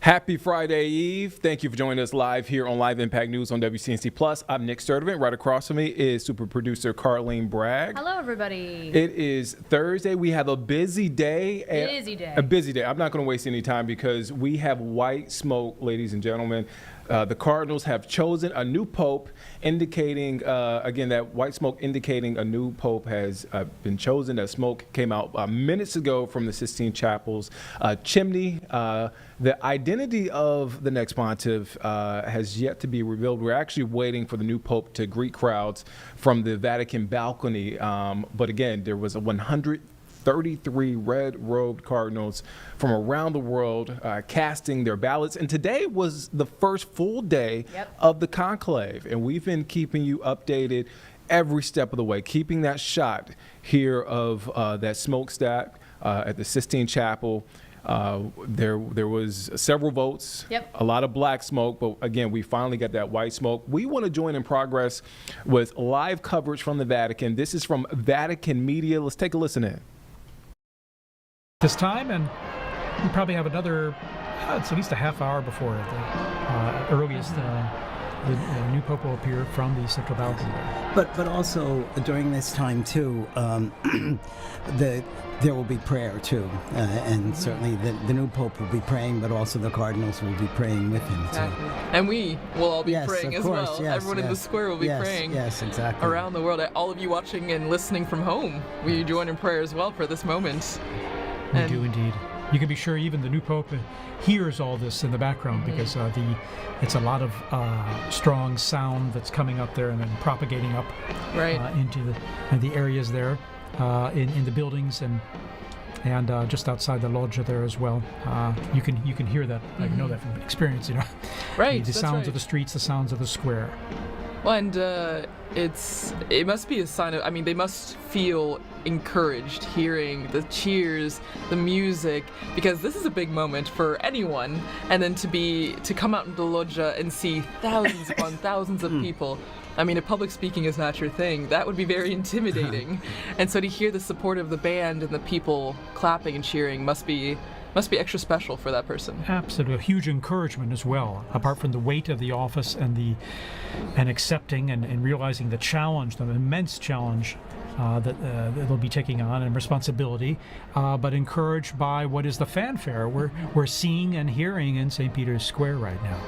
Happy Friday Eve. Thank you for joining us live here on Live Impact News on WCNC Plus. I'm Nick Sturdivant. Right across from me is super producer Carlene Bragg. Hello, everybody. It is Thursday. We have a busy day. A busy day. I'm not going to waste any time because we have white smoke, ladies and gentlemen. The Cardinals have chosen a new pope, indicating, again, that white smoke indicating a new pope has been chosen. That smoke came out minutes ago from the Sistine Chapel's chimney. The identity of the next pontiff has yet to be revealed. We're actually waiting for the new pope to greet crowds from the Vatican balcony. But again, there was a 133 red-robed cardinals from around the world casting their ballots. And today was the first full day of the conclave. And we've been keeping you updated every step of the way, keeping that shot here of that smokestack at the Sistine Chapel. There was several votes, a lot of black smoke, but again, we finally got that white smoke. We want to join in progress with live coverage from the Vatican. This is from Vatican Media. Let's take a listen in. This time, and we probably have another, it's at least a half hour before the earliest the new pope will appear from the central balcony. But also during this time too, there will be prayer too, and certainly the new pope will be praying, but also the cardinals will be praying with him too. And we will all be praying as well. Yes, everyone in the square will be praying. Yes, exactly. Around the world, all of you watching and listening from home, will you join in prayer as well for this moment? We do indeed. You can be sure even the new pope hears all this in the background because it's a lot of strong sound that's coming up there and then propagating up into the areas there in the buildings and just outside the loggia there as well. You can hear that. I know that from experience. Right. The sounds of the streets, the sounds of the square. Well, and it must be a sign of, they must feel encouraged hearing the cheers, the music, because this is a big moment for anyone, and then to come out into the loggia and see thousands upon thousands of people. If public speaking is not your thing, that would be very intimidating. And so to hear the support of the band and the people clapping and cheering must be extra special for that person. Absolutely, a huge encouragement as well. Apart from the weight of the office and accepting and realizing the challenge, the immense challenge that they'll be taking on and responsibility, but encouraged by what is the fanfare we're seeing and hearing in St. Peter's Square right now.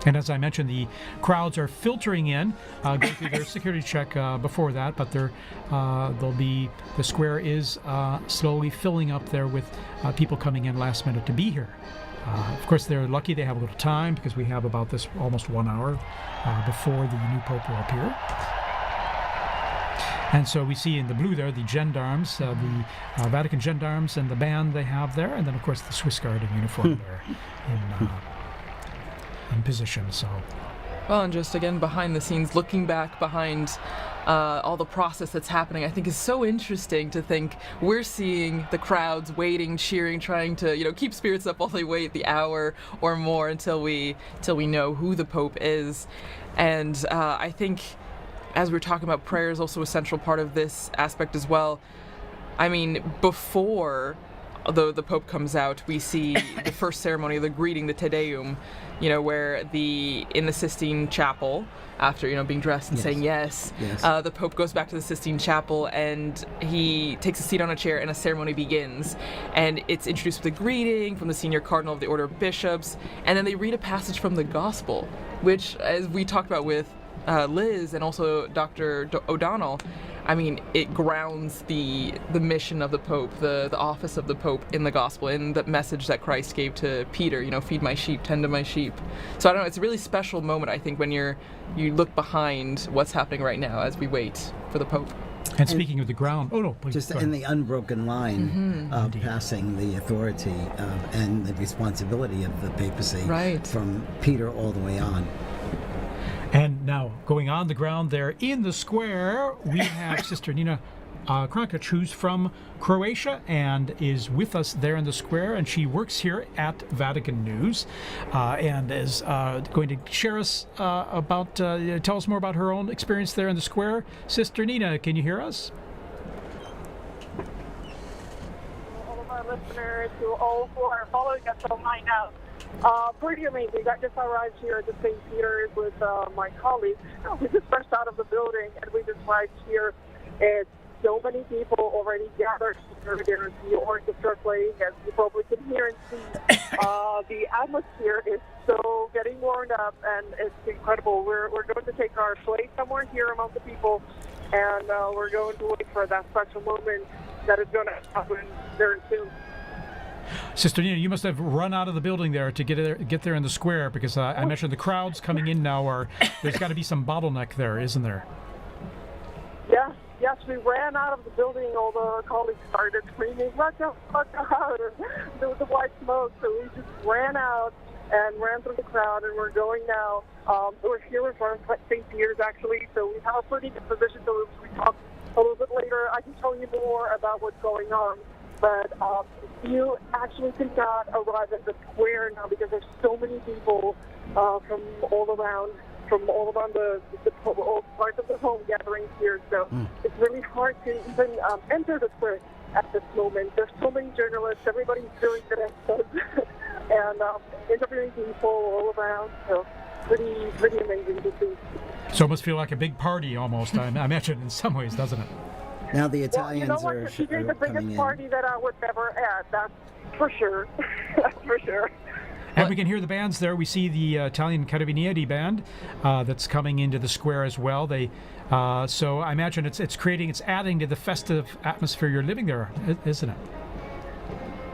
And as I mentioned, the crowds are filtering in, going through their security check before that, but the square is slowly filling up there with people coming in last minute to be here. Of course, they're lucky they have a little time because we have about this almost 1 hour before the new pope will appear. And so we see in the blue there the gendarmes, the Vatican gendarmes and the band they have there, and then of course the Swiss Guard in uniform there in position. So, well, and just again behind the scenes, looking back behind all the process that's happening, I think is so interesting to think we're seeing the crowds waiting, cheering, trying to keep spirits up while they wait the hour or more until we know who the Pope is. And I think, as we were talking about, prayer is also a central part of this aspect as well. Before the Pope comes out, we see the first ceremony, the greeting, the Te Deum, where in the Sistine Chapel, after being dressed and saying yes, the Pope goes back to the Sistine Chapel and he takes a seat on a chair and a ceremony begins. And it's introduced with a greeting from the senior cardinal of the Order of Bishops, and then they read a passage from the Gospel, which, as we talked about with Liz and also Dr. O'Donnell, it grounds the mission of the Pope, the office of the Pope in the Gospel, in the message that Christ gave to Peter, feed my sheep, tend to my sheep. So I don't know, it's a really special moment, I think, when you look behind what's happening right now as we wait for the Pope. And speaking of the ground, please, just in the unbroken line of passing the authority and the responsibility of the papacy from Peter all the way on. And now, going on the ground there in the square, we have Sister Nina Krankic, who's from Croatia and is with us there in the square, and she works here at Vatican News and is going to share us tell us more about her own experience there in the square. Sister Nina, can you hear us? listeners, to all who are following us online now. Pretty amazing. I just arrived here at the St. Peter's with my colleagues. We just rushed out of the building and we just arrived here. It's so many people already gathered here. There's the orchestra playing, as you probably can hear and see. The atmosphere is so getting warmed up, and it's incredible. We're going to take our place somewhere here among the people, and we're going to wait for that special moment that is going to happen very soon. Sister Nina, you must have run out of the building there to get there in the square, because I mentioned the crowds coming in now there's got to be some bottleneck there, isn't there? Yes, we ran out of the building. All the colleagues started screaming, "Watch out, watch out!" There was the white smoke, so we just ran out and ran through the crowd, and we're going now. We're here in front of St. Peter's, actually, so we have a pretty good position. So if we talk a little bit later, I can tell you more about what's going on. But you actually cannot arrive at the square now because there's so many people from all around all parts of the home gatherings here. So it's really hard to even enter the square at this moment. There's so many journalists. Everybody's doing their best and interviewing people all around. So pretty amazing to see. So it must feel like a big party almost, I imagine, in some ways, doesn't it? Now the Italians are coming in. It's the biggest party that I was ever at. That's for sure. That's for sure. And we can hear the bands there. We see the Italian Carabinieri band that's coming into the square as well. So I imagine it's adding to the festive atmosphere you're living there, isn't it?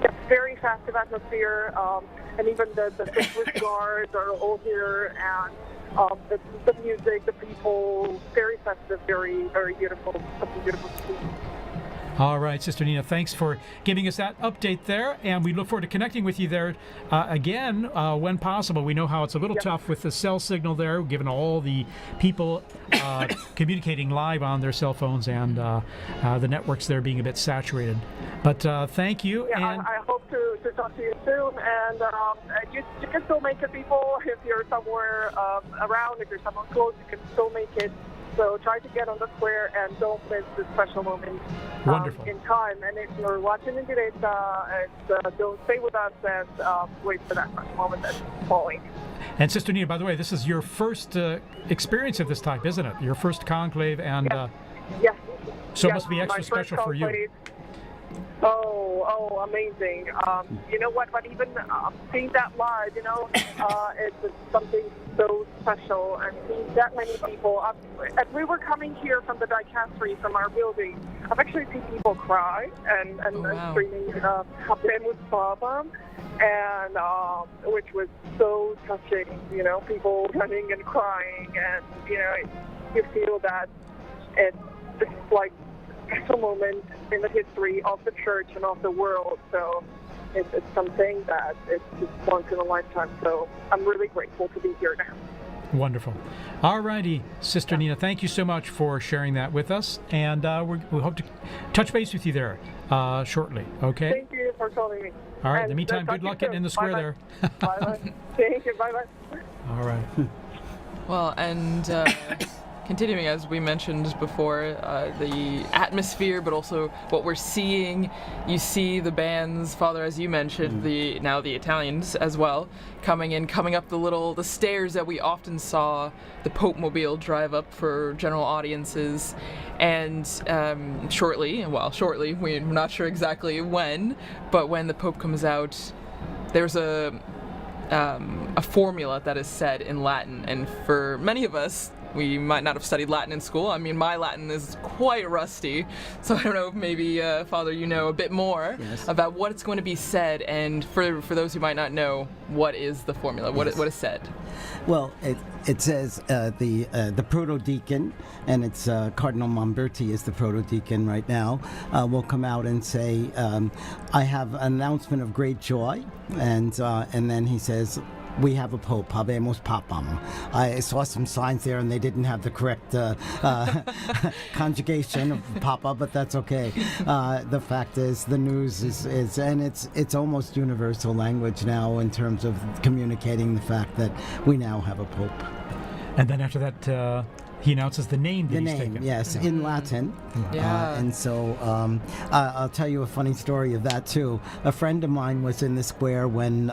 It's very festive atmosphere, and even the Swiss guards are all here, and the music, the people, very festive, very, very beautiful. Something beautiful to see. All right, Sister Nina, thanks for giving us that update there, and we look forward to connecting with you there again when possible. We know how it's a little tough with the cell signal there, given all the people communicating live on their cell phones and the networks there being a bit saturated. But thank you. Yeah, and I hope to talk to you soon, and you can still make it, people, if you're somewhere around, if you're somewhere close, you can still make it. So try to get on the square and don't miss this special moment in time. And if you're watching in Diretta, don't stay with us and wait for that special moment that's falling. And Sister Nina, by the way, this is your first experience of this type, isn't it? Your first conclave, and yes. So it must be extra special for you. Oh, amazing. You know what, but even seeing that live, it's something so special, and seeing that many people. As we were coming here from the dicastery, from our building, I've actually seen people cry and screaming Habemus Papam, and which was so touching, people running and crying, and, you feel that it's like special moment in the history of the church and of the world. So it's something that it's just once in a lifetime. So I'm really grateful to be here now. Wonderful. All righty, Sister Nina, thank you so much for sharing that with us, and we hope to touch base with you there shortly. Okay. Thank you for calling me. All right. In the meantime, good luck getting in the square there. Bye-bye. Thank you. Bye-bye. All right. Well, and continuing, as we mentioned before, the atmosphere, but also what we're seeing. You see the bands, Father, as you mentioned, the Italians as well, coming up the stairs that we often saw the Pope Mobile drive up for general audiences. And shortly, we're not sure exactly when, but when the Pope comes out, there's a formula that is said in Latin, and for many of us, we might not have studied Latin in school. I mean, my Latin is quite rusty, so I don't know if maybe, Father, you know a bit more about what's going to be said, and for those who might not know, what is the formula? What is said? Well, it says the proto-deacon, and it's Cardinal Momberti is the proto-deacon right now, will come out and say, I have an announcement of great joy, and then he says, we have a Pope, Habemus Papam. I saw some signs there, and they didn't have the correct conjugation of Papa, but that's okay. The fact is, the news is and it's almost universal language now in terms of communicating the fact that we now have a Pope. And then after that, He announces the name that The he's name, taken. yes, in Latin. Yeah. And so I'll tell you a funny story of that too. A friend of mine was in the square when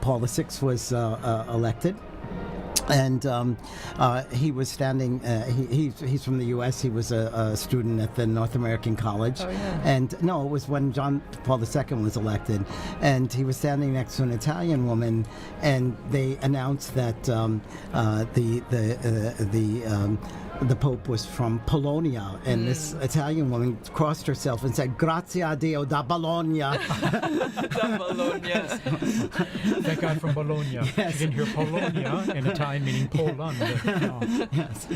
Paul VI was elected. And he was standing. He's from the U.S. He was a student at the North American College. Oh, yeah. And no, it was when John Paul II was elected, and he was standing next to an Italian woman, and they announced that the Pope was from Polonia, and this Italian woman crossed herself and said, "Grazie a Dio da Bologna." Da Bologna. That guy from Bologna. Yes. You can hear Polonia in Italian meaning Poland. Yes.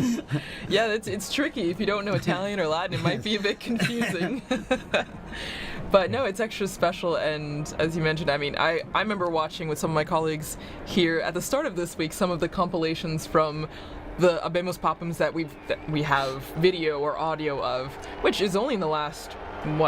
Yeah, it's tricky. If you don't know Italian or Latin, it might be a bit confusing. But no, it's extra special, and as you mentioned, I mean, I remember watching with some of my colleagues here at the start of this week some of the compilations from the Habemus Papams that we have video or audio of, which is only in the last,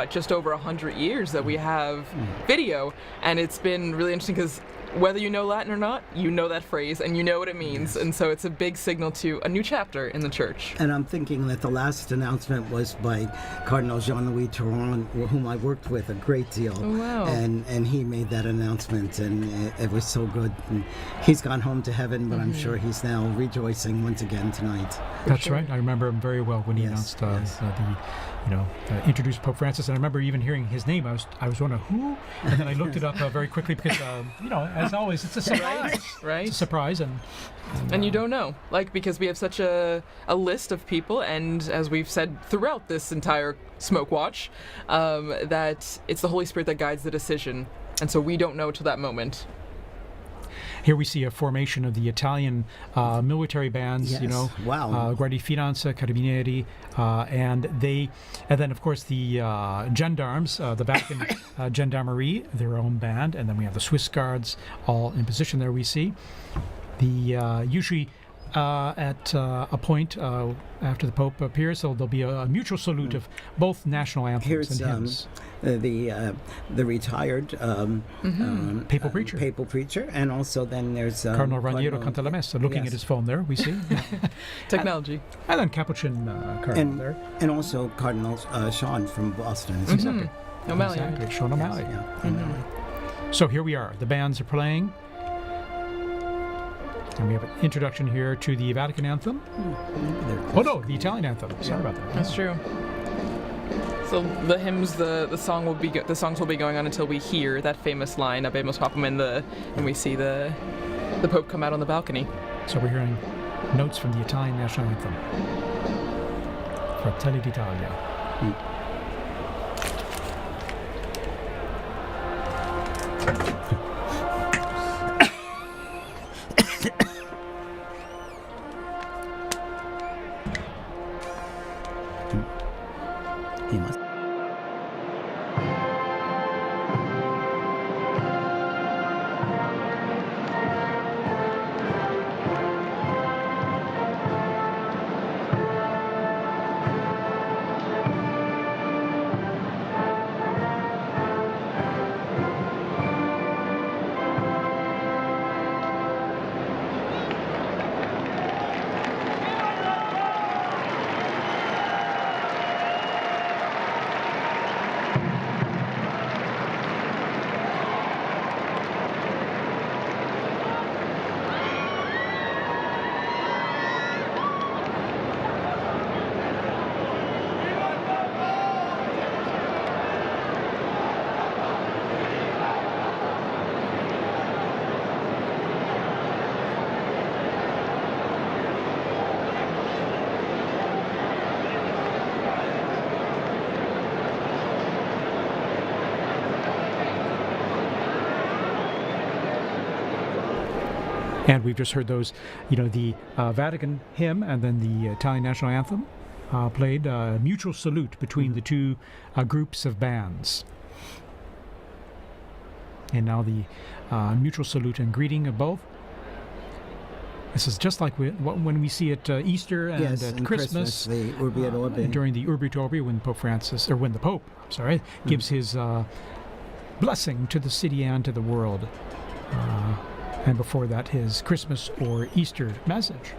just over 100 years that we have video, and it's been really interesting because whether you know Latin or not, you know that phrase and you know what it means, and so it's a big signal to a new chapter in the church. And I'm thinking that the last announcement was by Cardinal Jean-Louis Touron, whom I worked with a great deal. Oh, wow. And he made that announcement, and it was so good. And he's gone home to heaven, but I'm sure he's now rejoicing once again tonight. That's right. I remember him very well when he Yes, announced yes. introduced Pope Francis, and I remember even hearing his name. I was wondering who, and then I looked it up very quickly because as always, it's a surprise. Right? It's a surprise, And you don't know, because we have such a list of people, and as we've said throughout this entire Smoke Watch, that it's the Holy Spirit that guides the decision, and so we don't know till that moment. Here we see a formation of the Italian military bands, Yes. Wow. Guardia Finanza, Carabinieri, and then of course the gendarmes, the Vatican Gendarmerie, their own band, and then we have the Swiss Guards all in position there. We see the usually at a point after the Pope appears, so there'll be a mutual salute of both national anthems Here's and hymns. the retired Papal preacher. Papal preacher, and also then there's Cardinal Raniero Cantalamessa, looking yes. at his phone there, we see. Technology. And then Capuchin Cardinal there. and also Cardinal Sean from Boston. Is Exactly. O'Malley. Exactly. Sean O'Malley. Yeah. So here we are. The bands are playing. And we have an introduction here to the Vatican anthem. Oh no, the Italian anthem. Sorry about that. That's true. So the hymns, the songs will be going on until we hear that famous line, Habemus Papam, and we see the Pope come out on the balcony. So we're hearing notes from the Italian national anthem. Fratelli d'Italia. He must. And we've just heard those, the Vatican hymn and then the Italian national anthem played, a mutual salute between the two groups of bands. And now the mutual salute and greeting of both. This is just like when we see at Easter and Yes, at and Christmas, the Urbi et Orbi. during the Urbi et Orbi, when the Pope, gives his blessing to the city and to the world. And before that, his Christmas or Easter message.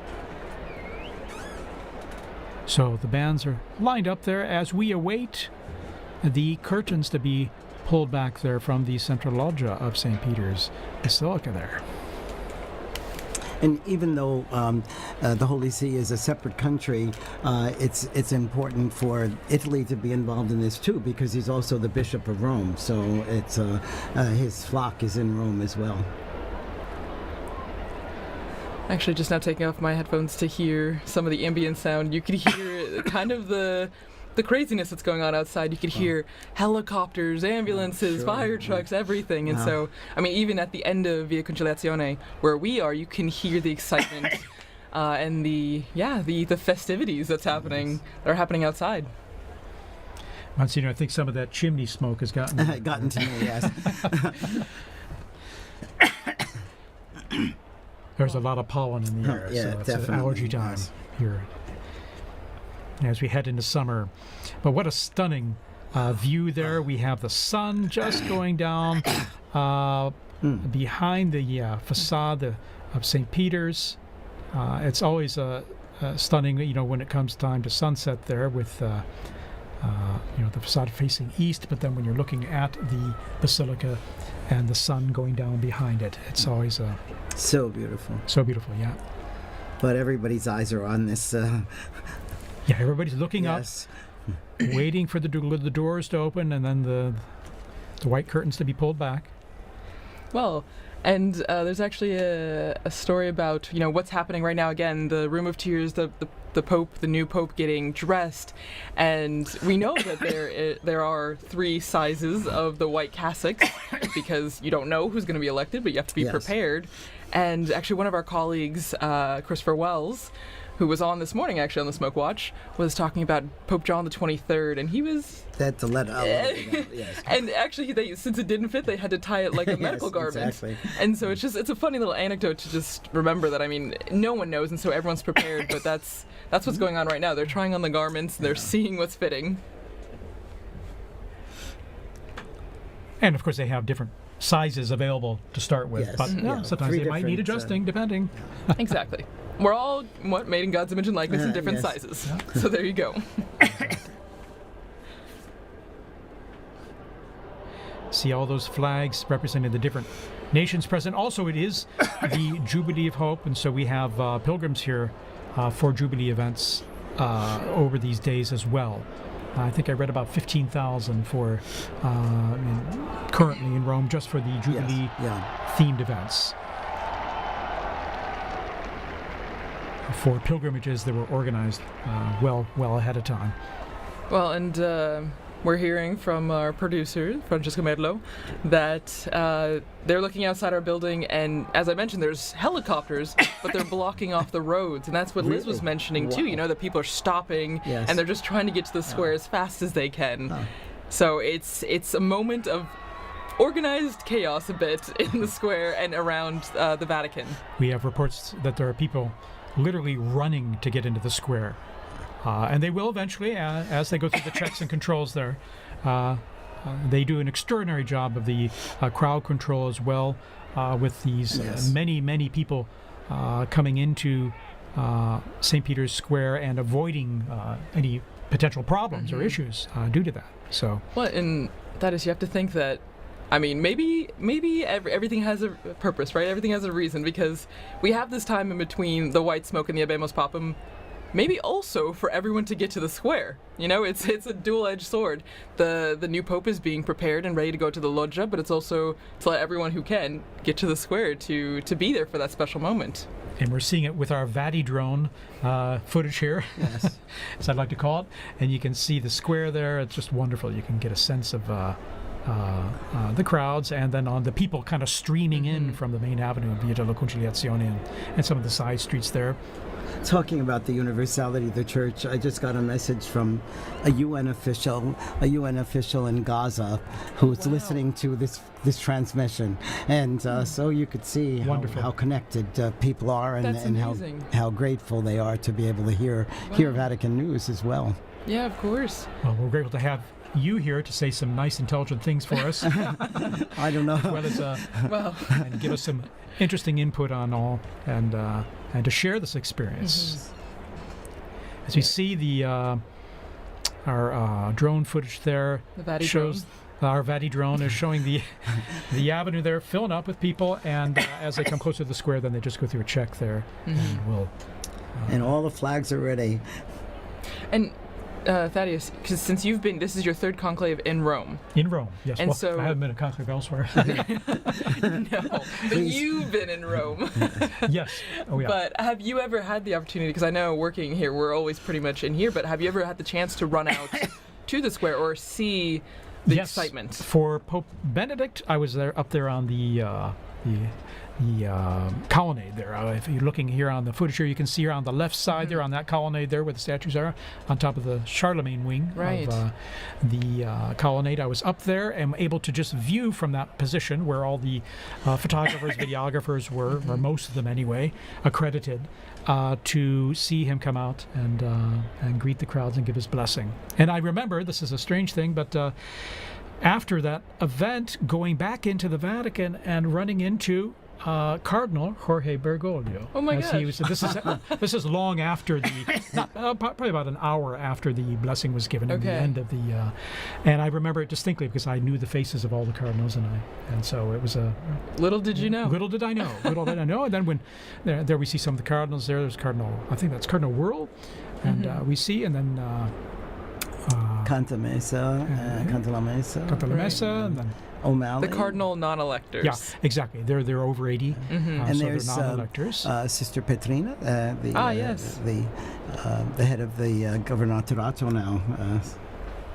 So the bands are lined up there as we await the curtains to be pulled back there from the central loggia of St. Peter's Basilica there. And even though the Holy See is a separate country, it's important for Italy to be involved in this too, because he's also the Bishop of Rome. So it's his flock is in Rome as well. Actually, just now taking off my headphones to hear some of the ambient sound, you could hear kind of the craziness that's going on outside. You could hear helicopters, ambulances, fire trucks, everything. And so, I mean, even at the end of Via Conciliazione, where we are, you can hear the excitement and the festivities that are happening outside. Monsignor, I think some of that chimney smoke has gotten to me, yes. There's a lot of pollen in the air, yeah, so it's definitely, allergy time yes. here as we head into summer. But what a stunning view there. We have the sun just going down behind the facade of St. Peter's. It's always stunning, when it comes time to sunset there with the facade facing east, but then when you're looking at the basilica and the sun going down behind it, it's always so beautiful. So beautiful, yeah. But everybody's eyes are on this. Yeah, everybody's looking yes. up, waiting for the doors to open and then the white curtains to be pulled back. Well, and there's actually a story about what's happening right now. Again, the Room of Tears, the Pope, the new Pope, getting dressed, and we know that there are 3 sizes of the white cassocks because you don't know who's going to be elected, but you have to be prepared. And actually, one of our colleagues, Christopher Wells, who was on this morning actually on the Smoke Watch, was talking about Pope John the 23rd, and he was... That to let out. Yes. And actually, since it didn't fit, they had to tie it like a medical garment. Exactly. And so it's a funny little anecdote to just remember that, I mean, no one knows, and so everyone's prepared, but that's what's going on right now. They're trying on the garments, and they're seeing what's fitting. And of course, they have different sizes available to start with, Yes. but sometimes 3 they might need different, adjusting, depending. Exactly. We're all made in God's image and likeness in different yes. sizes. So there you go. See all those flags representing the different nations present. Also, it is the Jubilee of Hope, and so we have pilgrims here for Jubilee events over these days as well. I think I read about 15,000 for currently in Rome just for the Jubilee themed events. For pilgrimages that were organized well ahead of time. Well, and we're hearing from our producer, Francesco Merlo, that they're looking outside our building, and as I mentioned, there's helicopters, but they're blocking off the roads, and that's what Liz was mentioning too. That people are stopping, and they're just trying to get to the square as fast as they can. So it's a moment of organized chaos a bit in the square and around the Vatican. We have reports that there are people literally running to get into the square. And they will eventually, as they go through the checks and controls there. They do an extraordinary job of the crowd control as well, with these many people coming into St. Peter's Square and avoiding any potential problems or issues due to that. So. Well, and that is, you have to think that, I mean, maybe everything has a purpose, right? Everything has a reason, because we have this time in between the white smoke and the Habemus Papam. Maybe also for everyone to get to the square. It's a dual-edged sword. The new Pope is being prepared and ready to go to the loggia, but it's also to let everyone who can get to the square to be there for that special moment. And we're seeing it with our Vati drone footage here, as I'd like to call it. And you can see the square there. It's just wonderful. You can get a sense of the crowds, and then on the people kind of streaming in from the main avenue of Via della Conciliazione and some of the side streets there. Talking about the universality of the church, I just got a message from a UN official in Gaza who's listening to this transmission, and so you could see how connected people are, and how grateful they are to be able to hear Vatican news as well. Yeah, of course. Well, we're grateful to have you here to say some nice, intelligent things for us. I don't know. As well as and give us some interesting input on all, and to share this experience. As you see our drone footage there The Vati shows our Vati drone is showing the avenue there filling up with people, and as they come closer to the square, then they just go through a check there, and we'll. And all the flags are ready. And Thaddeus, because since this is your third conclave in Rome. In Rome, yes. And well, so I haven't been a conclave elsewhere. No, but you've been in Rome. Yes. Oh yeah. But have you ever had the opportunity? Because I know working here, we're always pretty much in here. But have you ever had the chance to run out to the square or see the excitement? For Pope Benedict, I was up there on the colonnade there. If you're looking here on the footage here, you can see here on the left side there on that colonnade there where the statues are, on top of the Charlemagne wing of the colonnade. I was up there and able to just view from that position where all the photographers, videographers were, or most of them anyway, accredited, to see him come out and greet the crowds and give his blessing. And I remember, this is a strange thing, but after that event, going back into the Vatican and running into Cardinal Jorge Bergoglio. Oh my gosh! This is long after probably about an hour after the blessing was given at the end of the. And I remember it distinctly because I knew the faces of all the cardinals, and so it was a. Little did you know. Little did I know. Little did I know. And then when there we see some of the cardinals there. There's Cardinal. I think that's Cardinal Whirl, and we see, and then. Canta Mesa, Canta la Mesa. Canta la Mesa, and then. O'Malley. The cardinal non-electors. Yeah, exactly. They're over 80, and so there's they're non-electors. Sister Petrina, yes, the head of the Governatorato now.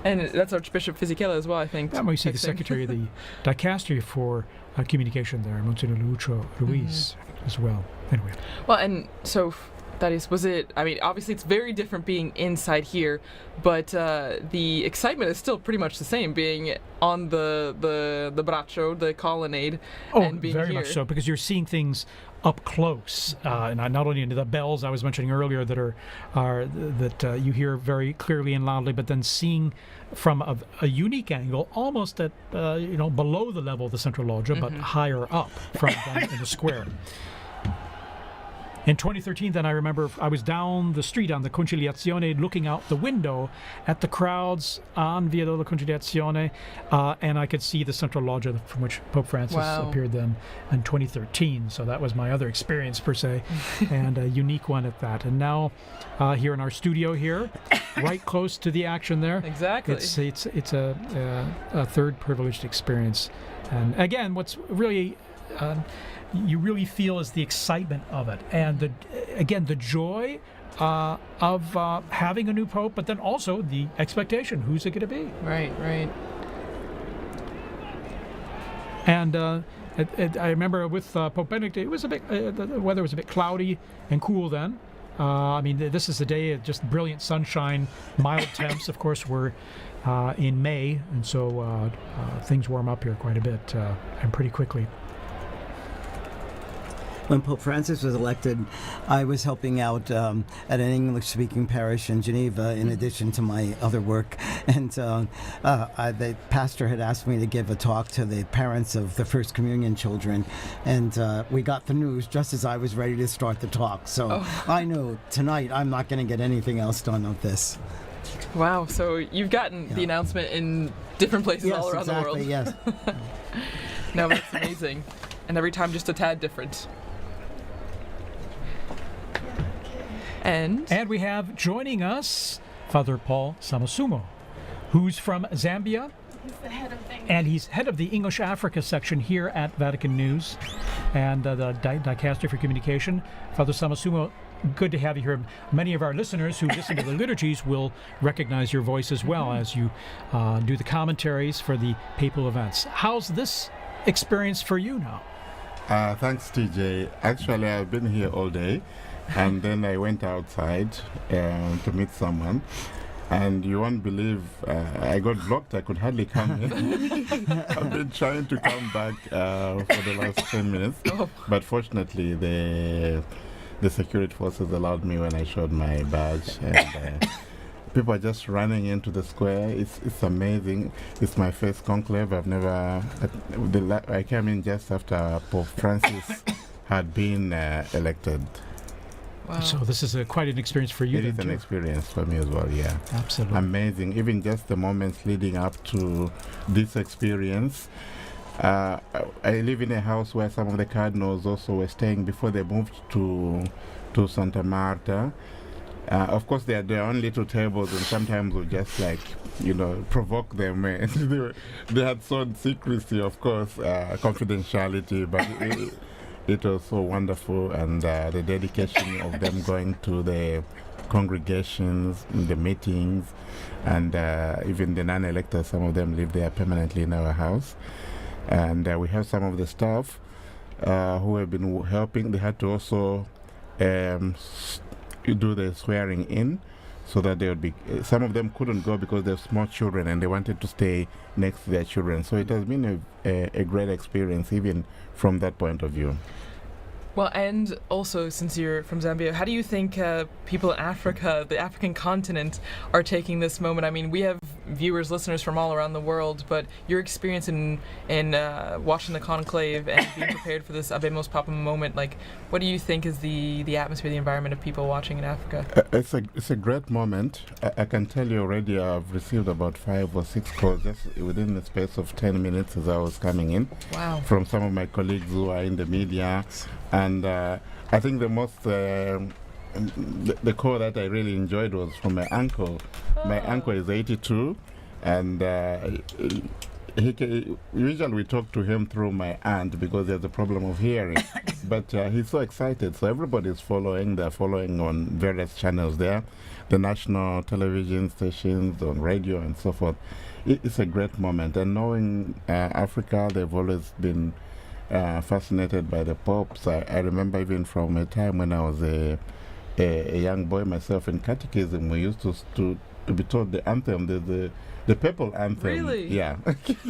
And that's Archbishop Fisichella as well, I think. Yeah, we see the secretary of the dicastery for communication there, Monsignor Lucho Ruiz, as well. Anyway. Well, and so. Was it, I mean, obviously it's very different being inside here, but the excitement is still pretty much the same, being on the braccio, the colonnade, and being very here. much so, because you're seeing things up close, and not only into the bells I was mentioning earlier that you hear very clearly and loudly, but then seeing from a unique angle, almost at below the level of the central loggia, but higher up from in the square. In 2013, then I remember I was down the street on the Conciliazione looking out the window at the crowds on Via della Conciliazione, and I could see the central loggia from which Pope Francis appeared then in 2013. So that was my other experience, per se, and a unique one at that. And now here in our studio here, right close to the action there. Exactly. It's a third privileged experience. And again, what's really... you really feel is the excitement of it, and the joy of having a new pope, but then also the expectation: who's it going to be? Right. And I remember with Pope Benedict, it was a bit the weather was a bit cloudy and cool then. I mean, this is a day of just brilliant sunshine, mild temps. Of course, we're in May, and so things warm up here quite a bit and pretty quickly. When Pope Francis was elected, I was helping out at an English-speaking parish in Geneva, in addition to my other work. And the pastor had asked me to give a talk to the parents of the First Communion children. And we got the news just as I was ready to start the talk. So I knew tonight I'm not going to get anything else done of this. Wow. So you've gotten the announcement in different places all around the world. Yes. No, that's amazing. And every time just a tad different. And we have joining us Father Paul Samasumo, who's from Zambia. He's the head of and he's head of the English Africa section here at Vatican News and the Dicastery for Communication. Father Samasumo, good to have you here. Many of our listeners who listen to the liturgies will recognize your voice as well as you do the commentaries for the papal events. How's this experience for you now? Thanks, TJ. Actually, I've been here all day. And then I went outside to meet someone. And you won't believe, I got blocked. I could hardly come in. I've been trying to come back for the last 10 minutes. But fortunately, the security forces allowed me when I showed my badge. And people are just running into the square. It's amazing. It's my first conclave. I came in just after Pope Francis had been elected. Wow. So this is quite an experience for you. It is then, an too. experience for me as well, yeah. Absolutely. Amazing. Even just the moments leading up to this experience. I live in a house where some of the cardinals also were staying before they moved to Santa Marta. Of course, they had their own little tables, and sometimes we just provoke them. They had sought secrecy, of course, confidentiality, but it was so wonderful, and the dedication of them going to the congregations, the meetings, and even the non-electors, some of them live there permanently in our house. And we have some of the staff who have been helping. They had to also do the swearing in, so that they would be. Some of them couldn't go because they have small children and they wanted to stay next to their children. So it has been a great experience, even from that point of view. Well, and also, since you're from Zambia, how do you think people in Africa, the African continent, are taking this moment? I mean, we have viewers, listeners from all around the world, but your experience in watching the conclave and being prepared for this Habemus Papam moment, like, what do you think is the atmosphere, the environment of people watching in Africa? It's a great moment. I can tell you already I've received about 5 or 6 calls just within the space of 10 minutes as I was coming in. Wow. From some of my colleagues who are in the media. And I think the most, the call that I really enjoyed was from my uncle. Oh. My uncle is 82, and usually we talk to him through my aunt because he has a problem of hearing. But he's so excited. So everybody's following. They're following on various channels there, the national television stations, on radio, and so forth. It's a great moment. And knowing Africa, they've always been fascinated by the popes. I remember even from a time when I was a young boy myself in catechism, we used to be taught the anthem, the Papal anthem. Really? Yeah.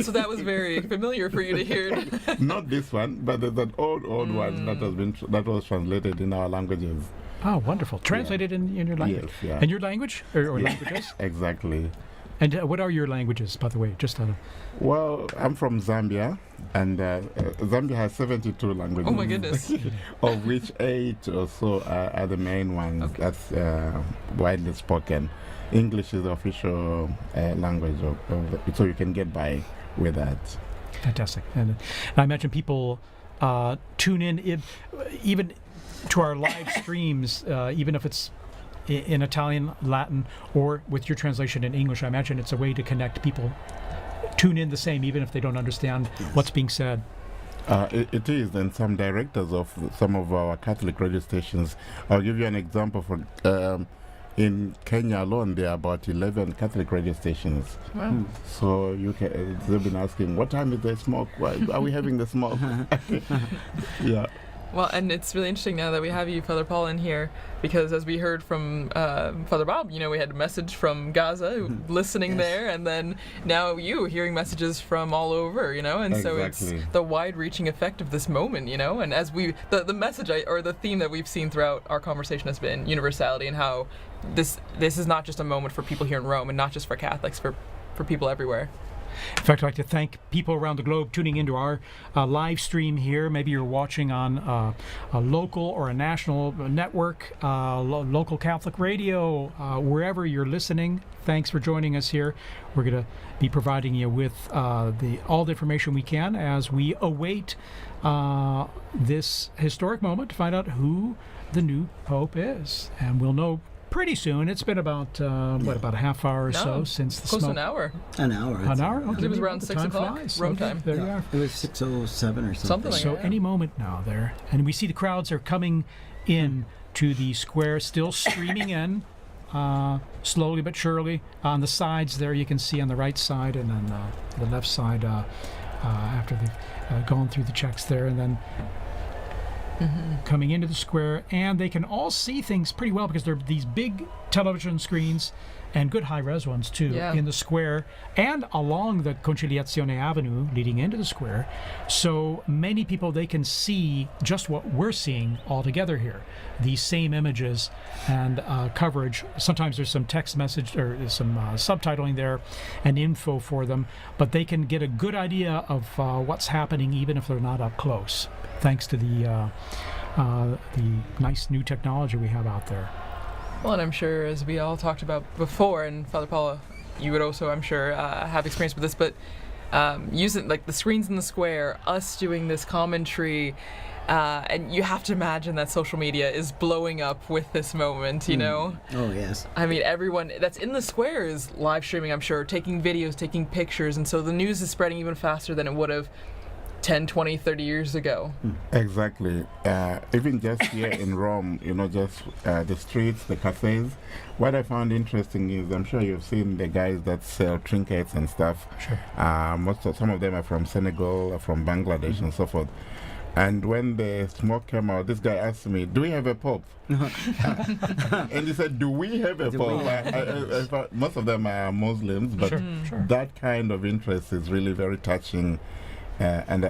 So that was very familiar for you to hear. Not this one, but there's an old one that was translated in our languages. Oh, wonderful. Translated in your language? Yes, yeah. In your language? Or languages? Exactly. And what are your languages, by the way? Well, I'm from Zambia, and Zambia has 72 languages. Oh my goodness. Of which 8 or so are the main ones. Okay. That's widely spoken. English is the official language so you can get by with that. Fantastic. And I imagine people tune in even to our live streams, even if it's in Italian, Latin, or with your translation in English. I imagine it's a way to connect people. Tune in the same, even if they don't understand what's being said. It is, and some directors of some of our Catholic radio stations. I'll give you an example. In Kenya alone, there are about 11 Catholic radio stations. Wow. So they've been asking, what time is the smoke? Why are we having the smoke? Yeah. Well, and it's really interesting now that we have you, Father Paul, in here, because as we heard from Father Bob, we had a message from Gaza, listening there, and then now you hearing messages from all over, and exactly. So it's the wide-reaching effect of this moment, and as the message or the theme that we've seen throughout our conversation has been universality, and how this is not just a moment for people here in Rome, and not just for Catholics, for people everywhere. In fact, I'd like to thank people around the globe tuning into our live stream here. Maybe you're watching on a local or a national network, local Catholic radio, wherever you're listening. Thanks for joining us here. We're going to be providing you with all the information we can as we await this historic moment to find out who the new Pope is. And we'll know pretty soon. It's been about about a half hour or so since the close smoke. to an hour. An hour. An hour? Okay. It was around 6 o'clock, Rome time. There you are. It was 6:07 or something. Like so that. Any moment now there. And we see the crowds are coming in to the square, still streaming in, slowly but surely. On the sides there, you can see on the right side and on the left side after they've gone through the checks there, and then coming into the square, and they can all see things pretty well because there are these big television screens and good high-res ones too in the square and along the Conciliazione Avenue leading into the square. So many people, they can see just what we're seeing all together here. These same images and coverage. Sometimes there's some text message or some subtitling there and info for them, but they can get a good idea of what's happening even if they're not up close, thanks to the the nice new technology we have out there. Well, and I'm sure, as we all talked about before, and Father Paul, you would also, I'm sure, have experience with this, but using like the screens in the square, us doing this commentary, and you have to imagine that social media is blowing up with this moment, you know? Oh, yes. I mean, everyone that's in the square is live streaming, I'm sure, taking videos, taking pictures, and so the news is spreading even faster than it would have 10, 20, 30 years ago. Exactly. Even just here in Rome, you know, just the streets, the cafes. What I found interesting is, I'm sure you've seen the guys that sell trinkets and stuff. Sure. Some of them are from Senegal, from Bangladesh, and so forth. And when the smoke came out, this guy asked me, "Do we have a pope?" And he said, "Do we have a pope?" I thought most of them are Muslims, but Sure. that kind of interest is really very touching. And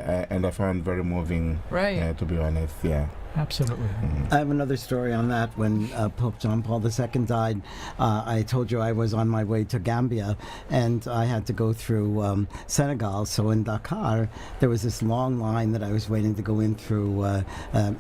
I found very moving, Right. to be honest, yeah. Absolutely. I have another story on that. When Pope John Paul II died, I told you I was on my way to Gambia, and I had to go through Senegal. So in Dakar, there was this long line that I was waiting to go in through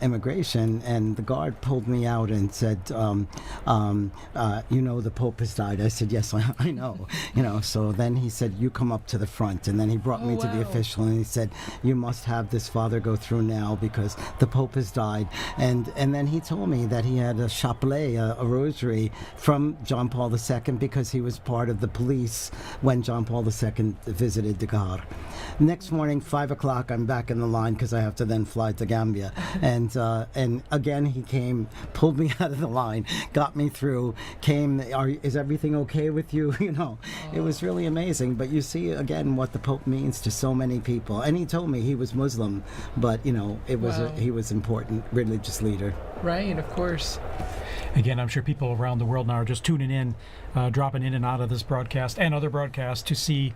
immigration, and the guard pulled me out and said, "You know, the Pope has died." I said, "Yes, I know." You know. So then he said, "You come up to the front," and then he brought me to the official, and he said, "You must have this father go through now because the Pope has died." And then he told me that he had a chapelet, a rosary from John Paul II, because he was part of the police when John Paul II visited Dakar. Next morning, 5 o'clock, I'm back in the line because I have to then fly to Gambia. And again, he came, pulled me out of the line, got me through, is everything okay with you? You know, it was really amazing. But you see, again, what the Pope means to so many people. And he told me he was Muslim, but, you know, he was important religious leader. Right, of course. Again, I'm sure people around the world now are just tuning in, dropping in and out of this broadcast and other broadcasts to see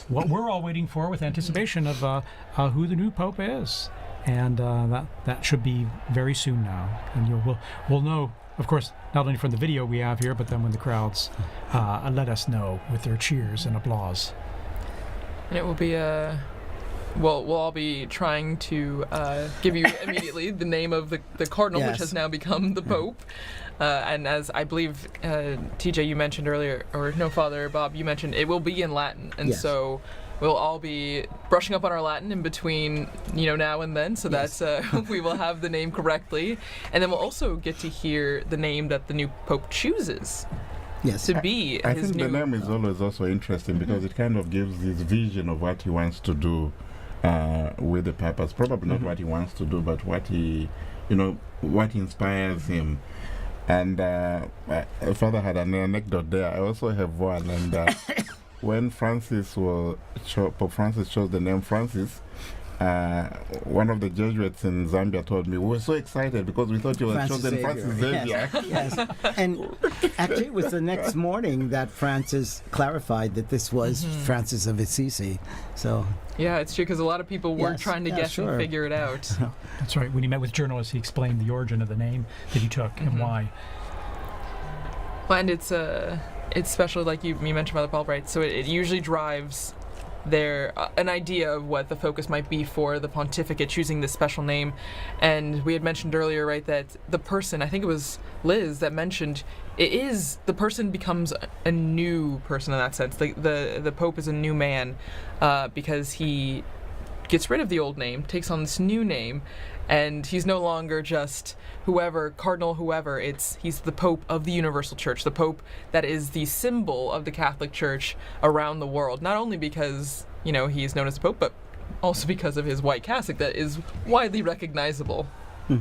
what we're all waiting for with anticipation of who the new Pope is. And that should be very soon now. And we'll know, of course, not only from the video we have here, but then when the crowds let us know with their cheers and applause. And it will be we'll all be trying to give you immediately the name of the cardinal, Yes. which has now become the Pope. And as I believe, TJ, you mentioned earlier, or no, Father Bob, you mentioned it will be in Latin. And Yes. so we'll all be brushing up on our Latin in between, you know, now and then, so Yes. that we will have the name correctly. And then we'll also get to hear the name that the new Pope chooses Yes. to be I his think new... the name is always also interesting because it kind of gives his vision of what he wants to do with the papacy. Probably not what he wants to do, but what he, you know, what inspires him. And Father had an anecdote there. I also have one. And when Pope Francis chose the name Francis, one of the Jesuits in Zambia told me, we were so excited because we thought you were chosen Francis Xavier. Yes. And actually, it was the next morning that Francis clarified that this was Francis of Assisi. So Yeah, it's true, because a lot of people were Yes, trying to yeah, guess sure. and figure it out. That's right. When he met with journalists, he explained the origin of the name that he took and why. Well, and it's special, like you mentioned, Father Paul, right? So it usually drives an idea of what the focus might be for the pontificate choosing this special name. And we had mentioned earlier, right, that the person, I think it was Liz that mentioned, the person becomes a new person in that sense. The Pope is a new man because he gets rid of the old name, takes on this new name, and he's no longer just cardinal whoever. He's the Pope of the Universal Church, the Pope that is the symbol of the Catholic Church around the world. Not only because, you know, he is known as the Pope, but also because of his white cassock that is widely recognizable. We're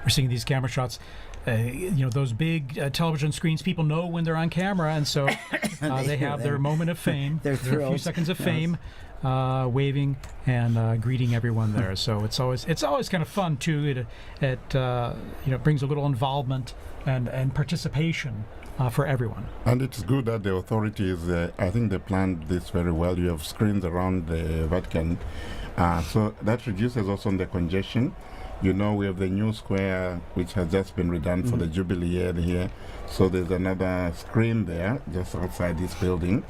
seeing these camera shots. You know, those big television screens, people know when they're on camera, and so they have their moment of fame, They're their few thrilled. seconds of Yes. fame, waving and greeting everyone there. So it's always kind of fun too. It you know, brings a little involvement and participation for everyone. And it's good that the authorities, I think they planned this very well. You have screens around the Vatican, so that reduces also the congestion. You know, we have the new square, which has just been redone for the Jubilee year here. So there's another screen there, just outside this building.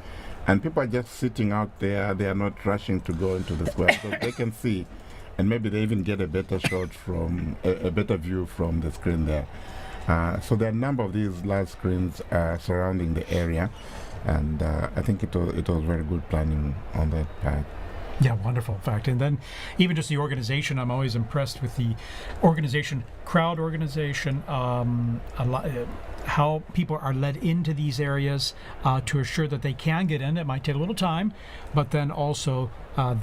And people are just sitting out there. They are not rushing to go into the square, so they can see and maybe they even get a better shot from a better view from the screen there. So there are a number of these large screens surrounding the area, and I think it was very good planning on that part. Yeah, wonderful. In fact, and then even just the organization, I'm always impressed with the organization, crowd organization, how people are led into these areas to assure that they can get in. It might take a little time, but then also how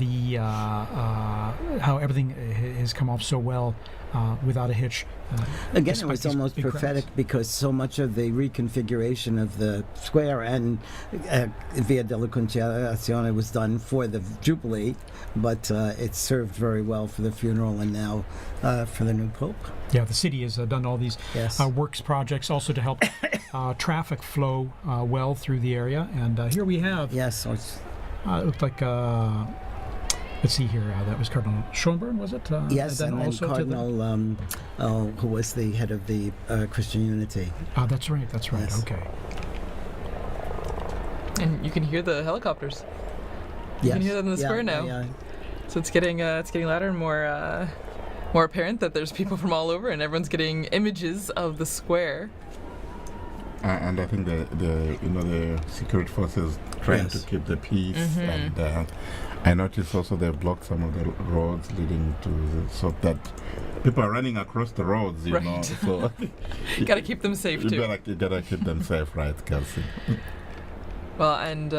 everything has come off so well without a hitch. Again, it was almost prophetic crowds. because so much of the reconfiguration of the square and Via della Conciliazione was done for the Jubilee, but it served very well for the funeral and now for the new Pope. Yeah, the city has done all these works projects also to help traffic flow well through the area. And here we have, Yes, it looked like, let's see here, that was Cardinal Schönborn, was it? yes, and then also to Cardinal, who was the head of the Christian Unity. that's right, Yes. okay. And you can hear the helicopters. You can hear them in the square now. Yeah. So it's getting louder and more apparent that there's people from all over, and everyone's getting images of the square. And I think the security forces trying to keep the peace, and I noticed also they blocked some of the roads leading to so that people are running across the roads, you know. So You gotta keep them safe too. you gotta keep them safe, right, Kelsey? Well, and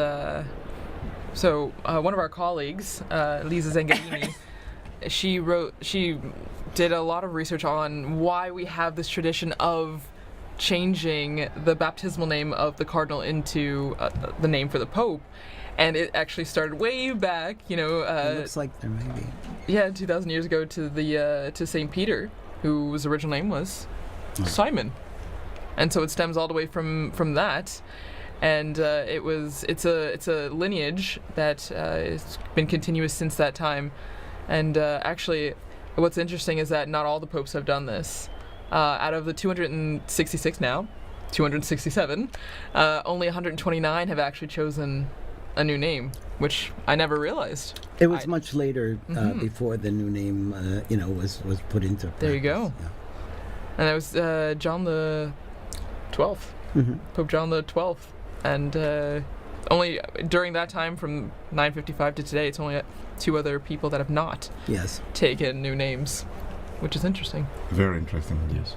so one of our colleagues, Lisa Zangarini, she did a lot of research on why we have this tradition of changing the baptismal name of the cardinal into the name for the Pope. And it actually started way back, It looks like there may be. 2,000 years ago to St. Peter, whose original name was Simon. And so it stems all the way from that. And it's a lineage that has been continuous since that time. And actually, what's interesting is that not all the popes have done this. Out of the 266 now, 267, only 129 have actually chosen a new name, which I never realized. It was much later before the new name, was put into practice. There you go. Yeah. And that was John the 12th, Pope John the 12th. And only during that time, from 955 to today, it's only 2 other people that have not taken new names, which is interesting. Very interesting. Yes.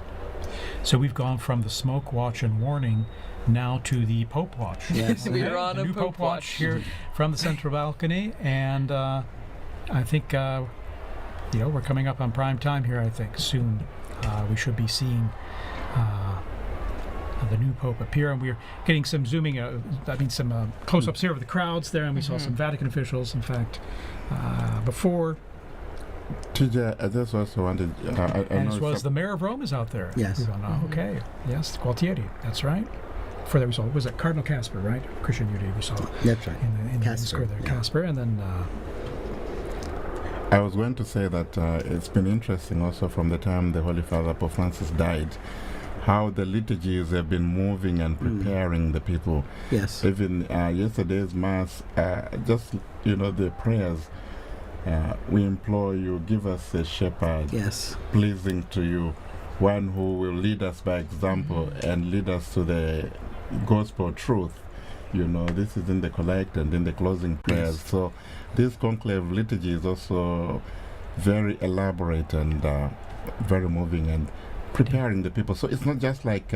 So we've gone from the smoke watch and warning now to the Pope watch. Yes. We are on the a new Pope watch here from the central balcony, and I think we're coming up on prime time here. I think soon we should be seeing the new Pope appear, and we're getting some zooming. Some close-ups here of the crowds there, and we saw some Vatican officials. In fact, before. TJ, I just also wanted. I And know as well as the mayor of Rome is out there. Yes. We don't know. Okay. Yes, Gualtieri. That's right. Before that, we saw, was it Cardinal Casper, right? Christian Unity, we saw That's right. in the square there. Casper, and then. I was going to say that it's been interesting also from the time the Holy Father Pope Francis died, how the liturgies have been moving and preparing the people. Yes. Even yesterday's Mass, just, the prayers. We implore you, give us a shepherd pleasing to you, one who will lead us by example and lead us to the gospel truth. This is in the collect and in the closing prayers. Yes. So this conclave liturgy is also very elaborate and very moving and preparing the people. So it's not just like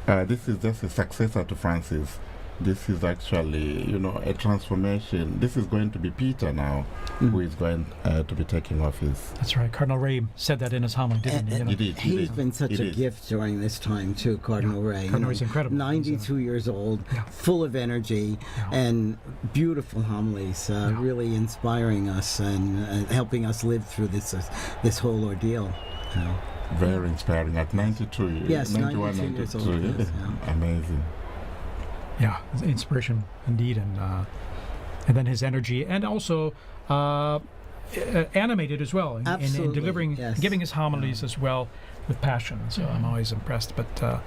this is just a successor to Francis. This is actually, a transformation. This is going to be Peter now, who is going to be taking office. That's right. Cardinal Ray said that in his homily, didn't he? He did. He's been such a gift during this time, too, Cardinal Ray. Cardinal Ray's incredible. 92 years old, full of energy, and beautiful homilies, really inspiring us and helping us live through this whole ordeal. Very inspiring. At 92, yes, 91, 92 years old. Yes, amazing. Yeah, inspiration indeed, and then his energy, and also animated as well in delivering, giving his homilies as well with passion. So I'm always impressed. But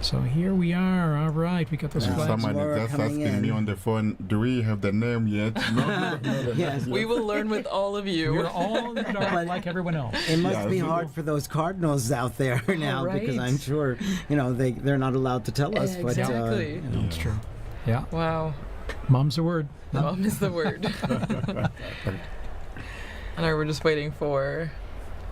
So here we are. All right, we got those Wow. flags. Someone Laura is just coming asking me in. on the phone, do we have the name yet? No. Yes. We will learn with all of you. We're all in the dark like everyone else. It must Yeah, be so- hard for those cardinals out there now because right. I'm sure they're not allowed to tell us. Exactly. But That's true. Yeah, Wow. mom's the word. Mom is the word. And we're just waiting for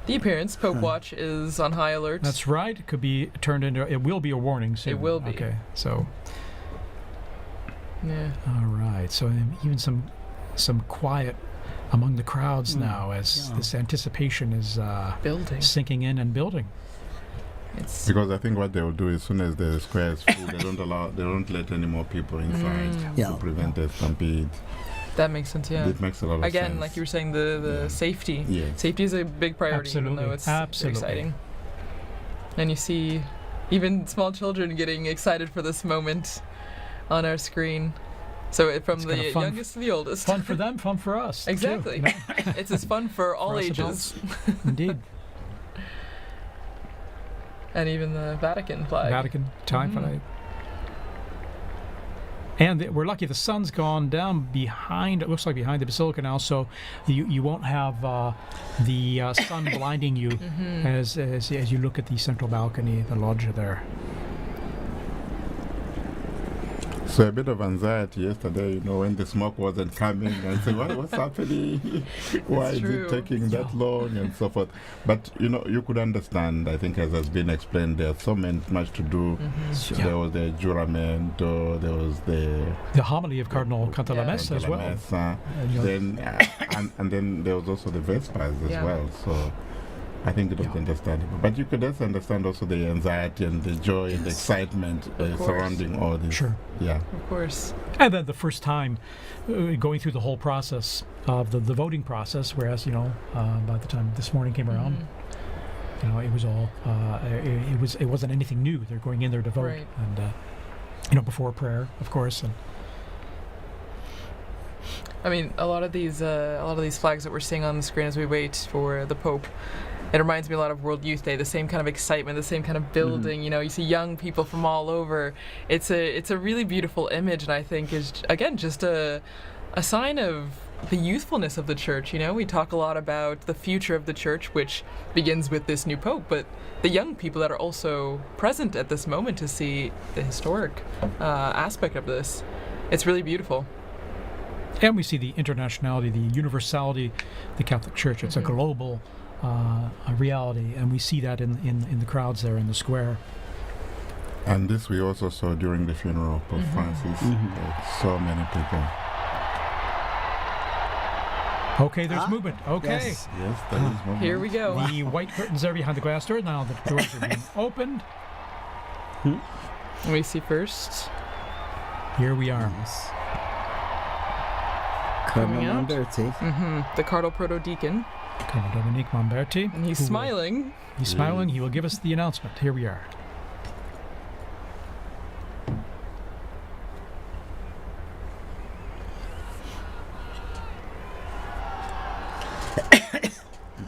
the appearance. Pope Watch is on high alert. That's right. It could be turned into. It will be a warning soon. It will be. Okay. So. Yeah. All right. So even some quiet among the crowds now as this anticipation is Building. sinking in and building. It's Because I think what they will do as soon as the square is full, they don't let any more people inside Yeah. to prevent a stampede. that makes sense. Yeah. It makes a lot of sense. Again, like you were saying, the Yeah. safety. Yes. Safety is a big priority, even Absolutely. though it's Absolutely. exciting. And you see even small children getting excited for this moment on our screen. So from It's the kinda fun youngest to the oldest. Fun for them, fun for us. too, Exactly. you know? It's as fun for all For us ages. adults. Indeed. And even the Vatican flag. Vatican time Mhm. flag. And we're lucky the sun's gone down behind. It looks like behind the basilica now, so you won't have the sun blinding you as you look at the central balcony, the loggia there. So a bit of anxiety yesterday, when the smoke wasn't coming, and say, what's happening? Why is true. it taking that long, and so forth. But you could understand. I think, as has been explained, there's so much to do. Sure. There was the juramento, there was The homily of Cardinal Cantalamessa as well. Cantalamessa, And, you know, then and then there was also the Vespers as Yeah. well. So I think it was understandable. But you could just understand also the anxiety and the joy and the excitement Of course. surrounding all this. Sure. Yeah. Of course. And then the first time going through the whole process of the voting process, whereas by the time this morning came around, it was all it wasn't anything new. They're going in there to vote, Right. and before prayer, of course. And I mean, a lot of these flags that we're seeing on the screen as we wait for the Pope, it reminds me a lot of World Youth Day. The same kind of excitement, the same kind of building. You see young people from all over. It's a really beautiful image, and I think is again just a sign of the youthfulness of the church. We talk a lot about the future of the church, which begins with this new Pope, but the young people that are also present at this moment to see the historic aspect of this. It's really beautiful. And we see the internationality, the universality, the Catholic Church. It's a global reality, and we see that in the crowds there in the square. And this we also saw during the funeral of Pope Francis. So many people. Okay, there's movement. Okay. Yes. Yes, that is one. Here we go. The white curtains there behind the glass door. Now the doors are being opened. We see first. Here we are. Yes. Coming Cardinal out. Lamberti. The Cardinal Proto-Deacon. Cardinal Dominique Mamberti. And he's who will- smiling. He's smiling. He will give us the announcement. Here we are.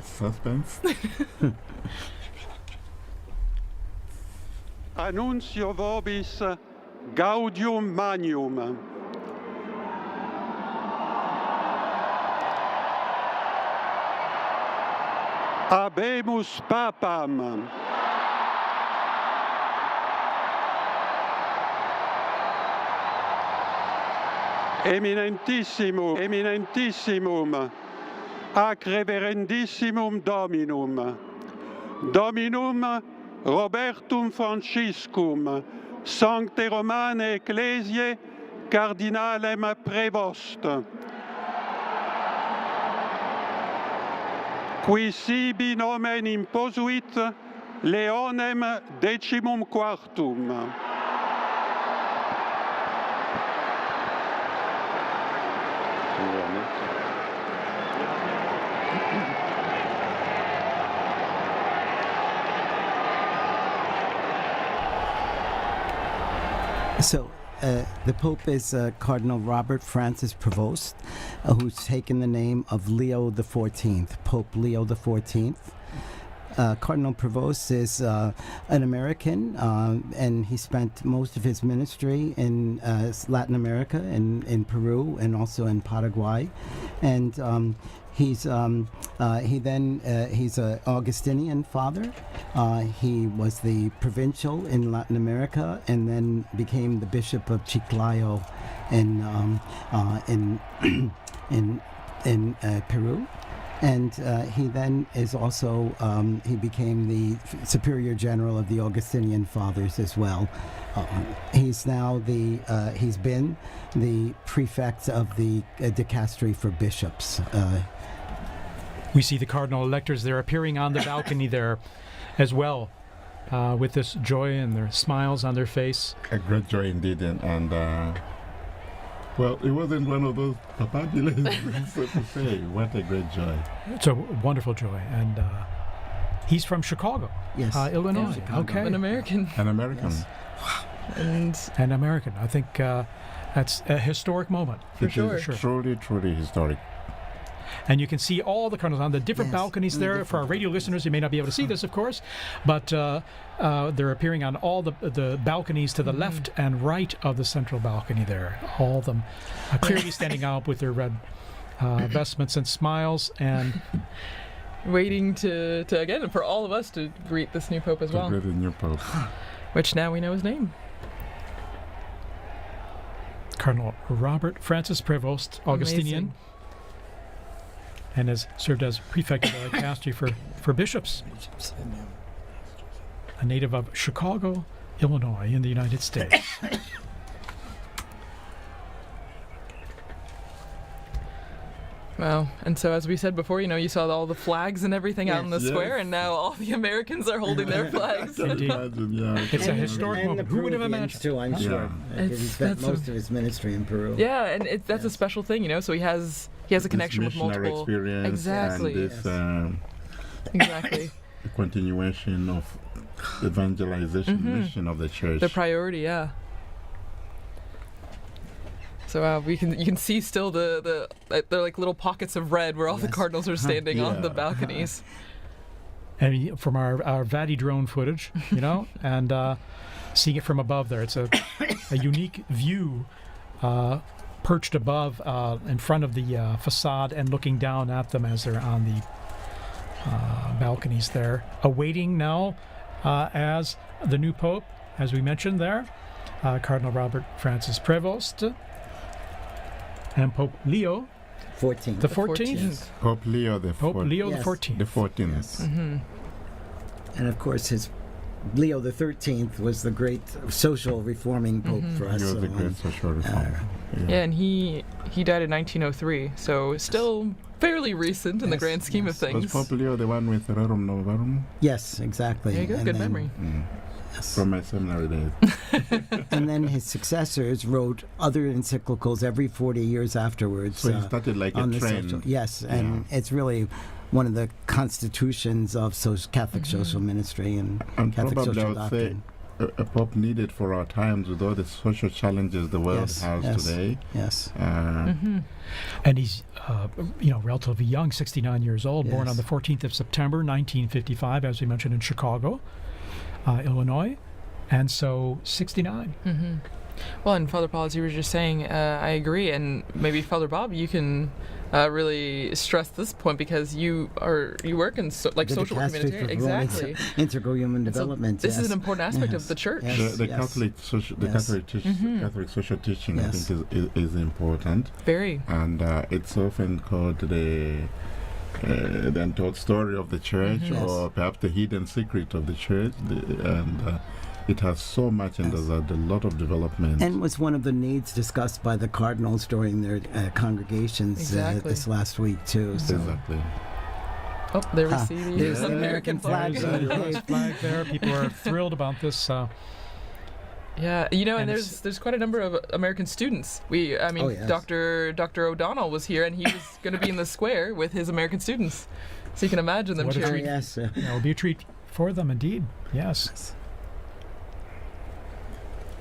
Suspense. Annuncio vobis gaudium magnum. Habemus Papam. Eminentissimum, ac reverendissimum Dominum, Dominum Robertum Franciscum, Sancte Romane Ecclesiae, Cardinalem Prevost, qui sibi nomen imposuit Leonem decimum quartum. So the Pope is Cardinal Robert Francis Prevost, who's taken the name of Leo XIV, Pope Leo XIV. Cardinal Prevost is an American, and he spent most of his ministry in Latin America, in Peru, and also in Paraguay. And he's an Augustinian father. He was the provincial in Latin America, and then became the Bishop of Chiclayo in Peru. And he then is also, he became the Superior General of the Augustinian Fathers as well. He's now he's been the prefect of the dicastery for bishops. We see the cardinal electors there appearing on the balcony there as well, with this joy and their smiles on their face. A great joy indeed, and well, it wasn't one of those papabulas, so to say. What a great joy. It's a wonderful joy. And he's from Chicago, Yes. Illinois. Chicago. Okay. An American. An American. Yes. And An American. I think that's a historic moment. For sure. Truly, truly historic. And you can see all the cardinals on the different Yes, balconies on the there. different For our radio listeners, you may not be able to see this, of course, but they're appearing on all the balconies to the left and right of the central balcony there. All of them clearly standing out with their red vestments and smiles, and waiting to again for all of us to greet this new pope as well, To greet the new pope. which now we know his name. Cardinal Robert Francis Prevost, Augustinian, Amazing. and has served as prefect of the dicastery for bishops. A native of Chicago, Illinois, in the United States. Wow. And so, as we said before, you saw all the flags and everything out in the Yes. square, and now all the Americans are holding their flags. Can Indeed. imagine, yeah. It's a historic and moment. the Who would have Peruvians imagined? too, I'm Yeah. sure. Because he spent That's a- most of his ministry in Peru. Yeah, and that's a special thing, So he has a connection with missionary multiple. experience Exactly. and this Exactly. continuation of evangelization mission of the church. The priority, yeah. So you can see still the they're like little pockets of red where all the Yes. cardinals are standing on the Yeah. balconies. And from our Vati drone footage, and seeing it from above there, it's a unique view, perched above in front of the facade and looking down at them as they're on the balconies there, awaiting now as the new pope, as we mentioned there, Cardinal Robert Francis Prevost, and Pope Leo 14. the 14th. Yes. Pope Leo the Pope Leo the Yes. 14th. The 14th. Yes. Mm-hmm. And of course, his Leo the 13th was the great social reforming pope for us. He was so, a great social reformer. Yeah, and he died in 1903, so still fairly recent in the Yes, grand scheme of yes. Was things. Pope Leo the one with Rerum Novarum? Yes, exactly. There you go, And good then- memory. Yes. From my seminary days. And then his successors wrote other encyclicals every 40 years afterwards. So he started like a on the trend. social, yes, and it's really one of the constitutions of Catholic social ministry and And Catholic probably I social would say doctrine. a pope needed for our times with all the social challenges the world Yes, has yes. today. Yes. And he's, relatively young, 69 years old, born Yes. on the 14th of September, 1955, as we mentioned, in Chicago, Illinois. And so 69. Well, and Father Paul, as you were just saying, I agree, and maybe Father Bob, you can really stress this point because you work in The social work dicastery humanitarian. for Exactly. Integral human And so development. this is yes. an important aspect Yes. of the church. Yes. The Catholic social, the Yes. Catholic social teaching, Yes. I think, is important, Very. and it's often called the untold story of the church, Yes. or perhaps the hidden secret of the church, and it has so much, and Yes. there's a lot of development. And was one of the needs discussed by the cardinals during their congregations Exactly. this last week too. So. Exactly. Oh, there we Ah, see the there's the American American flag. flag. There's the US flag there. People are thrilled about this. Yeah, and And there's quite a number of American students. Oh, yes. Dr. O'Donnell was here, and he was going to be in the square with his American students. So you can imagine them What a Oh, cheering. treat. yes. That will be a treat for them, indeed. Yes.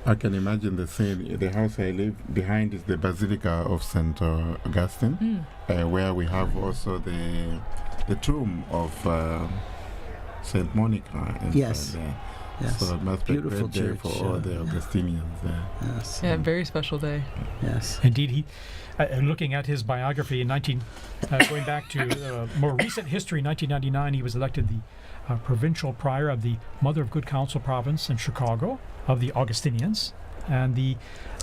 I can imagine the scene. The house I live behind is the Basilica of St. Augustine, where we have also the tomb of Saint Monica. Yes. There. Yes. So it must be a Beautiful great day church, for all the Augustinians there. Yes. Yeah, very special day. Yes. Indeed, he. Looking at his biography in going back to more recent history, 1999, he was elected the provincial prior of the Mother of Good Counsel province in Chicago of the Augustinians, and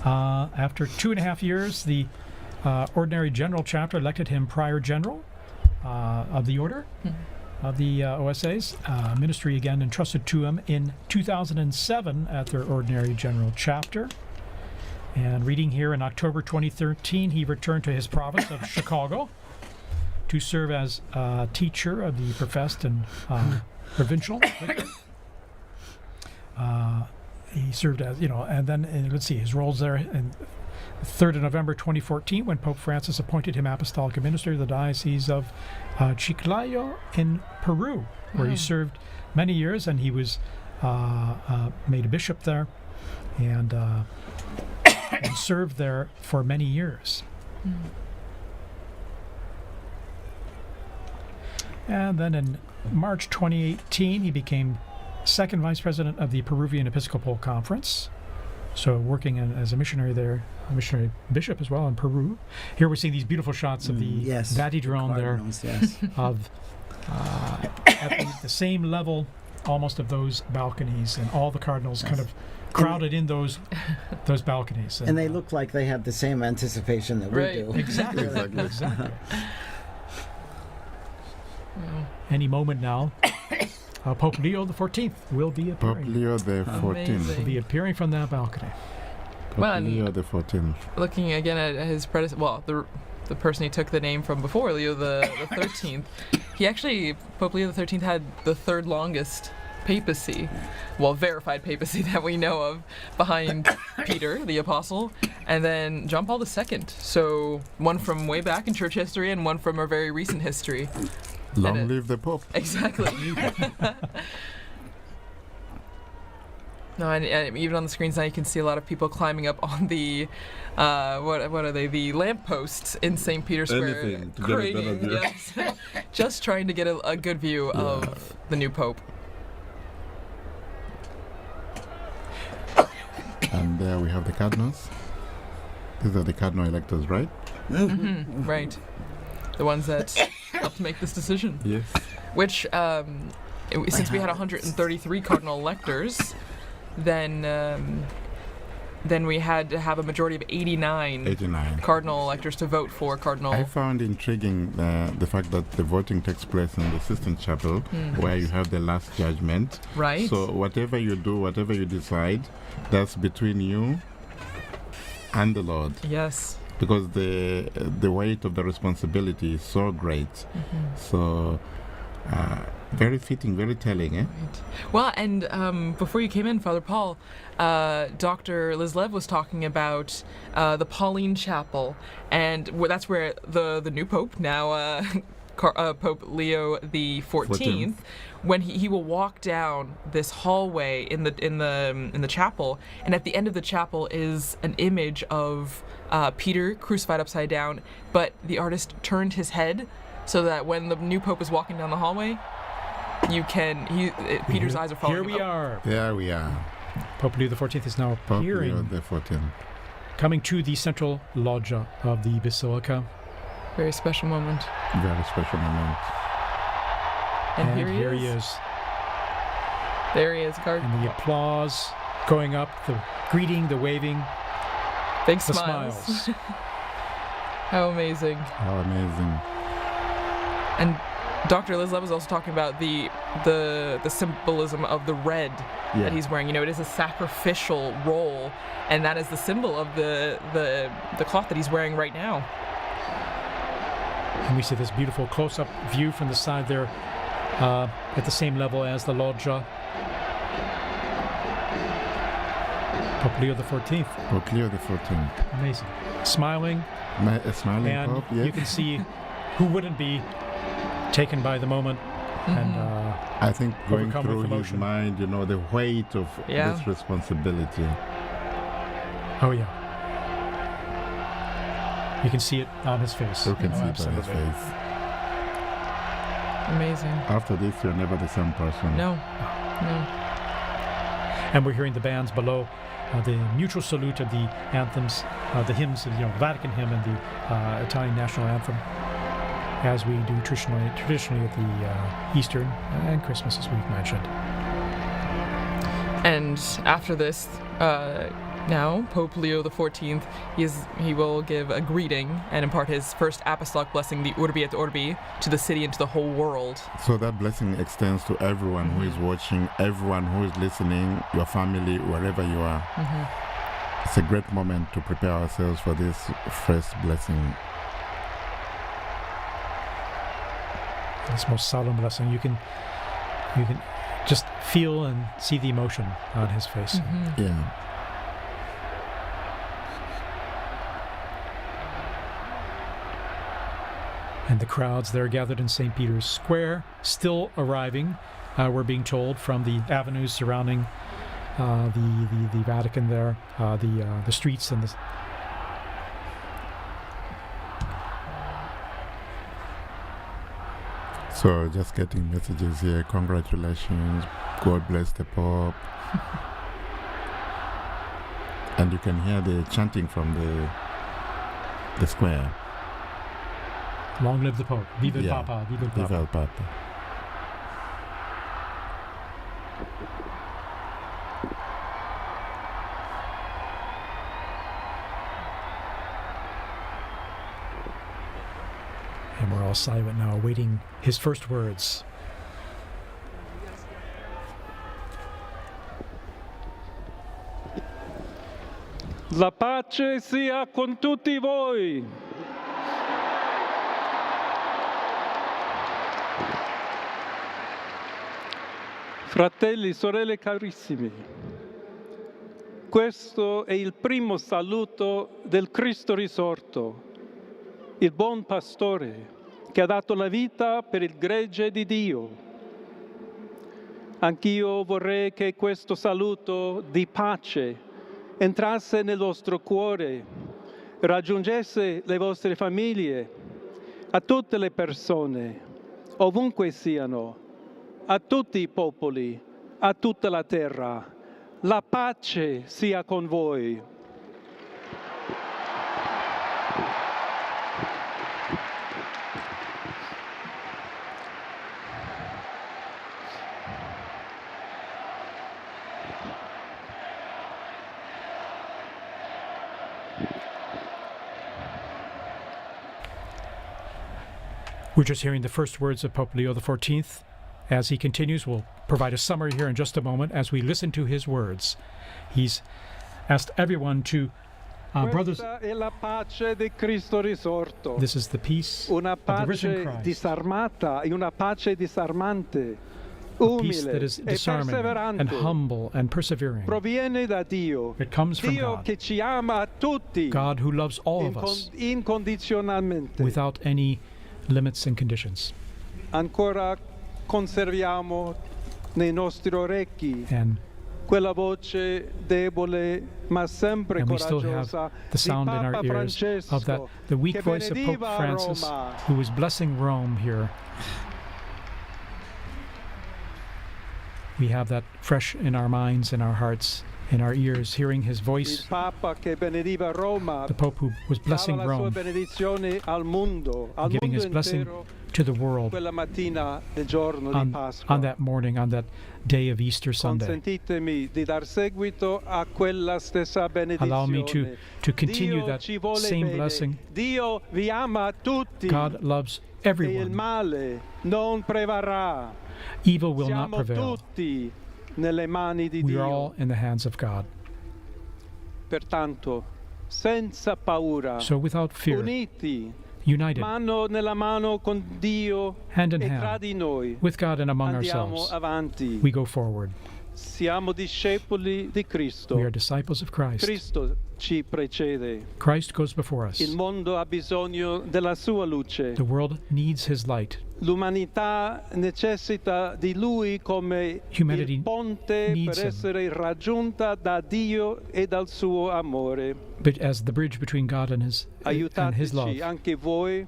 after 2.5 years, the ordinary general chapter elected him prior general of the order of the OSAs. Ministry again entrusted to him in 2007 at their ordinary general chapter. And reading here, in October 2013, he returned to his province of Chicago to serve as teacher of the professed and provincial. He served as, and then let's see, his roles there. And 3rd of November 2014, when Pope Francis appointed him apostolic administrator of the Diocese of Chiclayo in Peru, where he served many years, and he was made a bishop there, and served there for many years. And then in March 2018, he became second vice president of the Peruvian Episcopal Conference. So working as a missionary there, a missionary bishop as well in Peru. Here we're seeing these beautiful shots of the Vatidrone there, Yes. of at the same level almost of those balconies, and all the cardinals kind of crowded in those balconies. And they look like they have the same anticipation that we do. Exactly. Exactly. Any moment now, Pope Leo XIV will be Pope appearing. Leo the 14th. Amazing. Will be appearing from that balcony. Pope Well, Leo the 14th. Looking again at his predecessor, well, the person he took the name from before, Leo the 13th, he actually, Pope Leo the 13th had the third longest papacy, well, verified papacy that we know of, behind Peter, the apostle, and then John Paul II. So one from way back in church history and one from our very recent history. Long live the Pope. Exactly. No, and even on the screens now you can see a lot of people climbing up on the, what are they, the lampposts in St. Peter's Square. Anything to get a better view. Yes. Just trying to get a good view of the new Pope. And there we have the cardinals. These are the cardinal electors, right? Mm-hmm. Right. The ones that helped make this decision. Yes. Which, since we had 133 cardinal electors, then we had to have a majority of 89 cardinal electors to vote for cardinal. I found intriguing the fact that the voting takes place in the Sistine Chapel, where you have the last judgment. Right. So whatever you do, whatever you decide, that's between you and the Lord. Yes. Because the weight of the responsibility is so great. So very fitting, very telling, eh? Right. Well, and before you came in, Father Paul, Dr. Liz Lev was talking about the Pauline Chapel, and that's where the new Pope, now Pope Leo the 14th, when he will walk down this hallway in the chapel, and at the end of the chapel is an image of Peter crucified upside down, but the artist turned his head so that when the new Pope is walking down the hallway, Peter's eyes are following Here him we up. are. There we are. Pope Leo XIV is now Pope Leo appearing, the 14th. coming to the central loggia of the Basilica. Very special moment. Very special moment. And here he is. There he is, And the applause going up, the greeting, the waving, big the smiles. smiles. How amazing. How amazing. And Dr. Liz Lev was also talking about the symbolism of the red that he's wearing. It is a sacrificial role, and that is the symbol of the cloth that he's wearing right now. And we see this beautiful close-up view from the side there, at the same level as the loggia. Pope Leo XIV. Pope Leo the 14th. Amazing. Smiling. A smiling And Pope, yes. you can see who wouldn't be taken by the moment. And I think going overcome with through his emotion. mind, the weight of this responsibility. oh yeah, you can see it on his face. You can see it on his Absolutely. face. Amazing. After this, you're never the same person. No. And we're hearing the bands below, the mutual salute of the anthems, the hymns, Vatican hymn and the Italian national anthem, as we do traditionally at the Easter and Christmas, as we've mentioned. And after this, now Pope Leo XIV, he will give a greeting and impart his first apostolic blessing, the Urbi et Orbi, to the city and to the whole world. So that blessing extends to everyone who is watching, everyone who is listening, your family, wherever you are. Mm-hmm. It's a great moment to prepare ourselves for this first blessing. This most solemn blessing, you can just feel and see the emotion on his face. Mm-hmm. Yeah. And the crowds there gathered in St. Peter's Square, still arriving, we're being told, from the avenues surrounding the Vatican there, the streets and the... So just getting messages here, congratulations, God bless the Pope. And you can hear the chanting from the square. Long live the Pope. Viva il Yeah. Papa. Viva il Papa. Viva il Papa. And we're all silent now, awaiting his first words. La pace sia con tutti voi. Fratelli, sorelle carissimi, questo è il primo saluto del Cristo risorto, il buon pastore che ha dato la vita per il gregge di Dio. Anch'io vorrei che questo saluto di pace entrasse nel vostro cuore, raggiungesse le vostre famiglie, a tutte le persone, ovunque siano, a tutti i popoli, a tutta la terra. La pace sia con voi. We're just hearing the first words of Pope Leo XIV. As he continues, we'll provide a summary here in just a moment as we listen to his words. He's asked everyone to, brothers, Questa è la pace di Cristo risorto. this is the peace Una of the risen pace Christ, disarmata e una pace disarmante, a peace that umile is e disarming and perseverante. humble and persevering. Proviene da Dio, It comes from Dio God, che ci ama a tutti God who loves all of us incondizionalmente. without any limits and conditions. Ancora conserviamo nei nostri orecchi And quella voce debole ma sempre we still have coraggiosa the sound di in our Papa ears of that, Francesco the weak che voice of Pope benediva Francis, Roma. who was blessing Rome here. We have that fresh in our minds, in our hearts, in our ears, hearing his Il voice, Papa che benediva Roma, the Pope who was blessing dava la sua Rome, benedizione al mondo giving his blessing intero to the world quella mattina del giorno di on Pasqua. that morning, on that day of Easter Sunday. Consentitemi di dar seguito a quella stessa benedizione. Allow me to continue Dio that ci vuole same bene. blessing. Dio vi ama tutti. God loves E il everyone. male non prevarrà. Evil will not Siamo prevail. tutti nelle mani di We Dio. are all in the hands of God. Pertanto, senza paura, So without fear, uniti, united, mano nella mano con Dio hand in e tra hand, di noi, with God and among andiamo ourselves, avanti. we go forward. Siamo discepoli di Cristo. We are disciples of Christ. Cristo ci precede. Christ goes before us. Il mondo ha bisogno della sua luce. The world needs his light. L'umanità necessita di Lui come Humanity il ponte needs per him. essere raggiunta da Dio e dal suo amore. But as the bridge between God and his love, Aiutateci anche voi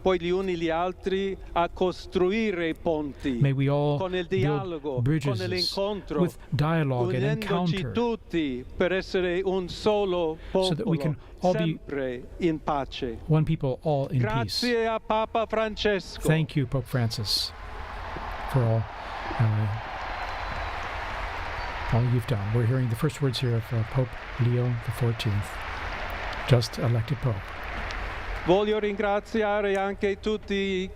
poi gli uni gli altri a costruire i ponti May we all con il build dialogo, con bridges l'incontro, with dialogue and unendoci encounter, tutti per essere un solo so that we popolo, can all be sempre in pace. one people, all in peace. Grazie a Papa Francesco. Thank you, Pope Francis, for all you've done. We're hearing the first words here of Pope Leo XIV, just elected Pope. Voglio ringraziare anche tutti i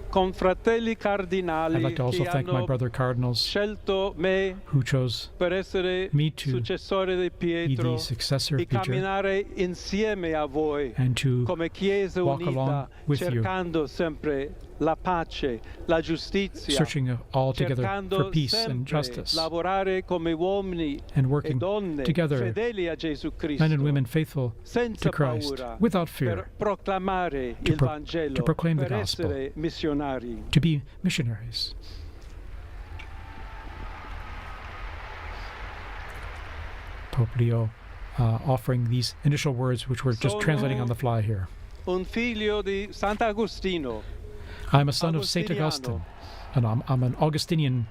confratelli cardinali I'd like to also che thank my hanno brother cardinals scelto me who chose per essere me to successore di be Pietro, the successor di of Peter camminare insieme a voi and to come Chiesa walk unita, along with you, cercando sempre la pace, la giustizia, searching all together cercando for peace and sempre justice, lavorare come uomini and e working donne together, fedeli a Gesù Cristo, men and women faithful senza to Christ, paura, without per fear, proclamare il to Vangelo, proclaim the per gospel, essere missionari. to be missionaries. Pope Leo offering these initial words, which we're just translating on the fly here. Un figlio di Sant'Agostino, I'm a son of Saint Augustine, and I'm an Augustinian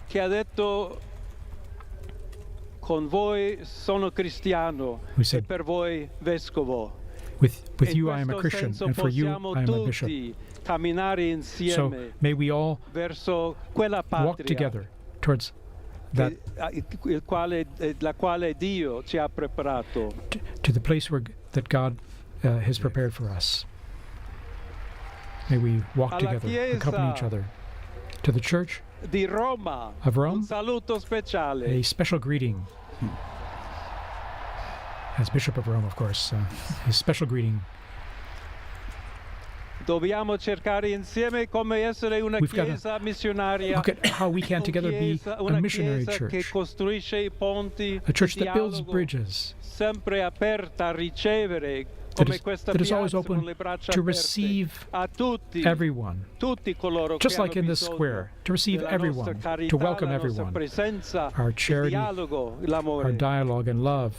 che ha detto: con voi sono cristiano who e said, per voi vescovo. with In you I am a questo Christian, senso and for you possiamo I am a bishop. tutti camminare So insieme may we all verso quella walk patria together towards that, la quale Dio ci ha preparato. to the place that God has prepared for us. May we walk Alla together, accompany each Chiesa other. To the Church Di Roma, of Rome, un saluto speciale. a special greeting. As Bishop of Rome, of course, a special greeting. Dobbiamo cercare insieme come essere una We've gotta chiesa missionaria. Look at how we can together be a Una missionary chiesa che church, costruisce i ponti, a church di that builds dialogo, bridges, sempre aperta a ricevere, that come is, questa that is always piazza con open le braccia to aperte receive a tutti, everyone, tutti coloro just che like hanno in this bisogno square, to receive della everyone, nostra carità, to welcome la nostra everyone, presenza, our il charity, dialogo, l'amore. our dialogue and love.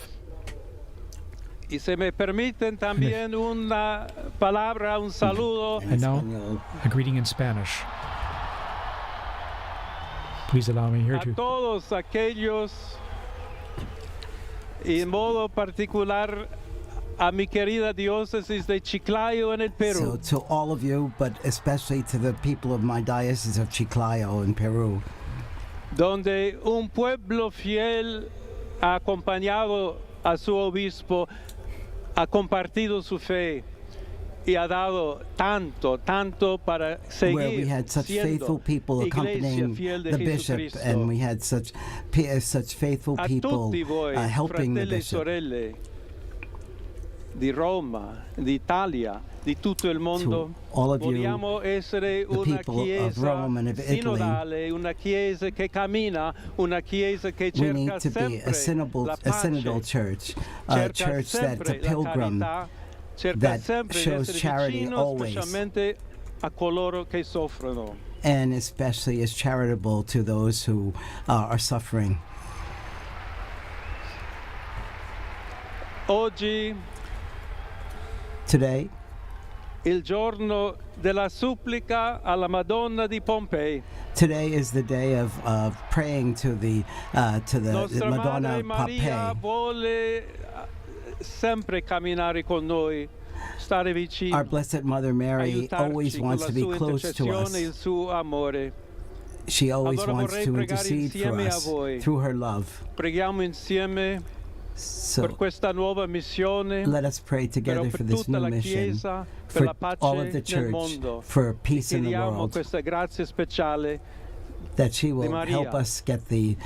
Y se me permiten también una palabra, un saludo And now, a greeting in Spanish. Please allow me here a to todos aquellos, y en modo particular a mi querida diócesis de Chiclayo en el Perú. So to all of you, but especially to the people of my diocese of Chiclayo in Peru, donde un pueblo fiel ha acompañado a su obispo, ha compartido su fe y ha dado tanto para seguir where we had such faithful siendo people iglesia accompanying fiel de the bishop, Jesucristo. and we had such faithful A people tutti voi, helping the fratelli e bishop. sorelle di Roma, d'Italia, di tutto il mondo, all of you, vogliamo essere the una people of chiesa Rome and of Italy, sinodale, una chiesa che cammina, una chiesa che we cerca need to be a sempre la pace, synodal church, a cerca church that's a sempre la pilgrim, carità, cerca that sempre di shows essere charity vicino, always. specialmente a coloro che soffrono. and especially is charitable to those who are suffering. Oggi, Today, il giorno della supplica alla Madonna di Pompei. today is the day of praying to the Nostra Madonna Madre Maria Papal. vuole sempre camminare con noi, stare vicino, Our Blessed Mother Mary aiutarci always con wants la to be sua close to intercessione e il us. suo amore. She always Allora wants vorrei to pregare intercede for insieme a us voi. through her love. Preghiamo insieme per So questa nuova missione, let us pray però together per for this tutta new la mission, Chiesa, per for la pace all of the nel church, mondo. for peace in the Chiediamo world, questa grazia speciale. that she will Maria, help us get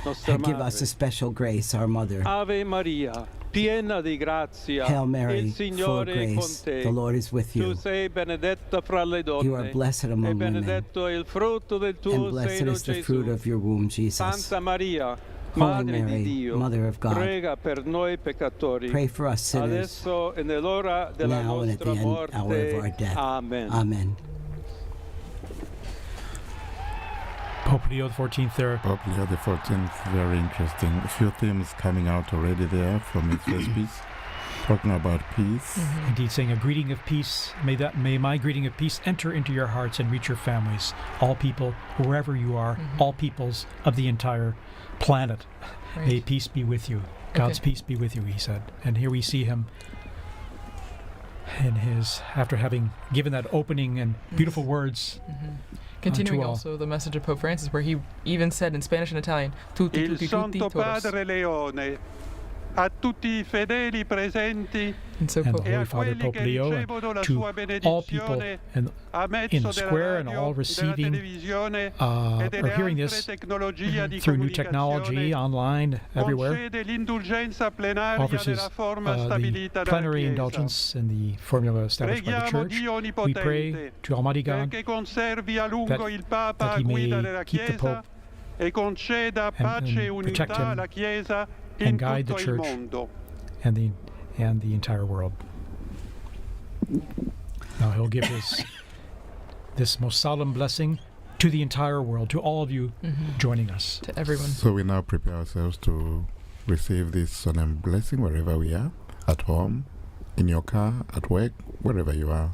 nostra give us Madre. a special grace, our Mother. Ave Maria, piena di grazia, Hail Mary, il full of Signore è con grace, te. the Lord is with Tu you. sei benedetta fra le donne, You are blessed e among women, benedetto è il frutto del and tuo blessed seno, is the fruit Gesù. of your womb, Jesus. Santa Maria, Holy Madre Mary, di Dio, Mother of God, prega per noi peccatori, pray for us sinners, adesso e nell'ora della now and at the nostra hour of our morte. death. Amen. Amen. Pope Leo XIV there. Pope Leo XIV, very interesting. A few themes coming out already there from his first piece. talking about peace. Indeed, saying a greeting of peace. May my greeting of peace enter into your hearts and reach your families. All people, wherever you are, all peoples of the entire planet. Right. May peace be with you. God's peace be with you, he said. And here we see him in his, after having given that opening and beautiful words. Continuing all. also the message of Pope Francis, where he even said in Spanish and Italian, tutti, Il tutti, tutti, Santo todos. Padre Leone, a tutti i fedeli presenti And so And Pope, the Holy Father Pope Leo, and to all people in the square and all receiving or hearing this through new technology, online, everywhere, offers his, the plenary indulgence in the formula established by the Church. We pray to Almighty God that He may keep the Pope and protect him and guide the Church and the entire world. Now he'll give this most solemn blessing to the entire world, to all of you joining us. to everyone. So we now prepare ourselves to receive this solemn blessing wherever we are, at home, in your car, at work, wherever you are.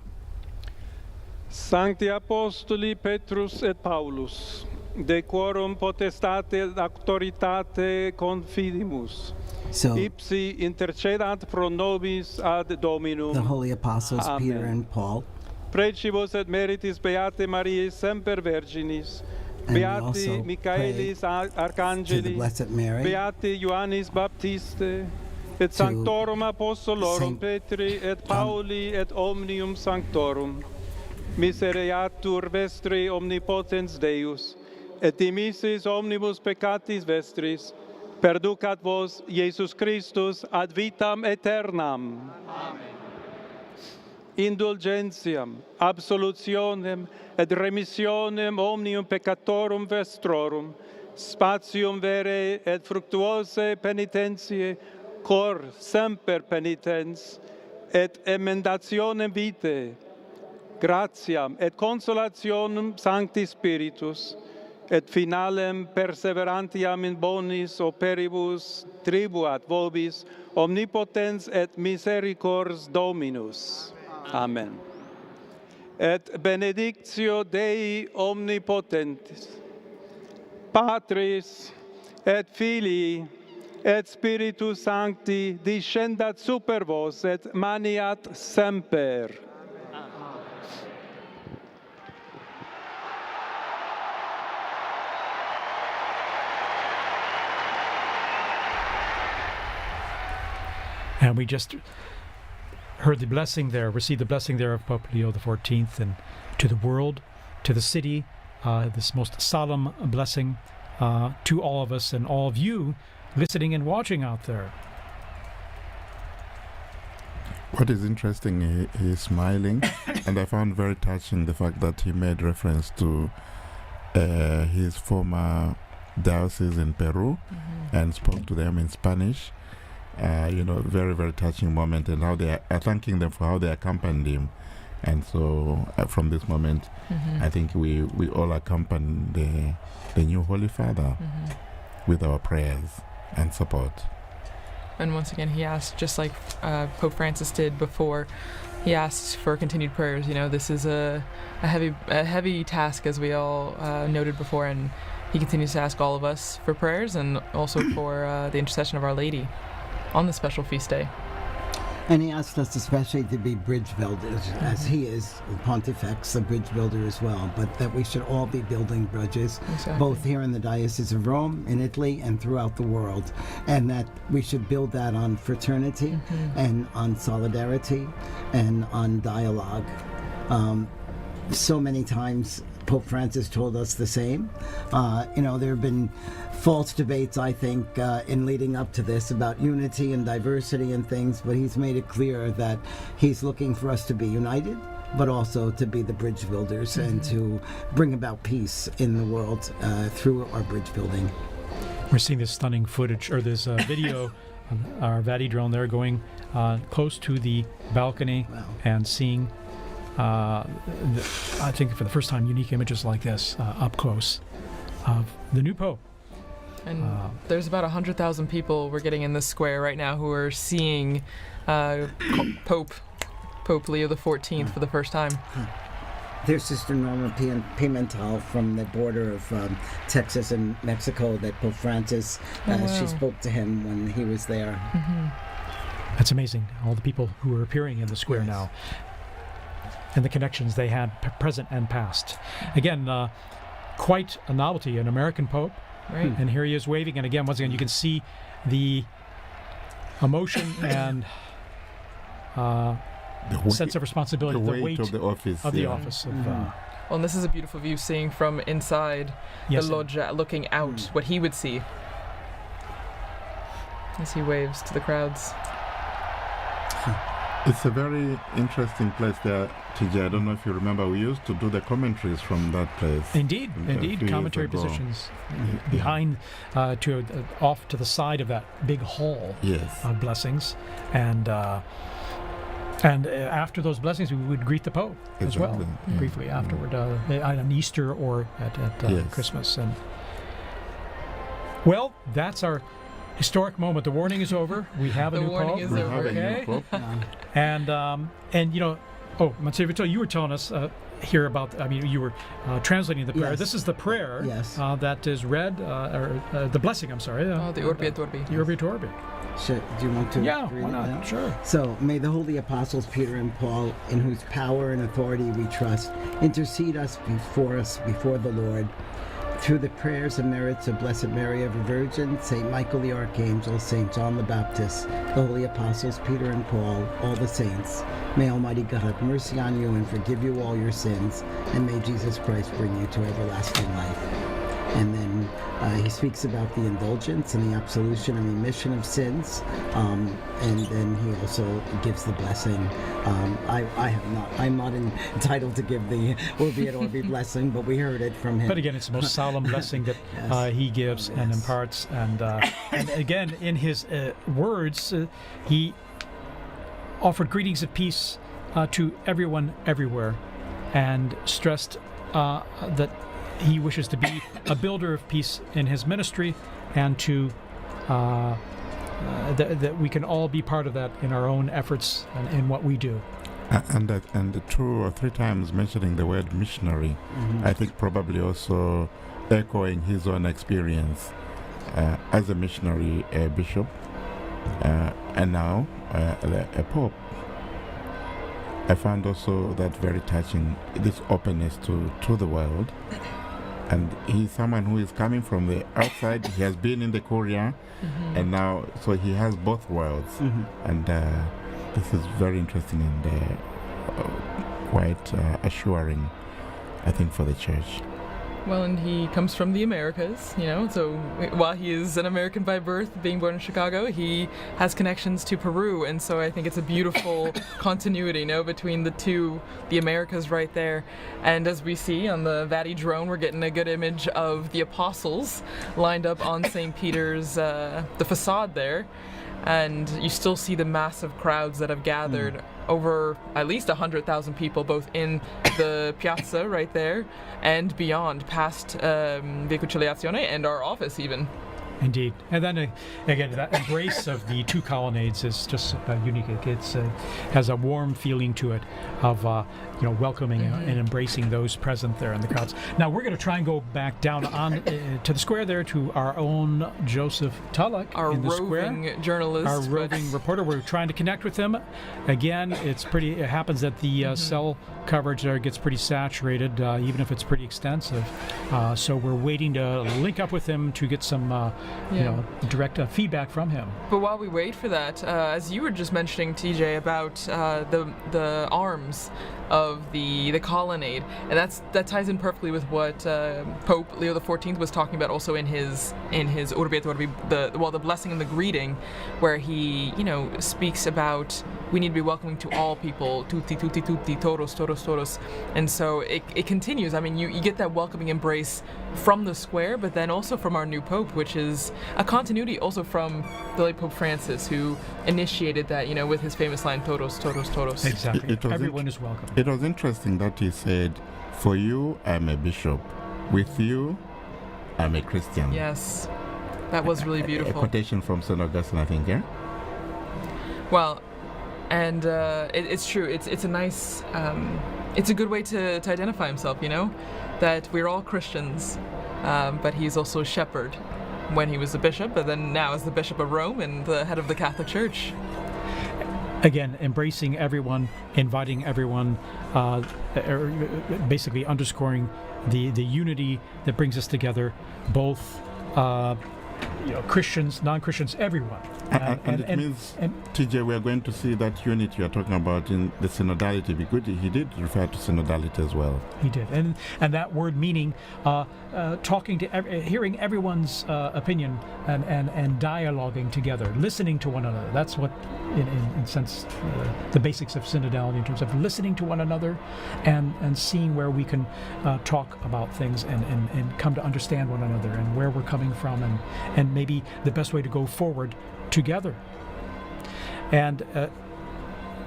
Sancti Apostoli Petrus et Paulus, de quorum potestate et auctoritate confidimus, So ipsi intercedant pro nobis ad Dominum. the holy apostles Amen. Peter and Paul, Precibus et meritis Beate Mariae semper Virginis, and we Beati also Michaelis pray to the Arcangeli, Blessed Mary, Beati Ioannis Baptiste, et Sanctorum Apostolorum Saint Petri et Pauli et omnium Sanctorum, misereatur vestri omnipotens Deus, et dimissis omnibus peccatis vestris, perducat vos Iesus Christus ad vitam aeternam. Amen. Indulgentiam, absolutionem et remissionem omnium peccatorum vestrorum, spatium vere et fructuose penitentiae, cor semper penitens, et emendationem vitae, gratiam et consolationem Sancti Spiritus, et finalem perseverantiam in bonis operibus tribuat vobis omnipotens et misericors Dominus. Amen. Et benedictio Dei omnipotentis, Patris et Filii et Spiritus Sancti descendat super vos et maniat semper. And we just heard the blessing there, received the blessing there of Pope Leo XIV, and to the world, to the city, this most solemn blessing to all of us and all of you listening and watching out there. What is interesting, he is smiling, and I found very touching the fact that he made reference to his former diocese in Peru and spoke to them in Spanish. Very, very touching moment, and how they are thanking them for how they accompanied him. And so from this moment, I think we all accompany the new Holy Father with our prayers and support. And once again, he asked, just like Pope Francis did before, he asked for continued prayers. You know, this is a heavy task, as we all noted before, and he continues to ask all of us for prayers and also for the intercession of Our Lady on the special feast day. and he asked us especially to be bridge builders, as he is, Pontifex, a bridge builder as well, but that we should all be building bridges, both here in the Diocese of Rome, in Italy, and throughout the world, and that we should build that on fraternity and on solidarity and on dialogue. So many times Pope Francis told us the same. There have been false debates, I think, in leading up to this about unity and diversity and things, but he's made it clear that he's looking for us to be united, but also to be the bridge builders and to bring about peace in the world through our bridge building. We're seeing this stunning footage, or this video of our Vati drone there going close to the balcony and seeing I think for the first time unique images like this up close of the new Pope. And there's about 100,000 people we're getting in the square right now who are seeing Pope Leo XIV for the first time. There's Sister Norma Pimentel from the border of Texas and Mexico that Pope Francis, she spoke to him when he was there. That's amazing, all the people who are appearing in the square now, and the connections they had present and past. Again, quite a novelty, an American Pope. Right. And here he is waving, and again, once again, you can see the emotion and sense of responsibility, the weight of the office. of the office. Well, and this is a beautiful view, seeing from inside the loggia, looking out, what he would see as he waves to the crowds. It's a very interesting place there, TJ. I don't know if you remember, we used to do the commentaries from that place. Indeed, commentary positions behind, off to the side of that big hall of blessings, and after those blessings, we would greet the Pope as well, briefly afterward, on Easter or at Christmas. And well, that's our historic moment. The warning is over. We have a new Pope. The warning is over. A new Pope. And Monsignor Vittorio, you were telling us here about, you were translating the prayer. Yes. This is the prayer that is read, the blessing, I'm sorry. The Urbi et Orbi. The Urbi et Orbi. Do you want to read why it not? out? Sure. So, may the holy apostles Peter and Paul, in whose power and authority we trust, intercede before the Lord. Through the prayers and merits of Blessed Mary, ever Virgin, St. Michael the Archangel, St. John the Baptist, the holy apostles Peter and Paul, all the saints, may Almighty God have mercy on you and forgive you all your sins, and may Jesus Christ bring you to everlasting life. And then he speaks about the indulgence and the absolution and remission of sins, and then he also gives the blessing. I'm not entitled to give the Urbi et Orbi blessing, but we heard it from him. But again, it's the most solemn blessing that he gives and imparts. And again, in his words, he offered greetings of peace to everyone, everywhere, and stressed that he wishes to be a builder of peace in his ministry, and to that we can all be part of that in our own efforts and in what we do. And 2 or 3 times mentioning the word missionary, I think probably also echoing his own experience as a missionary bishop, and now a pope. I found also that very touching, this openness to the world. And he's someone who is coming from the outside. He has been in the Korea, and now, so he has both worlds. And this is very interesting and quite assuring, I think, for the church. Well, and he comes from the Americas, so while he is an American by birth, being born in Chicago, he has connections to Peru, and so I think it's a beautiful continuity, between the Americas right there. And as we see on the Vati drone, we're getting a good image of the apostles lined up on St. Peter's, the facade there, and you still see the massive crowds that have gathered. Over at least 100,000 people, both in the piazza right there and beyond, past Via Conciliazione and our office even. Indeed. And then again, that embrace of the 2 colonnades is just unique. It has a warm feeling to it of welcoming and embracing those present there in the crowds. Now we're going to try and go back down on to the square there to our own Joseph Tulloch in the roving square. Journalist, our roving reporter. We're trying to connect with him. Again, it happens that the cell coverage there gets pretty saturated, even if it's pretty extensive. So we're waiting to link up with him to get some direct feedback from him. But while we wait for that, as you were just mentioning, TJ, about the arms of the colonnade, and that ties in perfectly with what Pope Leo XIV was talking about also in his Urbi et Orbi, the blessing and the greeting, where he speaks about we need to be welcoming to all people, tutti, tutti, tutti, todos, todos, todos. And so it continues. I mean, you get that welcoming embrace from the square, but then also from our new Pope, which is a continuity also from the late Pope Francis, who initiated that, with his famous line, todos, todos, todos. Exactly. Everyone is welcome. It was interesting that he said, for you, I'm a bishop. With you, I'm a Christian. Yes. That was really A beautiful. quotation from St. Augustine, I think, yeah? Well, and it's true. It's a nice, it's a good way to identify himself. You know, that we're all Christians, but he's also a shepherd when he was a bishop, but then now as the Bishop of Rome and the head of the Catholic Church. Again, embracing everyone, inviting everyone, basically underscoring the unity that brings us together, both Christians, non-Christians, everyone. And it means, TJ, we are going to see that unity you are talking about in the synodality, because he did refer to synodality as well. He did, and that word meaning talking to, hearing everyone's opinion and dialoguing together, listening to one another. That's what, in sense, the basics of synodality in terms of listening to one another and seeing where we can talk about things and come to understand one another and where we're coming from and maybe the best way to go forward together. And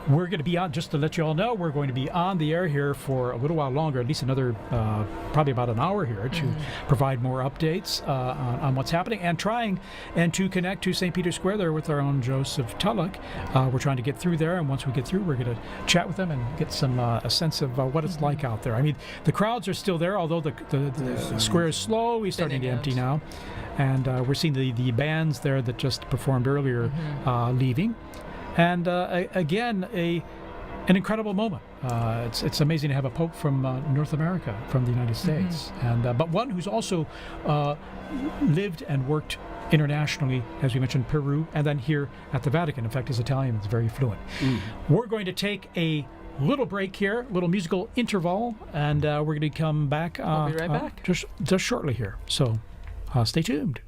we're going to be on, just to let you all know, we're going to be on the air here for a little while longer, at least another, probably about an hour here, to provide more updates on what's happening and trying and to connect to St. Peter's Square there with our own Joseph Tulloch. We're trying to get through there, and once we get through, we're going to chat with them and get some a sense of what it's like out there. I mean, the crowds are still there, although the square is slowly starting to empty now. And we're seeing the bands there that just performed earlier leaving. And again, an incredible moment. It's amazing to have a pope from North America, from the United States, and but one who's also lived and worked internationally, as we mentioned, Peru, and then here at the Vatican. In fact, his Italian is very fluent. We're going to take a little break here, little musical interval, and we're going to come back. We'll be right back. Just shortly here. So stay tuned.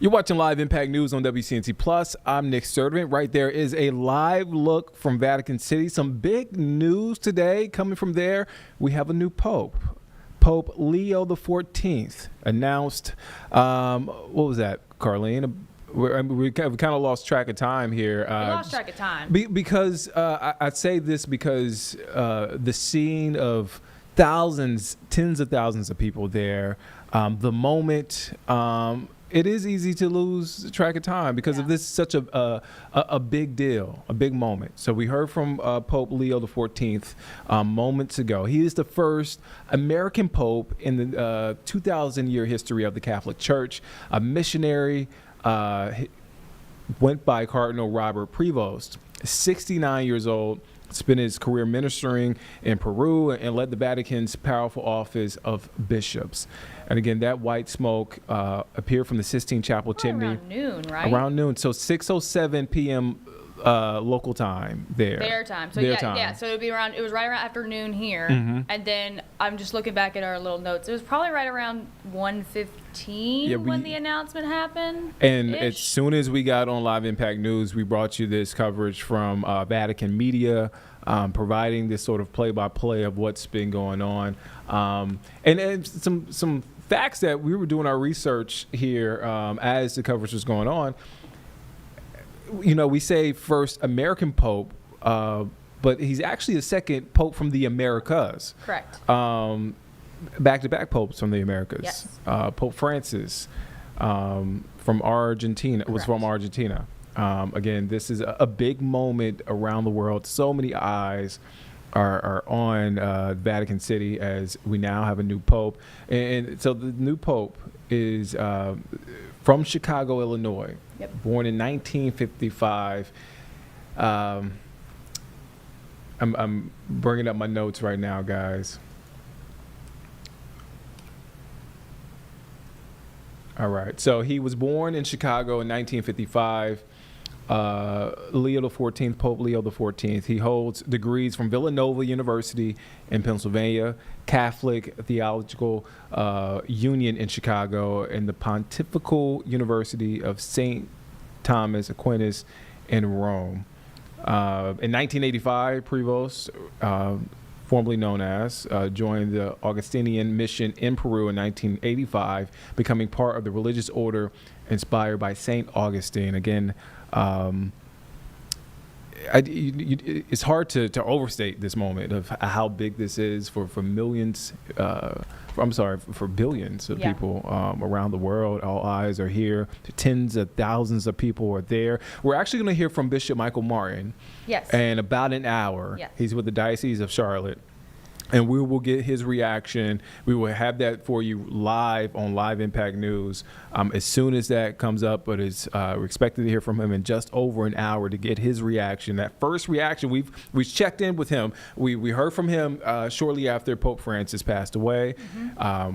You're watching Live Impact News on WCNC Plus. I'm Nick Sturdivant. Right there is a live look from Vatican City. Some big news today coming from there. We have a new pope. Pope Leo the 14th announced, what was that, Carlene? We kind of lost track of time here. We lost track of time. Because I say this because the scene of thousands, tens of thousands of people there, the moment, it is easy to lose track of time because of this such a big deal, a big moment. So we heard from Pope Leo the 14th moments ago. He is the first American pope in the 2,000-year history of the Catholic Church, a missionary. Went by Cardinal Robert Prevost, 69 years old, spent his career ministering in Peru and led the Vatican's powerful office of bishops. And again, that white smoke appeared from the Sistine Chapel chimney. Around noon, right? Around noon. So 6:07 p.m. Local time there. Their time. So Their yeah, time. yeah. So it was right around afternoon here, and then I'm just looking back at our little notes. It was probably right around 1:15 when the announcement happened. And as soon as we got on Live Impact News, we brought you this coverage from Vatican Media, providing this sort of play-by-play of what's been going on, and some facts that we were doing our research here as the coverage was going on. You know, we say first American Pope, but he's actually the second Pope from the Americas. Correct. Back-to-back popes from the Americas. Yes. Pope Francis from Argentina was from Argentina. Again, this is a big moment around the world. So many eyes are on Vatican City as we now have a new Pope. And so the new Pope is from Chicago, Illinois. Yep. Born in 1955. I'm bringing up my notes right now, guys. All right. So he was born in Chicago in 1955. Leo the 14th, Pope Leo the 14th. He holds degrees from Villanova University in Pennsylvania, Catholic Theological Union in Chicago, and the Pontifical University of St. Thomas Aquinas in Rome. In 1985, Prevost, formerly known as, joined the Augustinian mission in Peru in 1985, becoming part of the religious order inspired by St. Augustine. Again, it's hard to overstate this moment of how big this is for millions, for billions of people around the world. All eyes are here. Tens of thousands of people are there. We're actually going to hear from Bishop Michael Martin in about an hour. Yes. He's with the Diocese of Charlotte. And we will get his reaction. We will have that for you live on Live Impact News as soon as that comes up. But we're expected to hear from him in just over an hour to get his reaction. That first reaction, we've checked in with him. We heard from him shortly after Pope Francis passed away.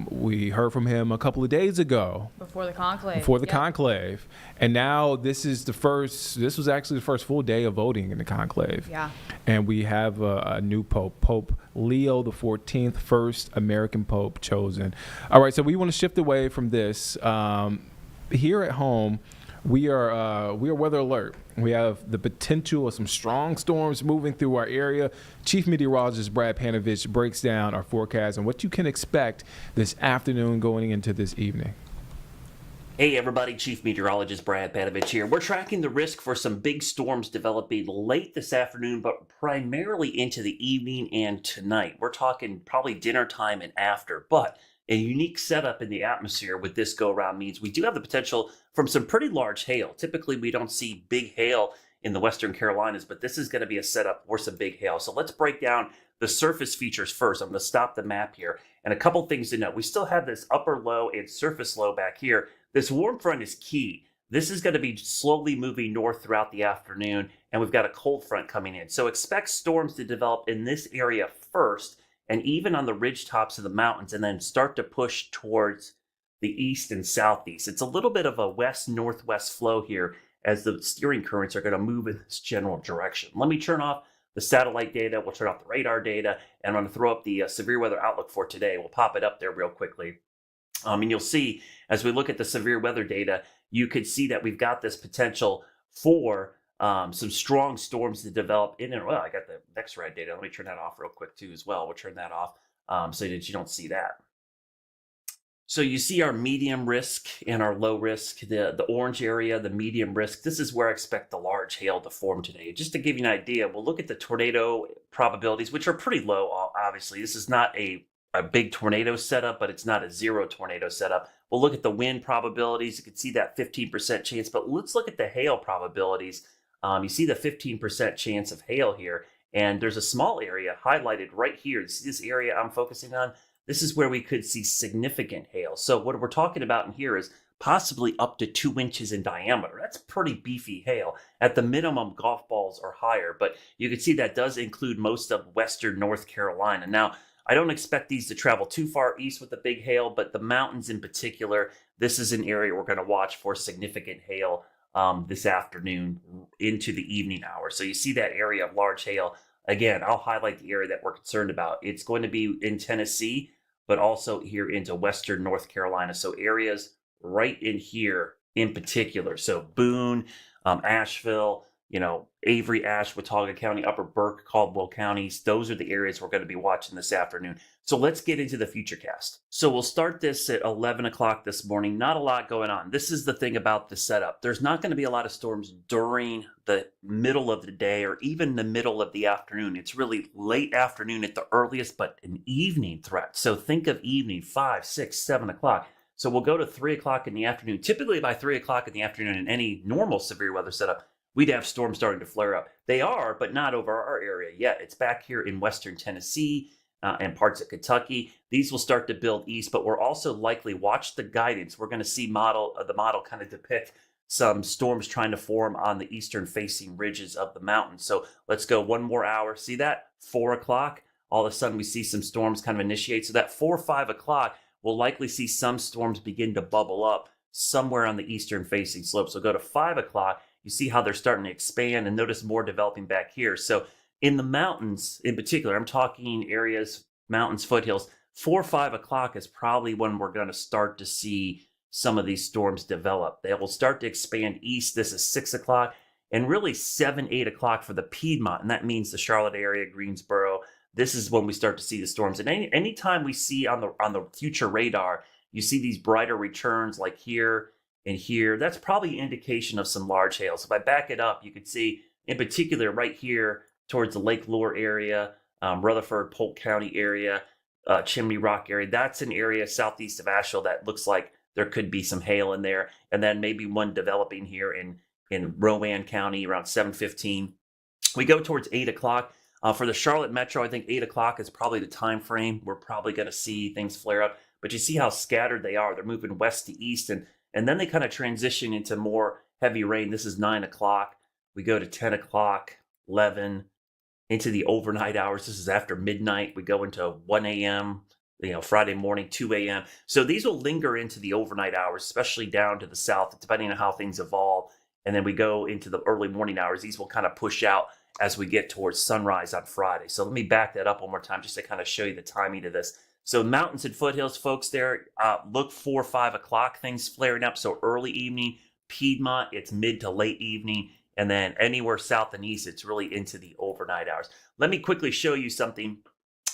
We heard from him a couple of days ago. Before the conclave. Before the conclave. And now this was actually the first full day of voting in the conclave. Yeah. And we have a new Pope, Pope Leo the 14th, first American Pope chosen. All right, so we want to shift away from this. Here at home, we are weather alert. We have the potential of some strong storms moving through our area. Chief Meteorologist Brad Panovich breaks down our forecast and what you can expect this afternoon going into this evening. Hey everybody, Chief Meteorologist Brad Panovich here. We're tracking the risk for some big storms developing late this afternoon, but primarily into the evening and tonight. We're talking probably dinner time and after, but a unique setup in the atmosphere with this go-around means we do have the potential from some pretty large hail. Typically, we don't see big hail in the Western Carolinas, but this is going to be a setup for some big hail. So let's break down the surface features first. I'm going to stop the map here. And a couple things to note. We still have this upper low and surface low back here. This warm front is key. This is going to be slowly moving north throughout the afternoon, and we've got a cold front coming in. So expect storms to develop in this area first, and even on the ridge tops of the mountains, and then start to push towards the east and southeast. It's a little bit of a west-northwest flow here as the steering currents are going to move in this general direction. Let me turn off the satellite data. We'll turn off the radar data, and I'm going to throw up the severe weather outlook for today. We'll pop it up there real quickly. And you'll see, as we look at the severe weather data, you could see that we've got this potential for some strong storms to develop in and, well, I got the next rad data. Let me turn that off real quick too as well. We'll turn that off so that you don't see that. So you see our medium risk and our low risk, the orange area, the medium risk. This is where I expect the large hail to form today. Just to give you an idea, we'll look at the tornado probabilities, which are pretty low, obviously. This is not a big tornado setup, but it's not a zero tornado setup. We'll look at the wind probabilities. You can see that 15% chance, but let's look at the hail probabilities. You see the 15% chance of hail here, and there's a small area highlighted right here. You see this area I'm focusing on? This is where we could see significant hail. So what we're talking about in here is possibly up to 2 inches in diameter. That's pretty beefy hail. At the minimum, golf balls are higher, but you can see that does include most of western North Carolina. Now, I don't expect these to travel too far east with the big hail, but the mountains in particular, this is an area we're going to watch for significant hail this afternoon into the evening hours. So you see that area of large hail. Again, I'll highlight the area that we're concerned about. It's going to be in Tennessee, but also here into western North Carolina. So areas right in here in particular. So Boone, Asheville, Avery, Ashe, Watauga County, Upper Burke, Caldwell counties. Those are the areas we're going to be watching this afternoon. So let's get into the futurecast. So we'll start this at 11 o'clock this morning. Not a lot going on. This is the thing about the setup. There's not going to be a lot of storms during the middle of the day or even the middle of the afternoon. It's really late afternoon at the earliest, but an evening threat. So think of evening, 5, 6, 7 o'clock. So we'll go to 3 o'clock in the afternoon. Typically by 3 o'clock in the afternoon in any normal severe weather setup, we'd have storms starting to flare up. They are, but not over our area yet. It's back here in western Tennessee and parts of Kentucky. These will start to build east, but we're also likely, watch the guidance. We're going to see the model kind of depict some storms trying to form on the eastern facing ridges of the mountain. So let's go one more hour. See that? 4 o'clock. All of a sudden we see some storms kind of initiate. So that 4 or 5 o'clock, we'll likely see some storms begin to bubble up somewhere on the eastern facing slope. So go to 5 o'clock. You see how they're starting to expand, and notice more developing back here. So in the mountains in particular, I'm talking areas, mountains, foothills, 4 or 5 o'clock is probably when we're going to start to see some of these storms develop. They will start to expand east. This is 6 o'clock, and really 7, 8 o'clock for the Piedmont, and that means the Charlotte area, Greensboro. This is when we start to see the storms. And anytime we see on the future radar, you see these brighter returns like here and here, that's probably an indication of some large hail. So if I back it up, you can see in particular right here towards the Lake Lure area, Rutherford, Polk County area, Chimney Rock area. That's an area southeast of Asheville that looks like there could be some hail in there. And then maybe one developing here in Rowan County around 7:15. We go towards 8 o'clock. For the Charlotte Metro, I think 8 o'clock is probably the time frame. We're probably going to see things flare up. But you see how scattered they are. They're moving west to east, and then they kind of transition into more heavy rain. This is 9 o'clock. We go to 10 o'clock, 11, into the overnight hours. This is after midnight. We go into 1 a.m., Friday morning, 2 a.m. So these will linger into the overnight hours, especially down to the south, depending on how things evolve. And then we go into the early morning hours. These will kind of push out as we get towards sunrise on Friday. So let me back that up one more time just to kind of show you the timing of this. So mountains and foothills, folks, there, look 4 or 5 o'clock, things flaring up. So early evening, Piedmont, it's mid to late evening. And then anywhere south and east, it's really into the overnight hours. Let me quickly show you something,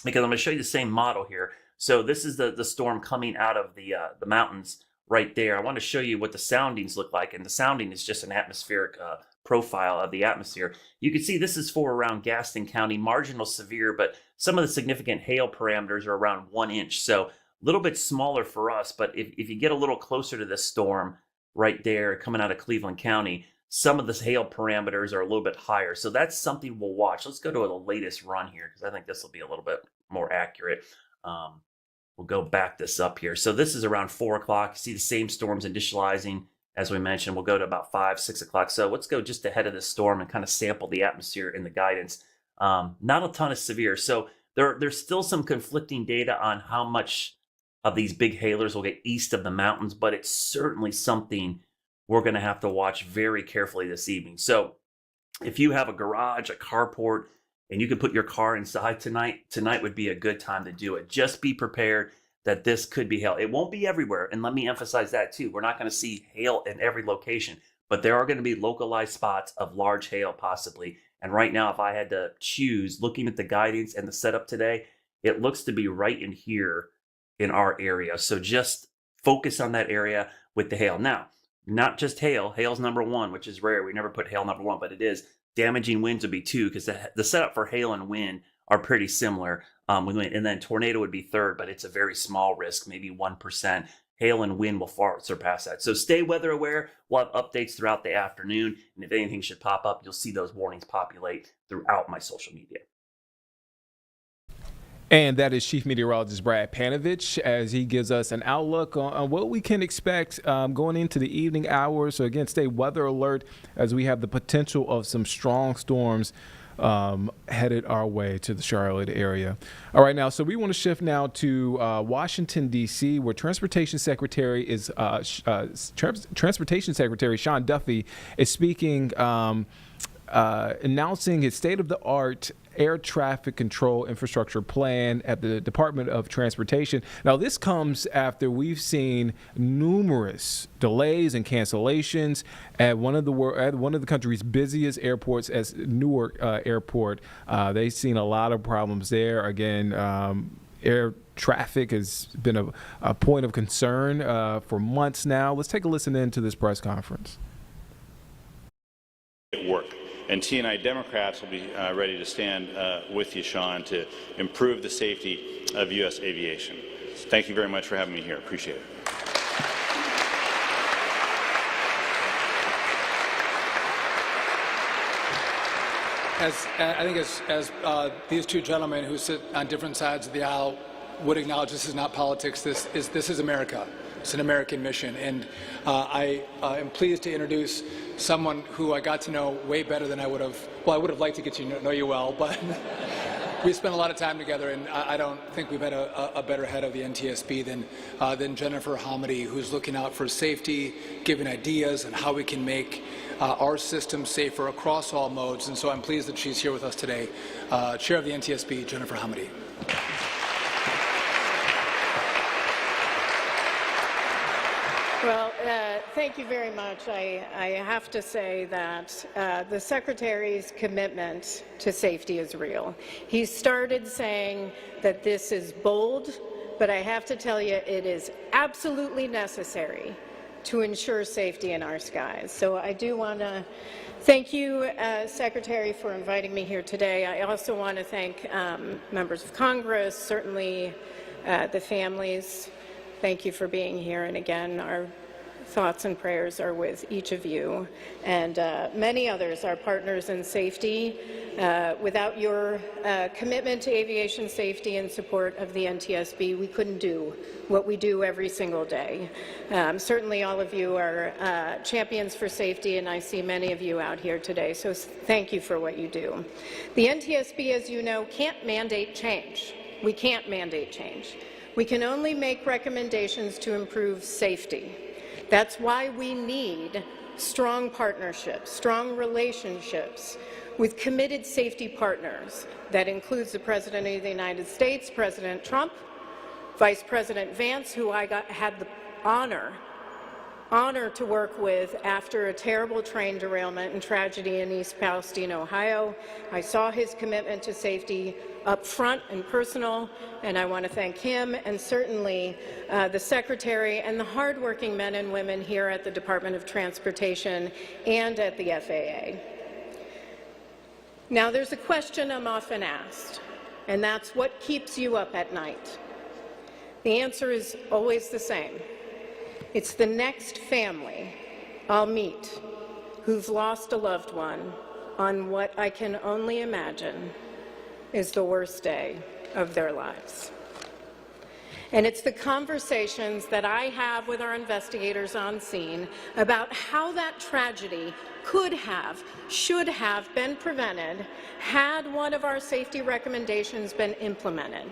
because I'm going to show you the same model here. So this is the storm coming out of the mountains right there. I want to show you what the soundings look like. And the sounding is just an atmospheric profile of the atmosphere. You can see this is for around Gaston County, marginal severe, but some of the significant hail parameters are around 1 inch. So a little bit smaller for us, but if you get a little closer to this storm right there coming out of Cleveland County, some of the hail parameters are a little bit higher. So that's something we'll watch. Let's go to the latest run here, because I think this will be a little bit more accurate. We'll go back this up here. So this is around 4 o'clock. See the same storms initializing. As we mentioned, we'll go to about 5, 6 o'clock. So let's go just ahead of the storm and kind of sample the atmosphere in the guidance. Not a ton of severe. So there's still some conflicting data on how much of these big hailers will get east of the mountains, but it's certainly something we're going to have to watch very carefully this evening. So if you have a garage, a carport, and you can put your car inside tonight would be a good time to do it. Just be prepared. that this could be hail. It won't be everywhere, and let me emphasize that too. We're not going to see hail in every location, but there are going to be localized spots of large hail possibly. And right now, if I had to choose, looking at the guidance and the setup today, it looks to be right in here in our area. So just focus on that area with the hail. Now, not just hail. Hail's number one, which is rare. We never put hail number one, but it is. Damaging winds would be two, because the setup for hail and wind are pretty similar. And then tornado would be third, but it's a very small risk, maybe 1%. Hail and wind will far surpass that. So stay weather aware. We'll have updates throughout the afternoon. And if anything should pop up, you'll see those warnings populate throughout my social media. And that is Chief Meteorologist Brad Panovich as he gives us an outlook on what we can expect going into the evening hours. So again, stay weather alert as we have the potential of some strong storms headed our way to the Charlotte area. All right, now, so we want to shift now to Washington, D.C., where Transportation Secretary Sean Duffy is speaking, announcing his state-of-the-art air traffic control infrastructure plan at the Department of Transportation. Now, this comes after we've seen numerous delays and cancellations at one of the country's busiest airports, as Newark Airport. They've seen a lot of problems there. Again, air traffic has been a point of concern for months now. Let's take a listen in to this press conference. Work. And T&I Democrats will be ready to stand with you, Sean, to improve the safety of U.S. aviation. Thank you very much for having me here. Appreciate it. As these two gentlemen who sit on different sides of the aisle would acknowledge, this is not politics. This is America. It's an American mission, and I am pleased to introduce someone who I got to know way better than I would have. Well, I would have liked to get to know you well, but we spent a lot of time together, and I don't think we've had a better head of the NTSB than Jennifer Hamady, who's looking out for safety, giving ideas on how we can make our system safer across all modes. And so I'm pleased that she's here with us today. Chair of the NTSB, Jennifer Hamady. Well, thank you very much. I have to say that the Secretary's commitment to safety is real. He started saying that this is bold, but I have to tell you it is absolutely necessary to ensure safety in our skies. So I do want to thank you, Secretary, for inviting me here today. I also want to thank members of Congress, certainly the families. Thank you for being here, and again, our thoughts and prayers are with each of you and many others, our partners in safety. Without your commitment to aviation safety and support of the NTSB, we couldn't do what we do every single day. Certainly all of you are champions for safety, and I see many of you out here today, so thank you for what you do. The NTSB, as you know, can't mandate change. We can't mandate change. We can only make recommendations to improve safety. That's why we need strong partnerships, strong relationships with committed safety partners. That includes the President of the United States, President Trump, Vice President Vance, who I had the honor to work with after a terrible train derailment and tragedy in East Palestine, Ohio. I saw his commitment to safety up front and personal, and I want to thank him and certainly the Secretary and the hardworking men and women here at the Department of Transportation and at the FAA. Now, there's a question I'm often asked, and that's what keeps you up at night? The answer is always the same. It's the next family I'll meet who's lost a loved one on what I can only imagine is the worst day of their lives. And it's the conversations that I have with our investigators on scene about how that tragedy could have, should have been prevented had one of our safety recommendations been implemented.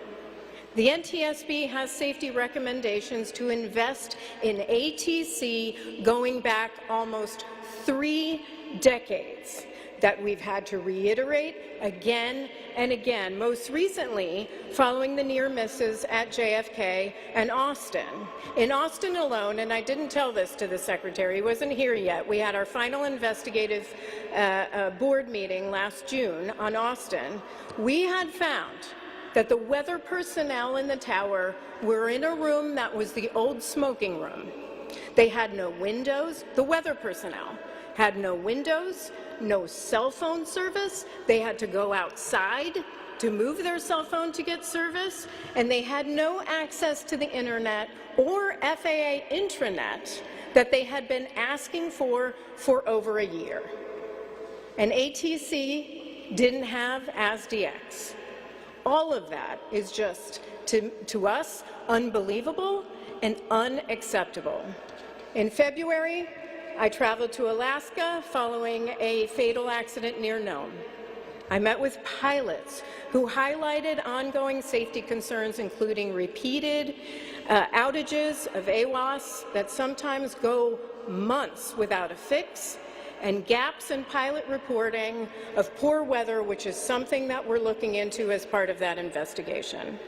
The NTSB has safety recommendations to invest in ATC going back almost 3 decades. that we've had to reiterate again and again, most recently following the near misses at JFK and Austin. In Austin alone, and I didn't tell this to the Secretary, he wasn't here yet, we had our final investigative board meeting last June on Austin. We had found that the weather personnel in the tower were in a room that was the old smoking room. They had no windows. The weather personnel had no windows, no cell phone service. They had to go outside to move their cell phone to get service, and they had no access to the internet or FAA intranet that they had been asking for over a year. And ATC didn't have ASDX. All of that is just, to us, unbelievable and unacceptable. In February, I traveled to Alaska following a fatal accident near Nome. I met with pilots who highlighted ongoing safety concerns, including repeated outages of AWOS that sometimes go months without a fix, and gaps in pilot reporting of poor weather, which is something that we're looking into as part of that investigation.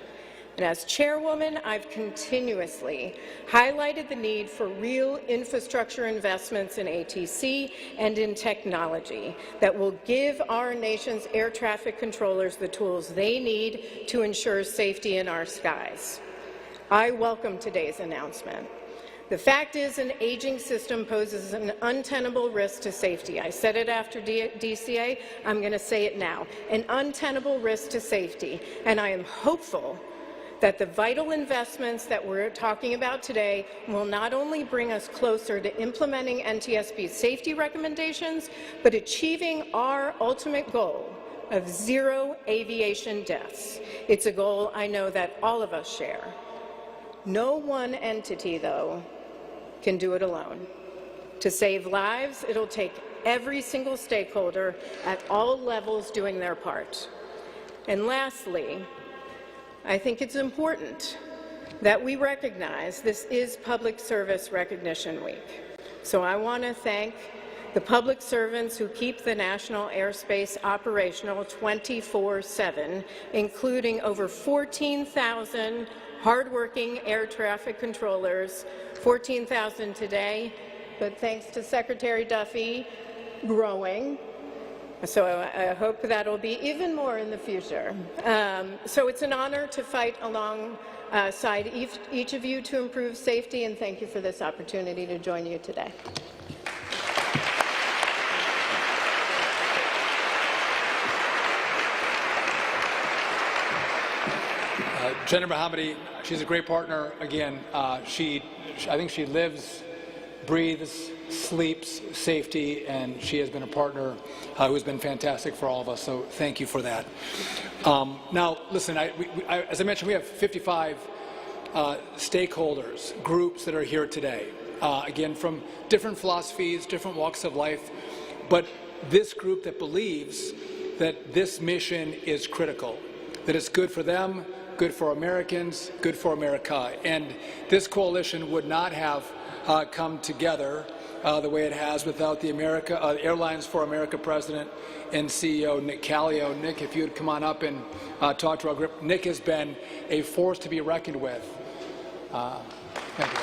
And as chairwoman, I've continuously highlighted the need for real infrastructure investments in ATC and in technology that will give our nation's air traffic controllers the tools they need to ensure safety in our skies. I welcome today's announcement. The fact is, an aging system poses an untenable risk to safety. I said it after DCA. I'm going to say it now. An untenable risk to safety. And I am hopeful that the vital investments that we're talking about today will not only bring us closer to implementing NTSB's safety recommendations, but achieving our ultimate goal of zero aviation deaths. It's a goal I know that all of us share. No one entity, though, can do it alone. To save lives, it'll take every single stakeholder at all levels doing their part. And lastly, I think it's important that we recognize this is Public Service Recognition Week. So I want to thank the public servants who keep the national airspace operational 24/7, including over 14,000 hardworking air traffic controllers, 14,000 today, but thanks to Secretary Duffy, growing. So I hope that will be even more in the future. So it's an honor to fight alongside each of you to improve safety, and thank you for this opportunity to join you today. Jennifer Mohammadi, she's a great partner. Again, I think she lives, breathes, sleeps safety, and she has been a partner who has been fantastic for all of us, so thank you for that. Now, listen, as I mentioned, we have 55 stakeholders, groups that are here today, again, from different philosophies, different walks of life, but this group that believes that this mission is critical, that it's good for them, good for Americans, good for America, and this coalition would not have come together the way it has without the Airlines for America President and CEO Nick Callio. Nick, if you would come on up and talk to our group. Nick has been a force to be reckoned with. Thank you.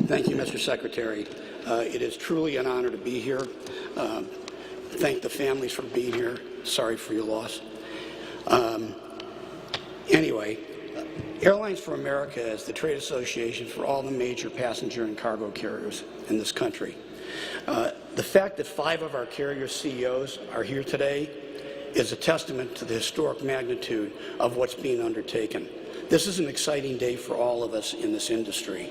Thank you, Mr. Secretary. It is truly an honor to be here. Thank the families for being here. Sorry for your loss. Anyway, Airlines for America is the trade association for all the major passenger and cargo carriers in this country. The fact that 5 of our carrier CEOs are here today is a testament to the historic magnitude of what's being undertaken. This is an exciting day for all of us in this industry.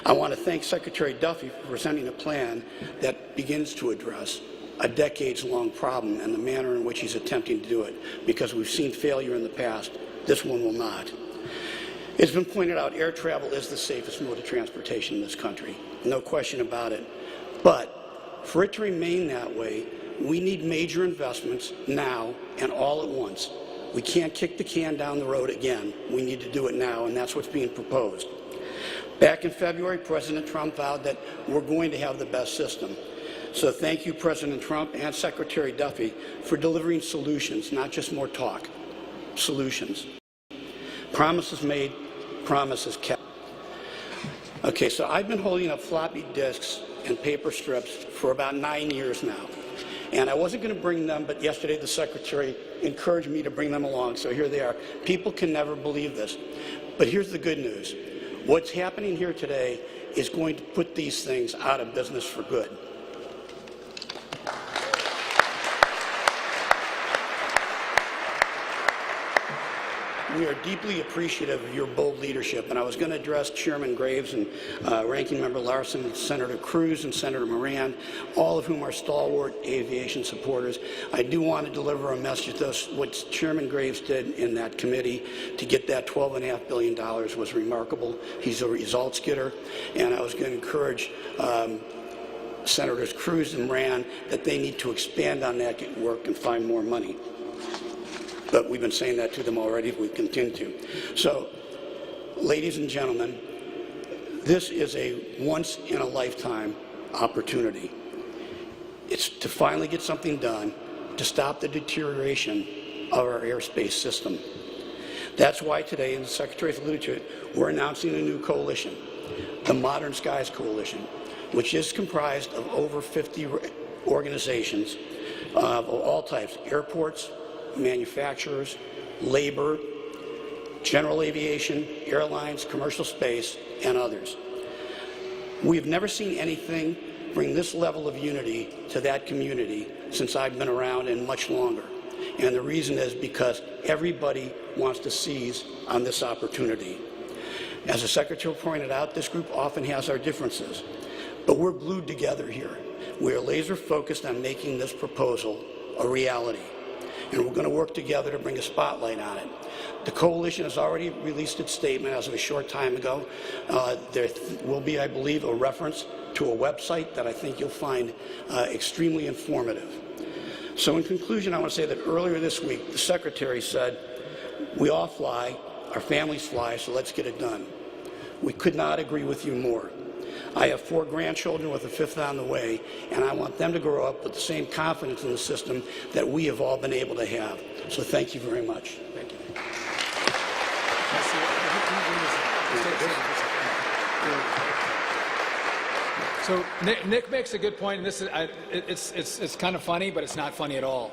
I want to thank Secretary Duffy for presenting a plan that begins to address a decades-long problem and the manner in which he's attempting to do it, because we've seen failure in the past. This one will not. It's been pointed out air travel is the safest mode of transportation in this country. No question about it. But for it to remain that way, we need major investments now and all at once. We can't kick the can down the road again. We need to do it now, and that's what's being proposed. Back in February, President Trump vowed that we're going to have the best system. So thank you, President Trump and Secretary Duffy, for delivering solutions, not just more talk. Solutions. Promises made, promises kept. Okay, so I've been holding up floppy disks and paper strips for about 9 years now. And I wasn't going to bring them, but yesterday the Secretary encouraged me to bring them along, so here they are. People can never believe this. But here's the good news. What's happening here today is going to put these things out of business for good. We are deeply appreciative of your bold leadership, and I was going to address Chairman Graves and Ranking Member Larson, Senator Cruz, and Senator Moran, all of whom are stalwart aviation supporters. I do want to deliver a message to us. What Chairman Graves did in that committee to get that $12.5 billion was remarkable. He's a results getter, and I was going to encourage Senators Cruz and Moran that they need to expand on that work and find more money. But we've been saying that to them already. We continue to. So, ladies and gentlemen, this is a once-in-a-lifetime opportunity. It's to finally get something done to stop the deterioration of our airspace system. That's why today, and the Secretary's alluded to it, we're announcing a new coalition, the Modern Skies Coalition, which is comprised of over 50 organizations of all types, airports, manufacturers, labor, general aviation, airlines, commercial space, and others. We've never seen anything bring this level of unity to that community since I've been around, and much longer. And the reason is because everybody wants to seize on this opportunity. As the Secretary pointed out, this group often has our differences, but we're glued together here. We are laser focused on making this proposal a reality. And we're going to work together to bring a spotlight on it. The coalition has already released its statement as of a short time ago. There will be, I believe, a reference to a website that I think you'll find extremely informative. So in conclusion, I want to say that earlier this week, the Secretary said, we all fly, our families fly, so let's get it done. We could not agree with you more. I have 4 grandchildren with a 5th on the way, and I want them to grow up with the same confidence in the system that we have all been able to have. So thank you very much. Thank you. So Nick makes a good point, and this is it's kind of funny, but it's not funny at all.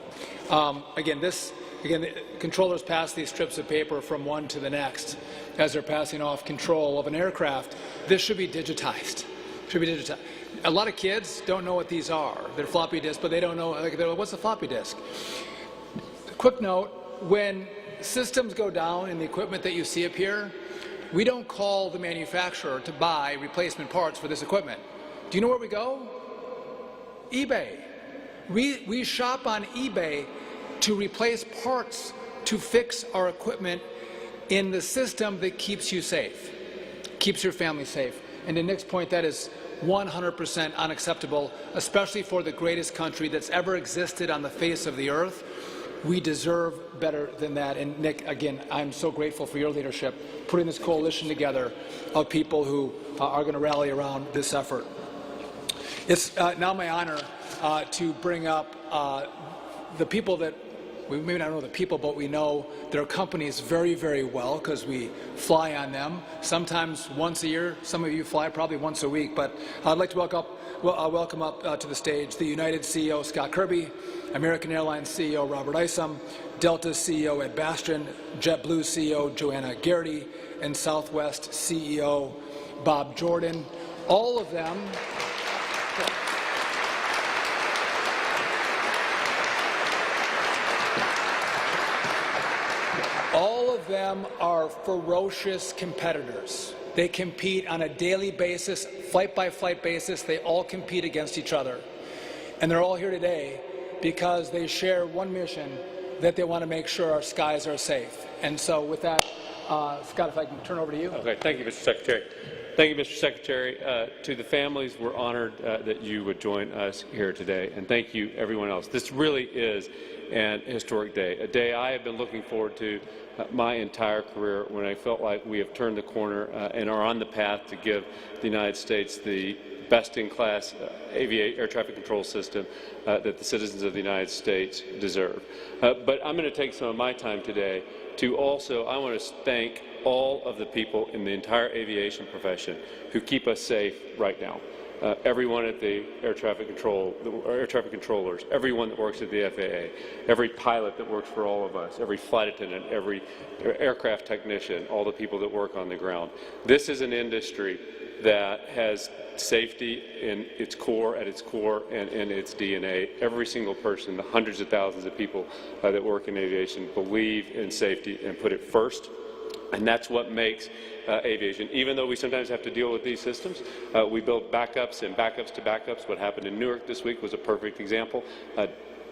Again, the controllers pass these strips of paper from one to the next as they're passing off control of an aircraft. This should be digitized. A lot of kids don't know what these are. They're floppy disks, but they don't know, like, what's a floppy disk? Quick note, when systems go down in the equipment that you see up here, we don't call the manufacturer to buy replacement parts for this equipment. Do you know where we go? eBay. We shop on eBay to replace parts to fix our equipment in the system that keeps you safe, keeps your family safe. And to Nick's point, that is 100% unacceptable, especially for the greatest country that's ever existed on the face of the earth. We deserve better than that. And Nick, again, I'm so grateful for your leadership, putting this coalition together of people who are going to rally around this effort. It's now my honor to bring up the people that we maybe not know the people, but we know their companies very, very well because we fly on them, sometimes once a year. Some of you fly probably once a week. But I'd like to welcome up to the stage the United CEO, Scott Kirby, American Airlines CEO, Robert Isom, Delta CEO, Ed Bastian, JetBlue CEO, Joanna Garrity, and Southwest CEO, Bob Jordan. All of them are ferocious competitors. They compete on a daily basis, flight-by-flight basis. They all compete against each other. And they're all here today because they share one mission, that they want to make sure our skies are safe. And so with that, Scott, if I can turn over to you. Okay, thank you, Mr. Secretary. Thank you, Mr. Secretary. To the families, we're honored that you would join us here today, and thank you, everyone else. This really is an historic day, a day I have been looking forward to my entire career, when I felt like we have turned the corner and are on the path to give the United States the best-in-class air traffic control system that the citizens of the United States deserve. But I'm going to take some of my time today to also, I want to thank all of the people in the entire aviation profession who keep us safe right now. Everyone at the air traffic controllers, everyone that works at the FAA, every pilot that works for all of us, every flight attendant, every aircraft technician, all the people that work on the ground. This is an industry that has safety in its core, at its core, and in its DNA. Every single person, the hundreds of thousands of people that work in aviation, believe in safety and put it first. And that's what makes aviation. Even though we sometimes have to deal with these systems, we build backups and backups to backups. What happened in Newark this week was a perfect example.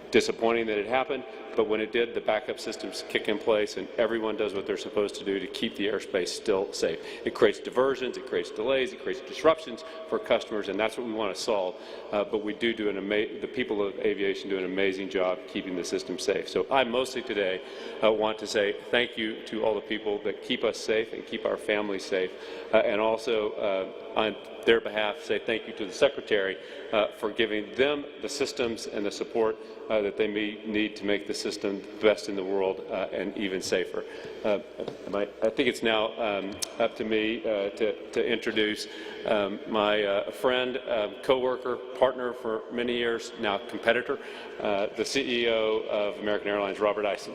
Disappointing that it happened, but when it did, the backup systems kick in place and everyone does what they're supposed to do to keep the airspace still safe. It creates diversions, it creates delays, it creates disruptions for customers, and that's what we want to solve. But we do the people of aviation do an amazing job keeping the system safe. So I mostly today want to say thank you to all the people that keep us safe and keep our families safe, and also on their behalf say thank you to the Secretary for giving them the systems and the support that they may need to make the system the best in the world and even safer. I think it's now up to me to introduce my friend, co-worker, partner for many years, now competitor, the CEO of American Airlines, Robert Isom.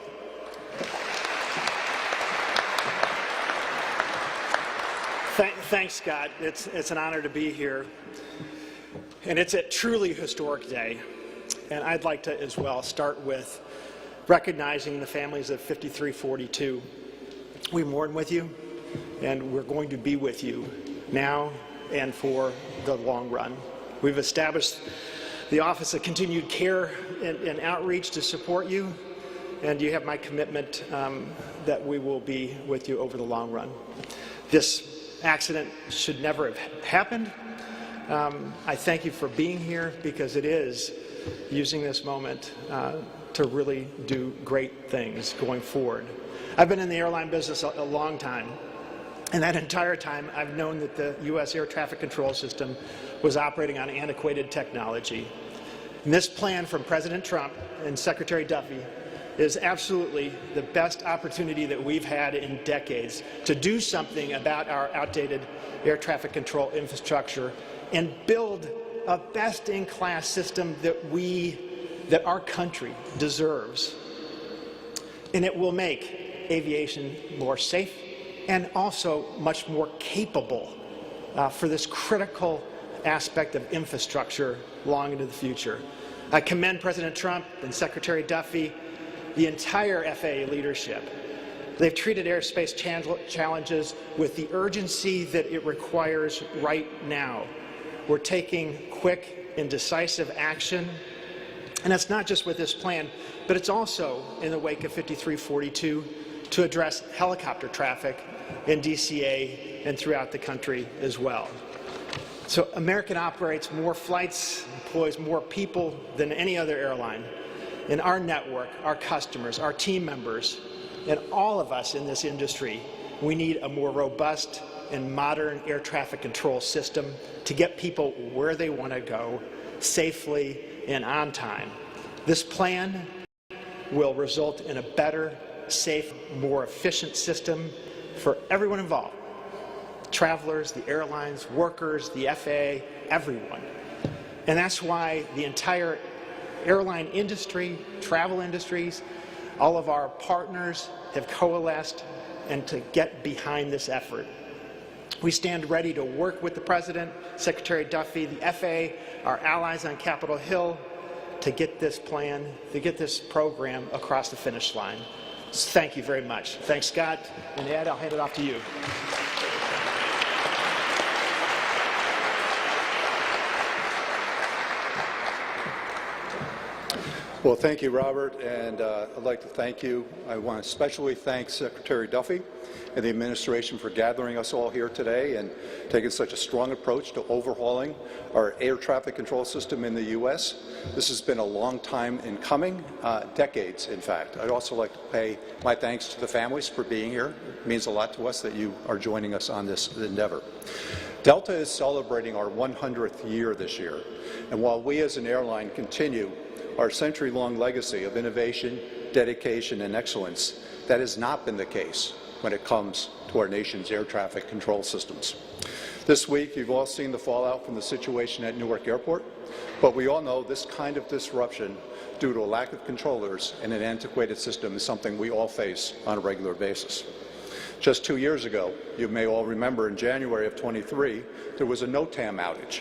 Thanks, Scott. It's an honor to be here. And it's a truly historic day. And I'd like to, as well, start with recognizing the families of 5342. We mourn with you, and we're going to be with you now and for the long run. We've established the Office of Continued Care and Outreach to support you, and you have my commitment that we will be with you over the long run. This accident should never have happened. I thank you for being here, because it is using this moment to really do great things going forward. I've been in the airline business a long time, and that entire time I've known that the U.S. air traffic control system was operating on antiquated technology. And this plan from President Trump and Secretary Duffy is absolutely the best opportunity that we've had in decades to do something about our outdated air traffic control infrastructure and build a best-in-class system that our country deserves. And it will make aviation more safe and also much more capable for this critical aspect of infrastructure long into the future. I commend President Trump and Secretary Duffy, the entire FAA leadership. They've treated airspace challenges with the urgency that it requires right now. We're taking quick and decisive action, and that's not just with this plan, but it's also in the wake of 5342 to address helicopter traffic in DCA and throughout the country as well. So American operates more flights, employs more people than any other airline. In our network, our customers, our team members, and all of us in this industry, we need a more robust and modern air traffic control system to get people where they want to go safely and on time. This plan will result in a better, safe, more efficient system for everyone involved. Travelers, the airlines, workers, the FAA, everyone. And that's why the entire airline industry, travel industries, all of our partners have coalesced and to get behind this effort. We stand ready to work with the President, Secretary Duffy, the FAA, our allies on Capitol Hill to get this plan, to get this program across the finish line. So thank you very much. Thanks, Scott. And Ed, I'll hand it off to you. Well, thank you, Robert, and I'd like to thank you. I want to especially thank Secretary Duffy and the administration for gathering us all here today and taking such a strong approach to overhauling our air traffic control system in the U.S. This has been a long time in coming, decades, in fact. I'd also like to pay my thanks to the families for being here. It means a lot to us that you are joining us on this endeavor. Delta is celebrating our 100th year this year, and while we as an airline continue our century-long legacy of innovation, dedication, and excellence, that has not been the case when it comes to our nation's air traffic control systems. This week, you've all seen the fallout from the situation at Newark Airport, but we all know this kind of disruption due to a lack of controllers and an antiquated system is something we all face on a regular basis. Just 2 years ago, you may all remember in January of 23, there was a NOTAM outage,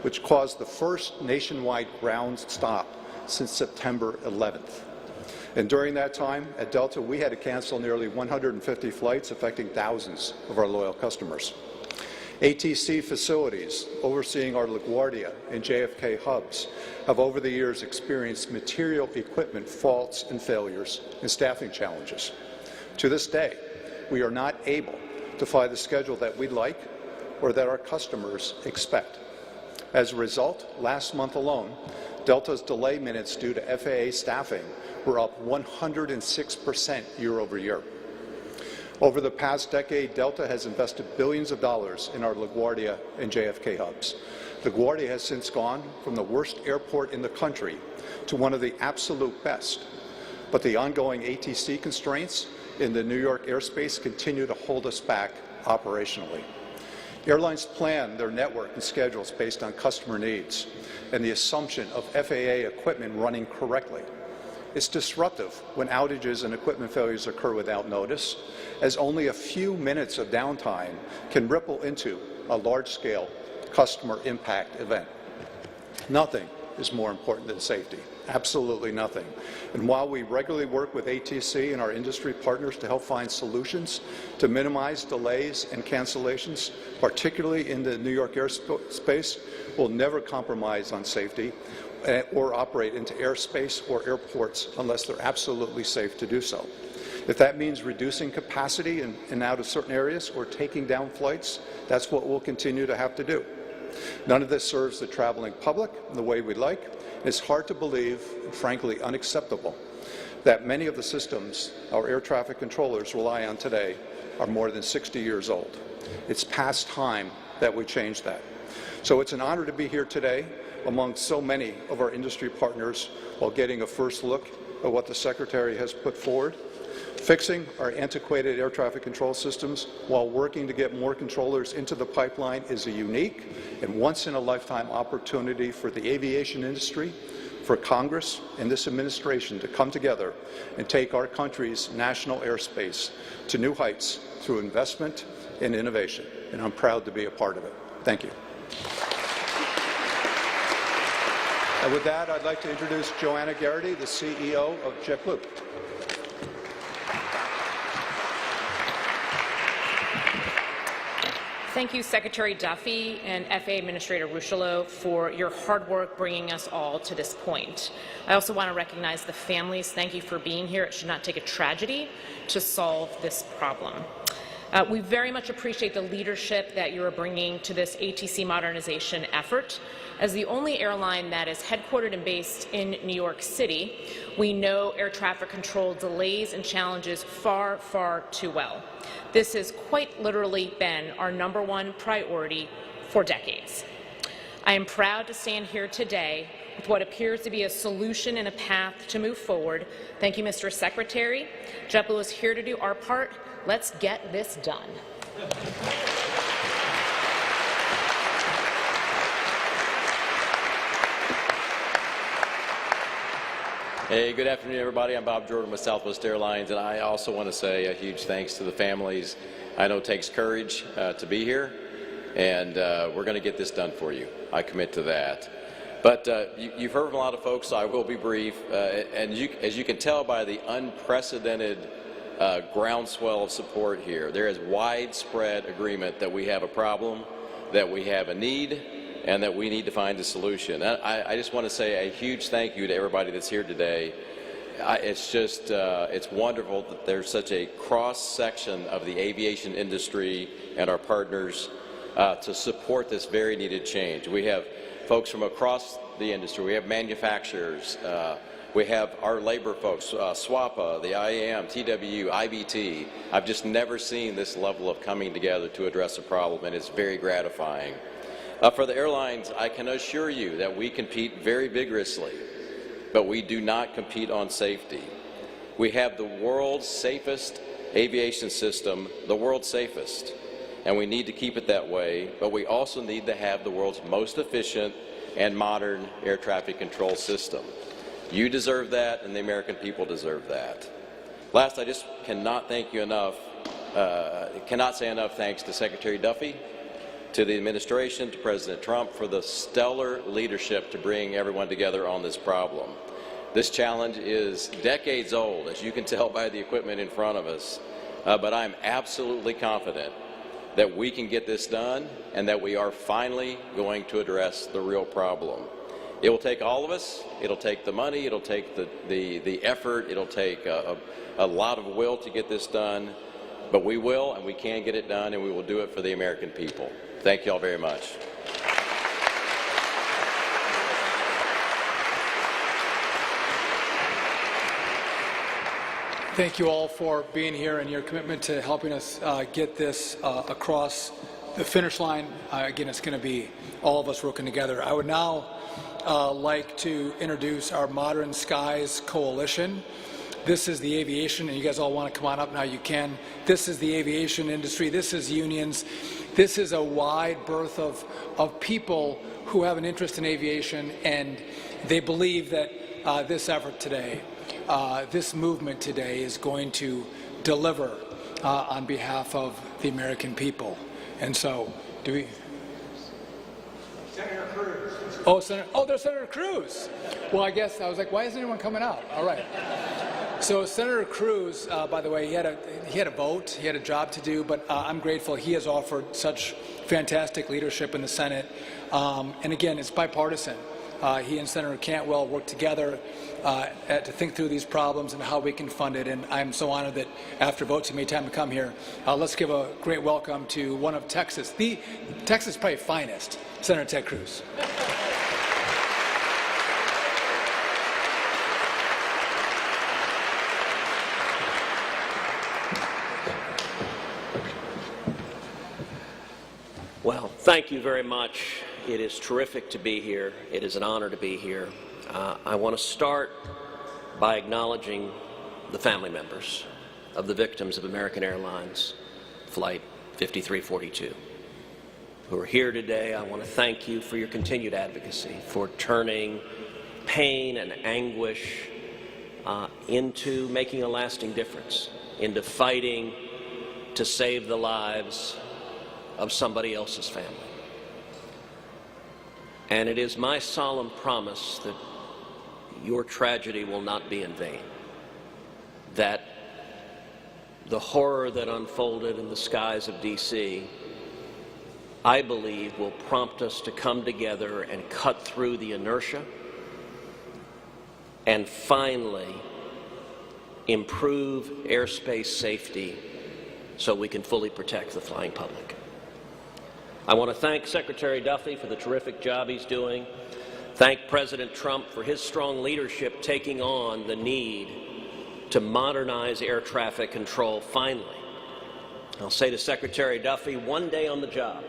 which caused the first nationwide ground stop since September 11th. And during that time, at Delta, we had to cancel nearly 150 flights, affecting thousands of our loyal customers. ATC facilities overseeing our LaGuardia and JFK hubs have over the years experienced material equipment faults and failures and staffing challenges. To this day, we are not able to fly the schedule that we'd like or that our customers expect. As a result, last month alone, Delta's delay minutes due to FAA staffing were up 106% year over year. Over the past decade, Delta has invested billions of dollars in our LaGuardia and JFK hubs. LaGuardia has since gone from the worst airport in the country to one of the absolute best. But the ongoing ATC constraints in the New York airspace continue to hold us back operationally. Airlines plan their network and schedules based on customer needs and the assumption of FAA equipment running correctly. It's disruptive when outages and equipment failures occur without notice, as only a few minutes of downtime can ripple into a large-scale customer impact event. Nothing is more important than safety. Absolutely nothing. And while we regularly work with ATC and our industry partners to help find solutions to minimize delays and cancellations, particularly in the New York airspace, we'll never compromise on safety or operate into airspace or airports unless they're absolutely safe to do so. If that means reducing capacity in and out of certain areas or taking down flights, that's what we'll continue to have to do. None of this serves the traveling public in the way we'd like. It's hard to believe, and frankly unacceptable, that many of the systems our air traffic controllers rely on today are more than 60 years old. It's past time that we change that. So it's an honor to be here today among so many of our industry partners while getting a first look at what the Secretary has put forward. Fixing our antiquated air traffic control systems while working to get more controllers into the pipeline is a unique and once-in-a-lifetime opportunity for the aviation industry, for Congress, and this administration to come together and take our country's national airspace to new heights through investment and innovation. And I'm proud to be a part of it. Thank you. And with that, I'd like to introduce Joanna Garrity, the CEO of JetBlue. Thank you, Secretary Duffy and FAA Administrator Ruccolo, for your hard work bringing us all to this point. I also want to recognize the families. Thank you for being here. It should not take a tragedy to solve this problem. We very much appreciate the leadership that you are bringing to this ATC modernization effort. As the only airline that is headquartered and based in New York City, we know air traffic control delays and challenges far, far too well. This has quite literally been our #1 priority for decades. I am proud to stand here today with what appears to be a solution and a path to move forward. Thank you, Mr. Secretary. JetBlue is here to do our part. Let's get this done. Hey, good afternoon, everybody. I'm Bob Jordan with Southwest Airlines, and I also want to say a huge thanks to the families. I know it takes courage to be here, and we're going to get this done for you. I commit to that. But you've heard from a lot of folks, so I will be brief. And as you can tell by the unprecedented groundswell of support here, there is widespread agreement that we have a problem, that we have a need, and that we need to find a solution. I just want to say a huge thank you to everybody that's here today. It's wonderful that there's such a cross-section of the aviation industry and our partners to support this very needed change. We have folks from across the industry. We have manufacturers. We have our labor folks, SWAPA, the IAM, TWU, IBT. I've just never seen this level of coming together to address a problem, and it's very gratifying. For the airlines, I can assure you that we compete very vigorously, but we do not compete on safety. We have the world's safest aviation system, the world's safest, and we need to keep it that way, but we also need to have the world's most efficient and modern air traffic control system. You deserve that, and the American people deserve that. Last, I just cannot thank you enough, cannot say enough thanks to Secretary Duffy, to the administration, to President Trump for the stellar leadership to bring everyone together on this problem. This challenge is decades old, as you can tell by the equipment in front of us, but I'm absolutely confident that we can get this done and that we are finally going to address the real problem. It will take all of us. It'll take the money. It'll take the effort. It'll take a lot of will to get this done, but we will and we can get it done, and we will do it for the American people. Thank you all very much. Thank you all for being here and your commitment to helping us get this across the finish line. Again, it's going to be all of us working together. I would now like to introduce our Modern Skies Coalition. This is the aviation, and you guys all want to come on up now, you can. This is the aviation industry. This is unions. This is a wide berth of people who have an interest in aviation, and they believe that this effort today, this movement today is going to deliver on behalf of the American people. And so, do we? Senator Cruz. Oh, there's Senator Cruz. Well, I guess I was like, why isn't anyone coming out? All right. So Senator Cruz, by the way, he had a vote, he had a job to do, but I'm grateful he has offered such fantastic leadership in the Senate. And again, it's bipartisan. He and Senator Cantwell worked together to think through these problems and how we can fund it. And I'm so honored that after votes he made time to come here. Let's give a great welcome to one of Texas, the Texas probably finest, Senator Ted Cruz. Well, thank you very much. It is terrific to be here. It is an honor to be here. I want to start by acknowledging the family members of the victims of American Airlines Flight 5342 who are here today. I want to thank you for your continued advocacy, for turning pain and anguish into making a lasting difference, into fighting to save the lives of somebody else's family. And it is my solemn promise that your tragedy will not be in vain, that the horror that unfolded in the skies of D.C., I believe, will prompt us to come together and cut through the inertia and finally improve airspace safety so we can fully protect the flying public. I want to thank Secretary Duffy for the terrific job he's doing. Thank President Trump for his strong leadership taking on the need to modernize air traffic control finally. I'll say to Secretary Duffy, one day on the job,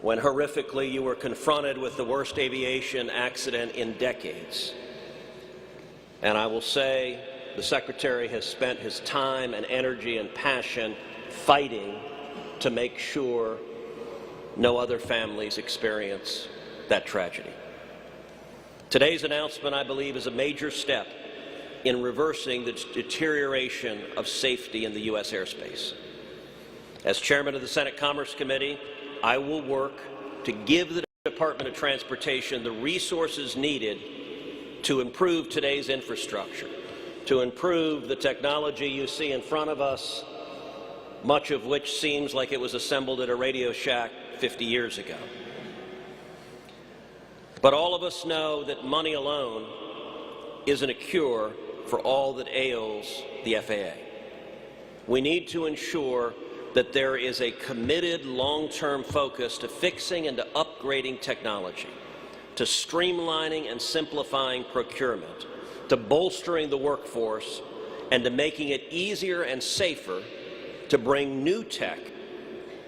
when horrifically you were confronted with the worst aviation accident in decades. And I will say the Secretary has spent his time and energy and passion fighting to make sure no other families experience that tragedy. Today's announcement, I believe, is a major step in reversing the deterioration of safety in the U.S. airspace. As chairman of the Senate Commerce Committee, I will work to give the Department of Transportation the resources needed to improve today's infrastructure, to improve the technology you see in front of us, much of which seems like it was assembled at a Radio Shack 50 years ago. But all of us know that money alone isn't a cure for all that ails the FAA. We need to ensure that there is a committed long-term focus to fixing and to upgrading technology, to streamlining and simplifying procurement, to bolstering the workforce, and to making it easier and safer to bring new tech,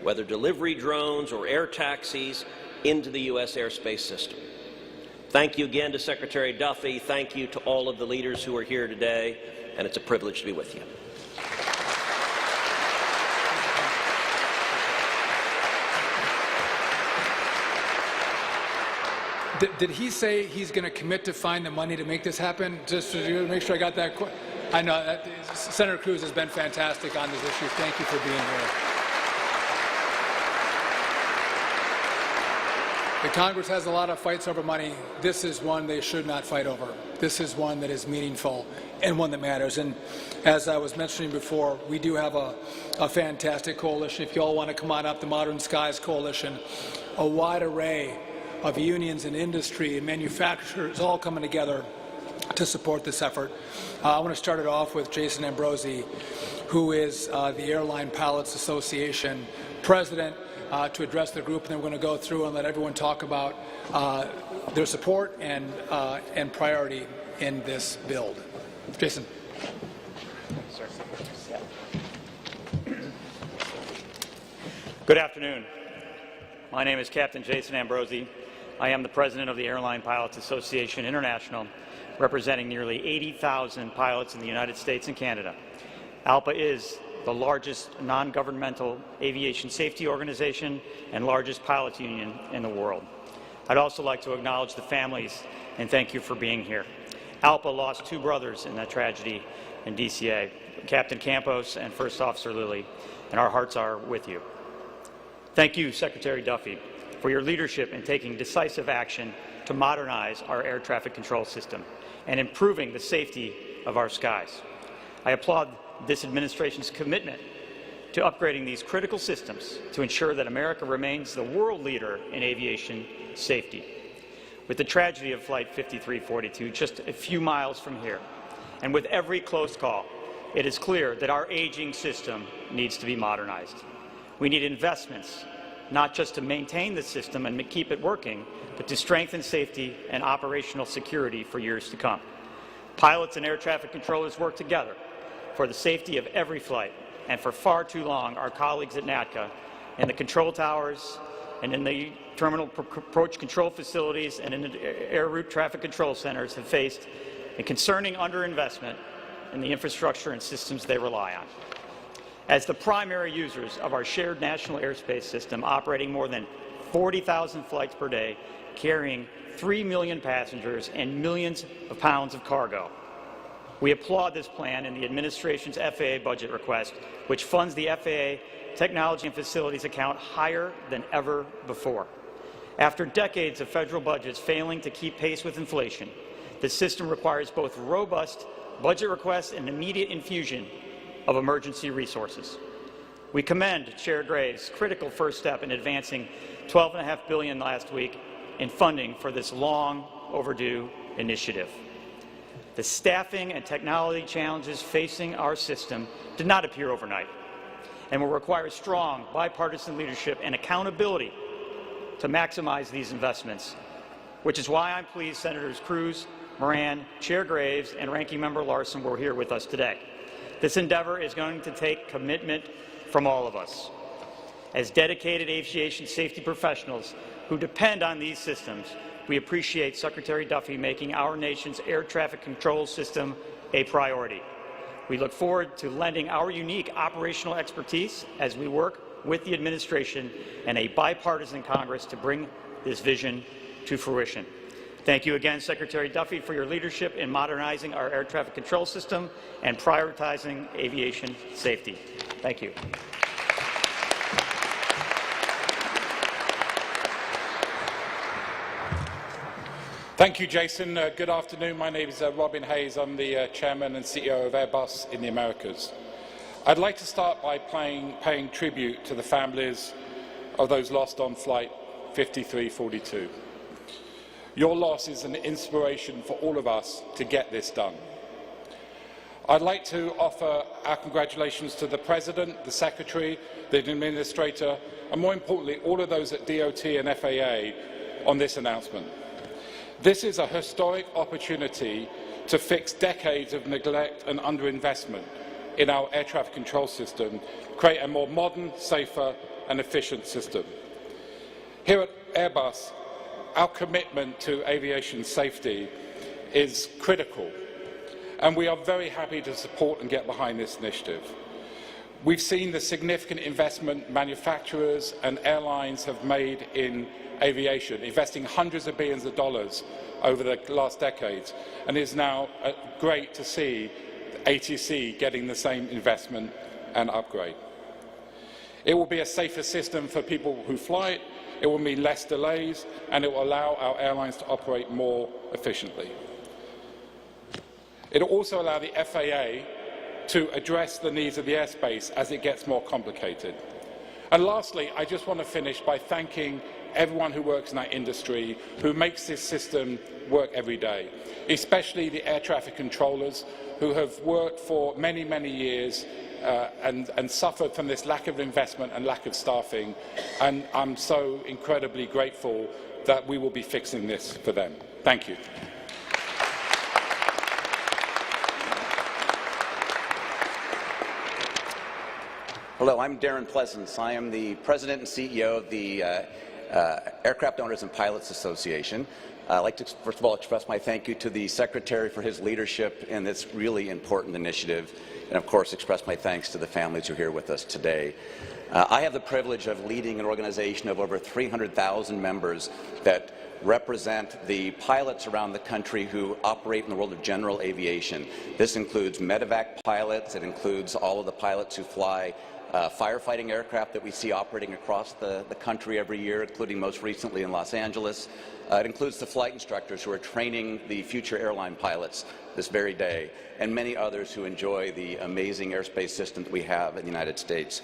whether delivery drones or air taxis, into the U.S. airspace system. Thank you again to Secretary Duffy. Thank you to all of the leaders who are here today, and it's a privilege to be with you. Did he say he's going to commit to find the money to make this happen? Just to make sure I got that. I know that Senator Cruz has been fantastic on this issue. Thank you for being here. The Congress has a lot of fights over money. This is one they should not fight over. This is one that is meaningful and one that matters. And as I was mentioning before, we do have a fantastic coalition. If you all want to come on up, the Modern Skies Coalition, a wide array of unions and industry and manufacturers all coming together to support this effort. I want to start it off with Jason Ambrosi, who is the Airline Pilots Association president, to address the group, and then we're going to go through and let everyone talk about their support and priority in this build. Jason. Good afternoon. My name is Captain Jason Ambrosi. I am the president of the Airline Pilots Association International, representing nearly 80,000 pilots in the United States and Canada. ALPA is the largest non-governmental aviation safety organization and largest pilots union in the world. I'd also like to acknowledge the families and thank you for being here. ALPA lost two brothers in that tragedy in DCA, Captain Campos and First Officer Lilly, and our hearts are with you. Thank you, Secretary Duffy, for your leadership in taking decisive action to modernize our air traffic control system and improving the safety of our skies. I applaud this administration's commitment to upgrading these critical systems to ensure that America remains the world leader in aviation safety. With the tragedy of Flight 5342 just a few miles from here, and with every close call, it is clear that our aging system needs to be modernized. We need investments, not just to maintain the system and keep it working, but to strengthen safety and operational security for years to come. Pilots and air traffic controllers work together for the safety of every flight, and for far too long, our colleagues at NATCA in the control towers and in the terminal approach control facilities and in the air route traffic control centers have faced a concerning underinvestment in the infrastructure and systems they rely on. As the primary users of our shared national airspace system, operating more than 40,000 flights per day, carrying 3 million passengers and millions of pounds of cargo, we applaud this plan and the administration's FAA budget request, which funds the FAA technology and facilities account higher than ever before. After decades of federal budgets failing to keep pace with inflation, the system requires both robust budget requests and immediate infusion of emergency resources. We commend Chair Gray's critical first step in advancing $12.5 billion last week in funding for this long overdue initiative. The staffing and technology challenges facing our system did not appear overnight and will require strong bipartisan leadership and accountability to maximize these investments, which is why I'm pleased Senators Cruz, Moran, Chair Graves, and Ranking Member Larson were here with us today. This endeavor is going to take commitment from all of us. As dedicated aviation safety professionals who depend on these systems, we appreciate Secretary Duffy making our nation's air traffic control system a priority. We look forward to lending our unique operational expertise as we work with the administration and a bipartisan Congress to bring this vision to fruition. Thank you again, Secretary Duffy, for your leadership in modernizing our air traffic control system and prioritizing aviation safety. Thank you. Thank you, Jason. Good afternoon. My name is Robin Hayes. I'm the Chairman and CEO of Airbus in the Americas. I'd like to start by paying tribute to the families of those lost on Flight 5342. Your loss is an inspiration for all of us to get this done. I'd like to offer our congratulations to the President, the Secretary, the Administrator, and more importantly, all of those at DOT and FAA on this announcement. This is a historic opportunity to fix decades of neglect and underinvestment in our air traffic control system, create a more modern, safer and efficient system. Here at Airbus, our commitment to aviation safety is critical, and we are very happy to support and get behind this initiative. We've seen the significant investment manufacturers and airlines have made in aviation, investing hundreds of billions of dollars over the last decades, and it is now great to see ATC getting the same investment and upgrade. It will be a safer system for people who fly it, it will mean less delays, and it will allow our airlines to operate more efficiently. It will also allow the FAA to address the needs of the airspace as it gets more complicated. And lastly, I just want to finish by thanking everyone who works in our industry, who makes this system work every day, especially the air traffic controllers who have worked for many, many years and suffered from this lack of investment and lack of staffing. And I'm so incredibly grateful that we will be fixing this for them. Thank you. Hello, I'm Darren Pleasance. I am the President and CEO of the Aircraft Owners and Pilots Association. I'd like to, first of all, express my thank you to the Secretary for his leadership in this really important initiative, and of course express my thanks to the families who are here with us today. I have the privilege of leading an organization of over 300,000 members that represent the pilots around the country who operate in the world of general aviation. This includes medevac pilots, it includes all of the pilots who fly firefighting aircraft that we see operating across the country every year, including most recently in Los Angeles. It includes the flight instructors who are training the future airline pilots this very day, and many others who enjoy the amazing airspace system that we have in the United States.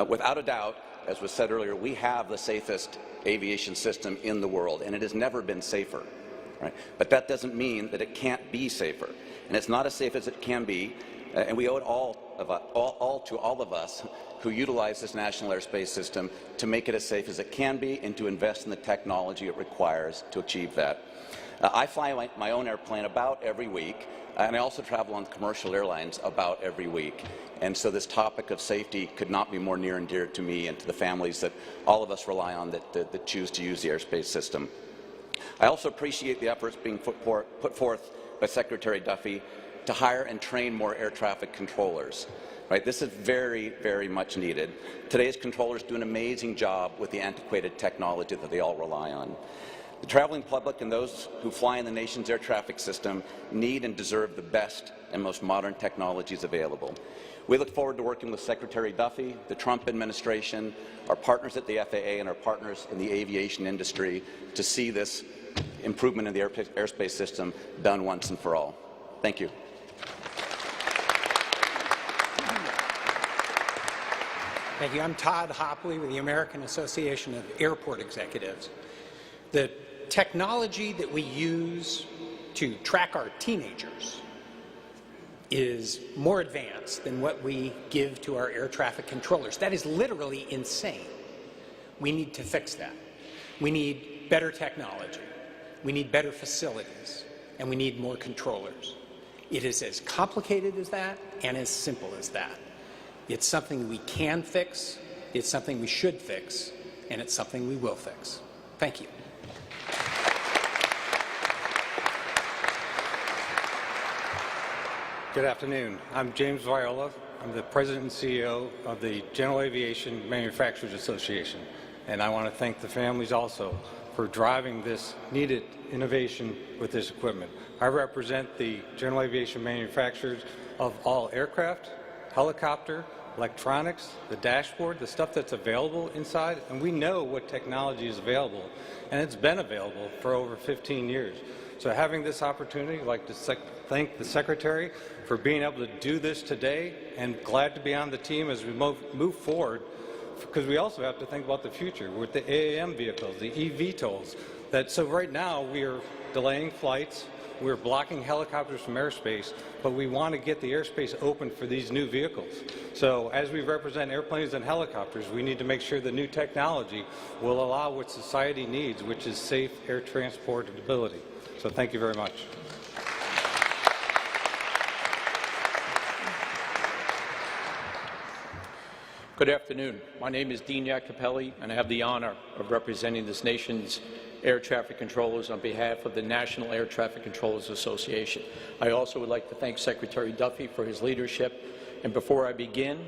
Without a doubt, as was said earlier, we have the safest aviation system in the world, and it has never been safer. Right? But that doesn't mean that it can't be safer, and it's not as safe as it can be. And we owe it all to all of us who utilize this national airspace system to make it as safe as it can be and to invest in the technology it requires to achieve that. I fly my own airplane about every week, and I also travel on commercial airlines about every week. And so this topic of safety could not be more near and dear to me and to the families that all of us rely on that choose to use the airspace system. I also appreciate the efforts being put forth by Secretary Duffy to hire and train more air traffic controllers. Right? This is very, very much needed. Today's controllers do an amazing job with the antiquated technology that they all rely on. The traveling public and those who fly in the nation's air traffic system need and deserve the best and most modern technologies available. We look forward to working with Secretary Duffy, the Trump administration, our partners at the FAA, and our partners in the aviation industry to see this improvement in the airspace system done once and for all. Thank you. Thank you. I'm Todd Hopley with the American Association of Airport Executives. The technology that we use to track our teenagers is more advanced than what we give to our air traffic controllers. That is literally insane. We need to fix that. We need better technology. We need better facilities. And we need more controllers. It is as complicated as that and as simple as that. It's something we can fix, it's something we should fix, and it's something we will fix. Thank you. Good afternoon. I'm James Viola. I'm the President and CEO of the General Aviation Manufacturers Association, and I want to thank the families also for driving this needed innovation with this equipment. I represent the general aviation manufacturers of all aircraft, helicopter, electronics, the dashboard, the stuff that's available inside, and we know what technology is available, and it's been available for over 15 years. So having this opportunity, I'd like to thank the Secretary for being able to do this today, and glad to be on the team as we move forward because we also have to think about the future with the AAM vehicles, the eVTOLs. So right now we are delaying flights, we're blocking helicopters from airspace, but we want to get the airspace open for these new vehicles. So as we represent airplanes and helicopters, we need to make sure the new technology will allow what society needs, which is safe air transportability. So thank you very much. Good afternoon. My name is Dean Iacopelli, and I have the honor of representing this nation's air traffic controllers on behalf of the National Air Traffic Controllers Association. I also would like to thank Secretary Duffy for his leadership. And before I begin,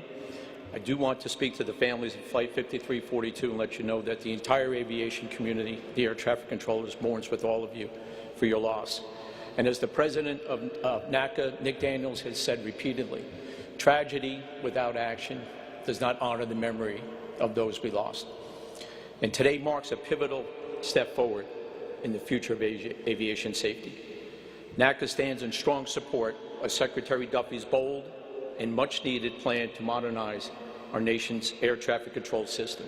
I do want to speak to the families of Flight 5342 and let you know that the entire aviation community, the air traffic controllers, mourns with all of you for your loss. And as the president of NACA, Nick Daniels, has said repeatedly, tragedy without action does not honor the memory of those we lost. And today marks a pivotal step forward in the future of aviation safety. NACA stands in strong support of Secretary Duffy's bold and much-needed plan to modernize our nation's air traffic control system.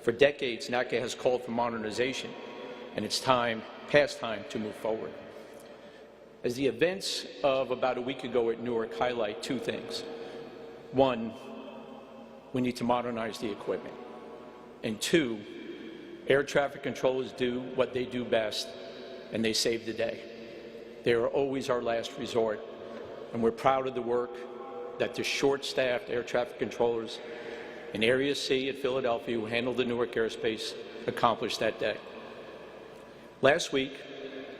For decades, NACA has called for modernization, and it's past time to move forward. As the events of about a week ago at Newark highlight two things. One, we need to modernize the equipment. And two, air traffic controllers do what they do best, and they save the day. They are always our last resort, and we're proud of the work that the short-staffed air traffic controllers in Area C at Philadelphia, who handled the Newark airspace, accomplished that day. Last week,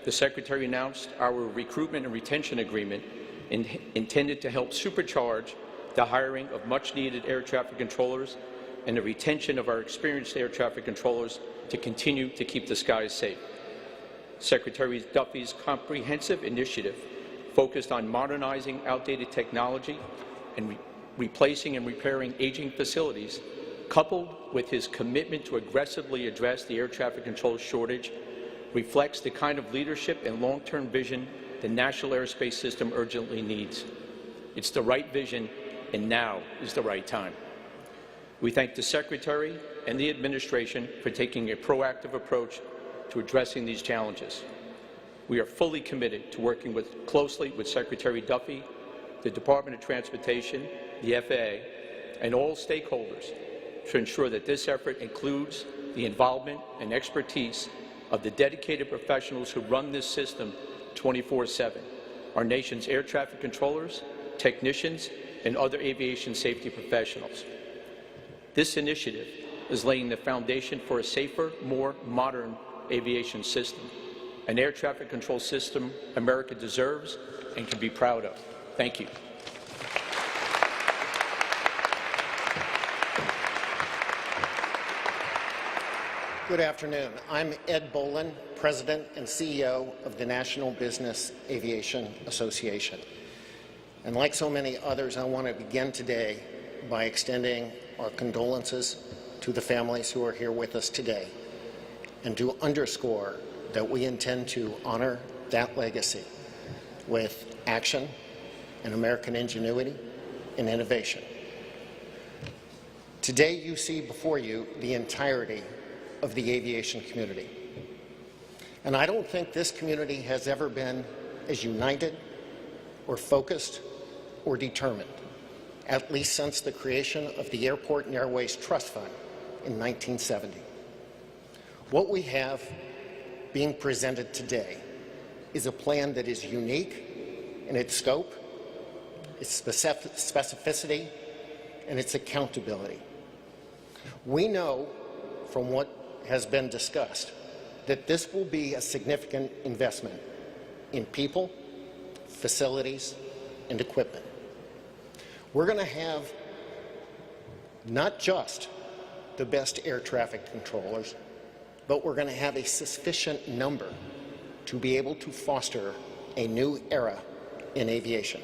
the Secretary announced our recruitment and retention agreement intended to help supercharge the hiring of much-needed air traffic controllers and the retention of our experienced air traffic controllers to continue to keep the skies safe. Secretary Duffy's comprehensive initiative focused on modernizing outdated technology and replacing and repairing aging facilities, coupled with his commitment to aggressively address the air traffic control shortage, reflects the kind of leadership and long-term vision the national airspace system urgently needs. It's the right vision, and now is the right time. We thank the Secretary and the administration for taking a proactive approach to addressing these challenges. We are fully committed to working closely with Secretary Duffy, the Department of Transportation, the FAA, and all stakeholders to ensure that this effort includes the involvement and expertise of the dedicated professionals who run this system 24/7, our nation's air traffic controllers, technicians, and other aviation safety professionals. This initiative is laying the foundation for a safer, more modern aviation system, an air traffic control system America deserves and can be proud of. Thank you. Good afternoon. I'm Ed Bolin, President and CEO of the National Business Aviation Association. And like so many others, I want to begin today by extending our condolences to the families who are here with us today, and to underscore that we intend to honor that legacy with action and American ingenuity and innovation. Today you see before you the entirety of the aviation community. And I don't think this community has ever been as united or focused or determined, at least since the creation of the Airport and Airways Trust Fund in 1970. What we have being presented today is a plan that is unique in its scope, its specificity, and its accountability. We know from what has been discussed that this will be a significant investment in people, facilities, and equipment. We're going to have not just the best air traffic controllers, but we're going to have a sufficient number to be able to foster a new era in aviation,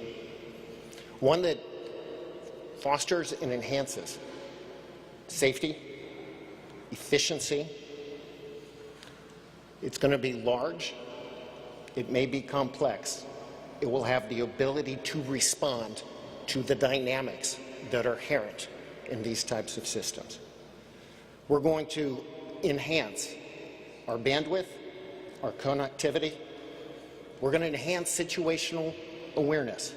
one that fosters and enhances safety, efficiency. It's going to be large. It may be complex. It will have the ability to respond to the dynamics that are inherent in these types of systems. We're going to enhance our bandwidth, our connectivity. We're going to enhance situational awareness.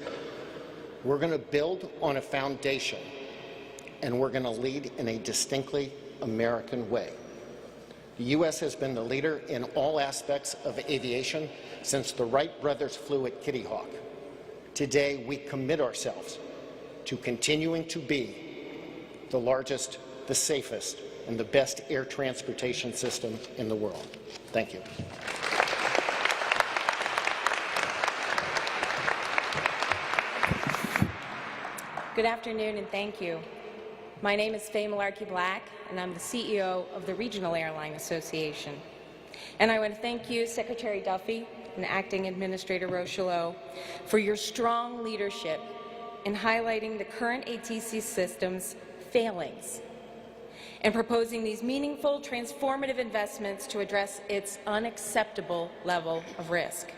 We're going to build on a foundation, and we're going to lead in a distinctly American way. The U.S. has been the leader in all aspects of aviation since the Wright brothers flew at Kitty Hawk. Today, we commit ourselves to continuing to be the largest, the safest, and the best air transportation system in the world. Thank you. Good afternoon and thank you. My name is Faye Malarkey Black and I'm the CEO of the Regional Airline Association. And I want to thank you, Secretary Duffy and Acting Administrator Rochelot, for your strong leadership in highlighting the current ATC system's failings and proposing these meaningful, transformative investments to address its unacceptable level of risk.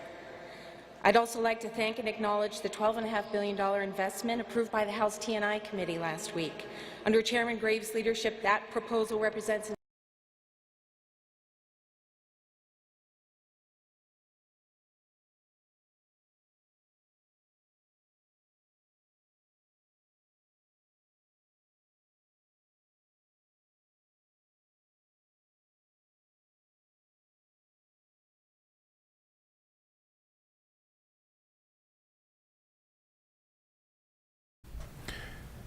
I'd also like to thank and acknowledge the $12.5 billion investment approved by the House T&I Committee last week. Under Chairman Graves' leadership, that proposal represents an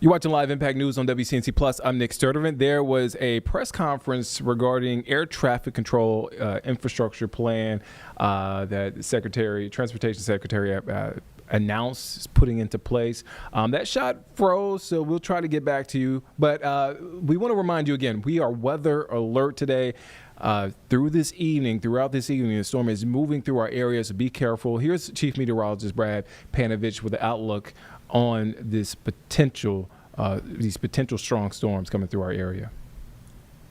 You're watching Live Impact News on WCNC Plus. I'm Nick Sturtevant. There was a press conference regarding air traffic control infrastructure plan that the Transportation Secretary announced putting into place. That shot froze, so we'll try to get back to you. But we want to remind you again, we are weather alert today. Throughout this evening, the storm is moving through our area, so be careful. Here's Chief Meteorologist Brad Panovich with the outlook on these potential strong storms coming through our area.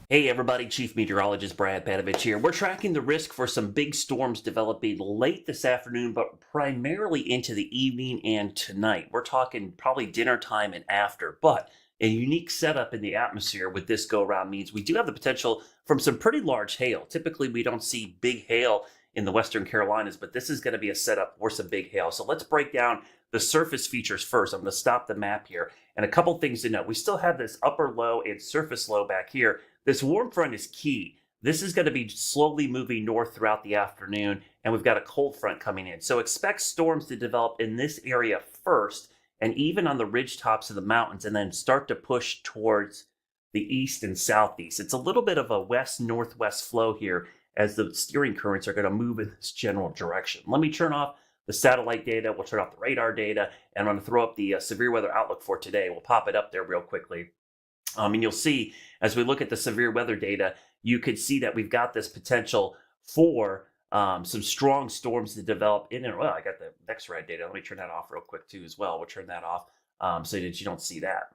Hey everybody, Chief Meteorologist Brad Panovich here. We're tracking the risk for some big storms developing late this afternoon, but primarily into the evening and tonight. We're talking probably dinner time and after, but a unique setup in the atmosphere with this go-around means we do have the potential from some pretty large hail. Typically, we don't see big hail in the Western Carolinas, but this is going to be a setup for some big hail. So let's break down the surface features first. I'm going to stop the map here. And a couple things to note. We still have this upper low and surface low back here. This warm front is key. This is going to be slowly moving north throughout the afternoon, and we've got a cold front coming in. So expect storms to develop in this area first, and even on the ridge tops of the mountains, and then start to push towards the east and southeast. It's a little bit of a west-northwest flow here as the steering currents are going to move in this general direction. Let me turn off the satellite data. We'll turn off the radar data, and I'm going to throw up the severe weather outlook for today. We'll pop it up there real quickly. And you'll see, as we look at the severe weather data, you could see that we've got this potential for some strong storms to develop in and, well, I got the X-ray data. Let me turn that off real quick too as well. We'll turn that off so that you don't see that.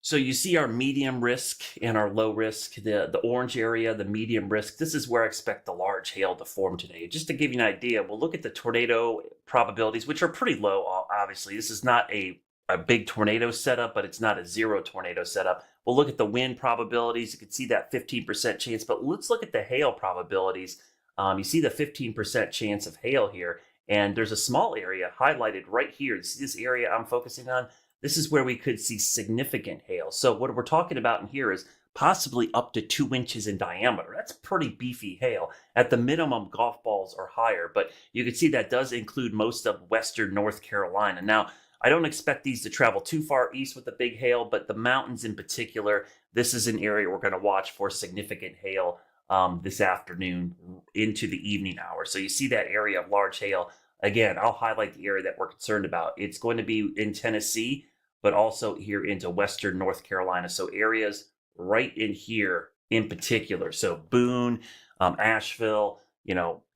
So you see our medium risk and our low risk, the orange area, the medium risk. This is where I expect the large hail to form today. Just to give you an idea, we'll look at the tornado probabilities, which are pretty low, obviously. This is not a big tornado setup, but it's not a zero tornado setup. We'll look at the wind probabilities. You can see that 15% chance, but let's look at the hail probabilities. You see the 15% chance of hail here, and there's a small area highlighted right here. You see this area I'm focusing on? This is where we could see significant hail. So what we're talking about in here is possibly up to 2 inches in diameter. That's pretty beefy hail. At the minimum, golf balls are higher, but you can see that does include most of western North Carolina. Now, I don't expect these to travel too far east with the big hail, but the mountains in particular, this is an area we're going to watch for significant hail this afternoon into the evening hours. So you see that area of large hail. Again, I'll highlight the area that we're concerned about. It's going to be in Tennessee, but also here into western North Carolina. So areas right in here in particular. So Boone, Asheville,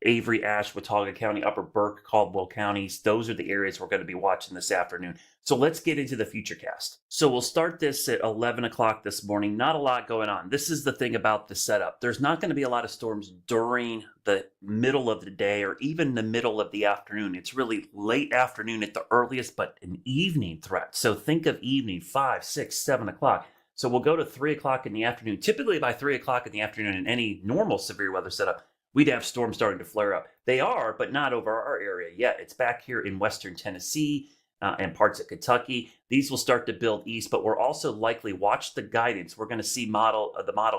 Avery, Ashe, Watauga County, Upper Burke, Caldwell counties. Those are the areas we're going to be watching this afternoon. So let's get into the futurecast. So we'll start this at 11 o'clock this morning. Not a lot going on. This is the thing about the setup. There's not going to be a lot of storms during the middle of the day or even the middle of the afternoon. It's really late afternoon at the earliest, but an evening threat. So think of evening, 5, 6, 7 o'clock. So we'll go to 3 o'clock in the afternoon. Typically by 3 o'clock in the afternoon in any normal severe weather setup, we'd have storms starting to flare up. They are, but not over our area yet. It's back here in western Tennessee and parts of Kentucky. These will start to build east, but we're also likely, watch the guidance. We're going to see the model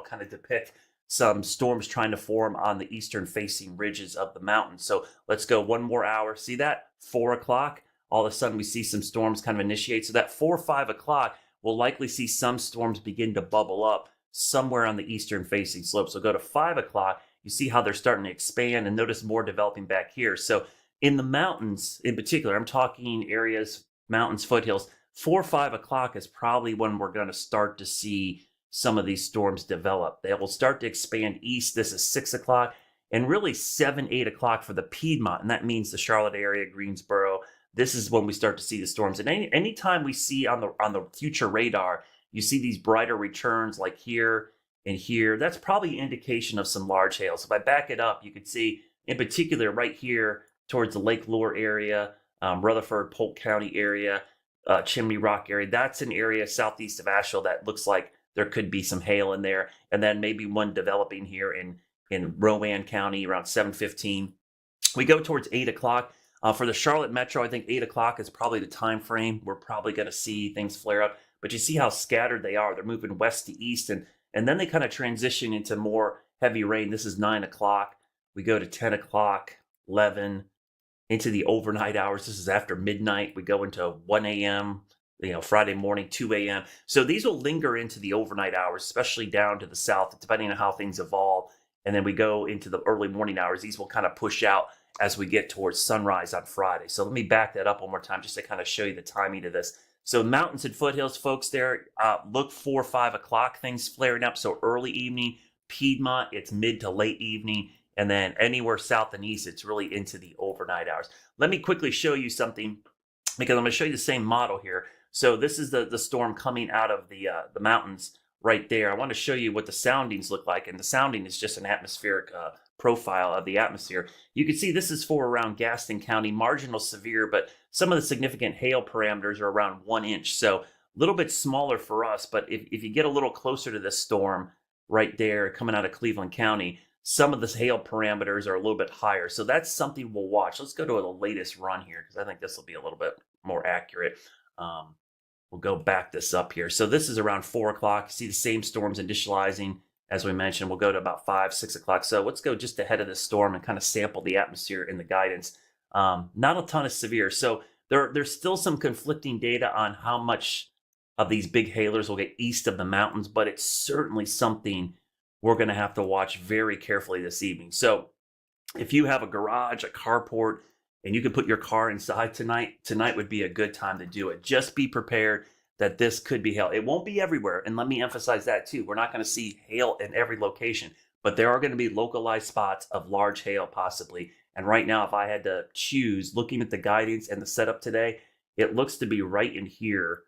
kind of depict some storms trying to form on the eastern facing ridges of the mountain. So let's go one more hour. See that? 4 o'clock. All of a sudden we see some storms kind of initiate. So that 4 or 5 o'clock, we'll likely see some storms begin to bubble up somewhere on the eastern facing slope. So go to 5 o'clock. You see how they're starting to expand, and notice more developing back here. So in the mountains in particular, I'm talking areas, mountains, foothills, 4 or 5 o'clock is probably when we're going to start to see some of these storms develop. They will start to expand east. This is 6 o'clock, and really 7, 8 o'clock for the Piedmont, and that means the Charlotte area, Greensboro. This is when we start to see the storms. And anytime we see on the future radar, you see these brighter returns like here and here, that's probably an indication of some large hail. So if I back it up, you can see in particular right here towards the Lake Lure area, Rutherford, Polk County area, Chimney Rock area. That's an area southeast of Asheville that looks like there could be some hail in there. And then maybe one developing here in Rowan County around 7:15. We go towards 8 o'clock. For the Charlotte Metro, I think 8 o'clock is probably the time frame we're probably going to see things flare up. But you see how scattered they are. They're moving west to east, and then they kind of transition into more heavy rain. This is 9 o'clock. We go to 10 o'clock, 11, into the overnight hours. This is after midnight. We go into 1 a.m., Friday morning, 2 a.m. So these will linger into the overnight hours, especially down to the south, depending on how things evolve. And then we go into the early morning hours. These will kind of push out as we get towards sunrise on Friday. So let me back that up one more time just to kind of show you the timing of this. So mountains and foothills, folks, there, look 4 or 5 o'clock, things flaring up. So early evening, Piedmont, it's mid to late evening. And then anywhere south and east, it's really into the overnight hours. Let me quickly show you something, because I'm going to show you the same model here. So this is the storm coming out of the mountains right there. I want to show you what the soundings look like. And the sounding is just an atmospheric profile of the atmosphere. You can see this is for around Gaston County, marginal severe, but some of the significant hail parameters are around 1 inch. So a little bit smaller for us, but if you get a little closer to this storm right there coming out of Cleveland County, some of the hail parameters are a little bit higher. So that's something we'll watch. Let's go to the latest run here, because I think this will be a little bit more accurate. We'll go back this up here. So this is around 4 o'clock. You see the same storms initializing. As we mentioned, we'll go to about 5, 6 o'clock. So let's go just ahead of this storm and kind of sample the atmosphere in the guidance. Not a ton of severe. So there's still some conflicting data on how much of these big hailers will get east of the mountains, but it's certainly something we're going to have to watch very carefully this evening. So if you have a garage, a carport, and you can put your car inside tonight would be a good time to do it. Just be prepared that this could be hail. It won't be everywhere. And let me emphasize that too. We're not going to see hail in every location, but there are going to be localized spots of large hail possibly. And right now, if I had to choose, looking at the guidance and the setup today, it looks to be right in here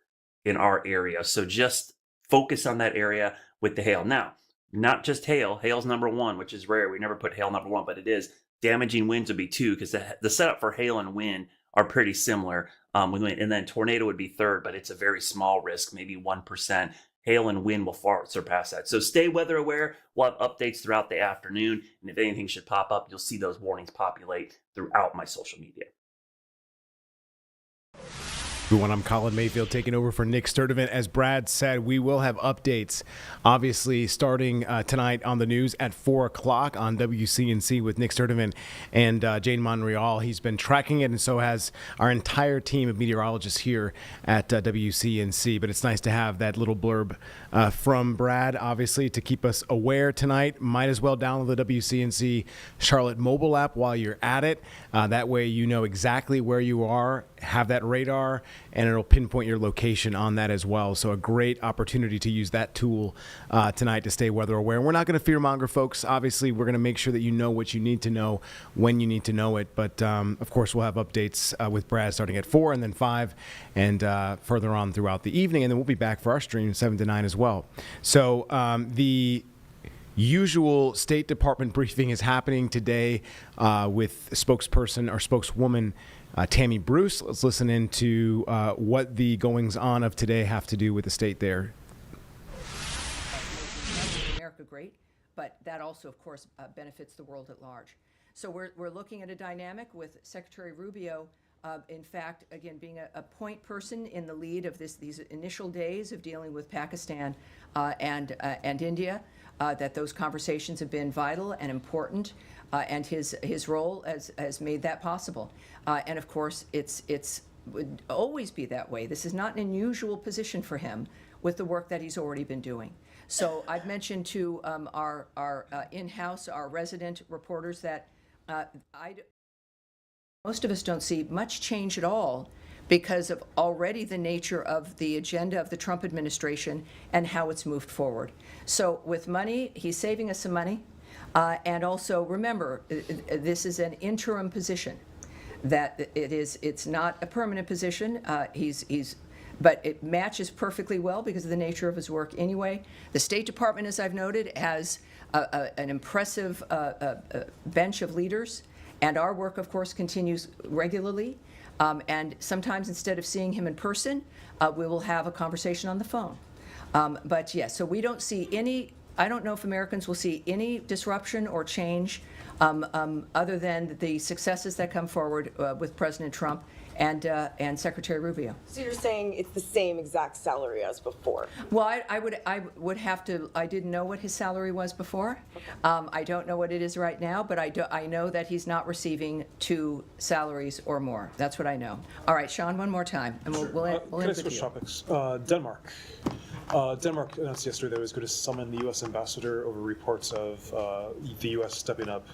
in our area. So just focus on that area with the hail. Now, not just hail. Hail's number one, which is rare. We never put hail number one, but it is. Damaging winds would be 2, because the setup for hail and wind are pretty similar. And then tornado would be 3rd, but it's a very small risk, maybe 1%. Hail and wind will far surpass that. So stay weather aware. We'll have updates throughout the afternoon. And if anything should pop up, you'll see those warnings populate throughout my social media. Everyone, I'm Colin Mayfield taking over for Nick Sturdivant. As Brad said, we will have updates, obviously, starting tonight on the news at 4 o'clock on WCNC with Nick Sturdivant and Jane Monreal. He's been tracking it, and so has our entire team of meteorologists here at WCNC. But it's nice to have that little blurb from Brad, obviously, to keep us aware tonight. Might as well download the WCNC Charlotte mobile app while you're at it. That way you know exactly where you are, have that radar, and it'll pinpoint your location on that as well. So a great opportunity to use that tool tonight to stay weather aware. And we're not going to fearmonger, folks. Obviously, we're going to make sure that you know what you need to know when you need to know it. But, of course, we'll have updates with Brad starting at 4 and then 5 and further on throughout the evening. And then we'll be back for our stream 7 to 9 as well. So the usual State Department briefing is happening today with spokesperson or spokeswoman Tammy Bruce. Let's listen into what the goings-on of today have to do with the state there. America great, but that also, of course, benefits the world at large. So we're looking at a dynamic with Secretary Rubio, in fact, again, being a point person in the lead of these initial days of dealing with Pakistan and India, that those conversations have been vital and important, and his role has made that possible. And of course, it's would always be that way. This is not an unusual position for him with the work that he's already been doing. So I've mentioned to our in-house, our resident reporters that most of us don't see much change at all because of already the nature of the agenda of the Trump administration and how it's moved forward. So with money, he's saving us some money. And also remember, this is an interim position. That it's not a permanent position. But it matches perfectly well because of the nature of his work anyway. The State Department, as I've noted, has an impressive bench of leaders, and our work, of course, continues regularly. And sometimes instead of seeing him in person, we will have a conversation on the phone. But yes, so we don't see any, I don't know if Americans will see any disruption or change other than the successes that come forward with President Trump and Secretary Rubio. So you're saying it's the same exact salary as before? Well, I would have to. I didn't know what his salary was before. Okay. I don't know what it is right now, but I know that he's not receiving 2 salaries or more. That's what I know. All right, Sean, one more time, and we'll end Can I with switch you. topics? Denmark. Denmark announced yesterday that it was going to summon the U.S. ambassador over reports of the U.S. stepping up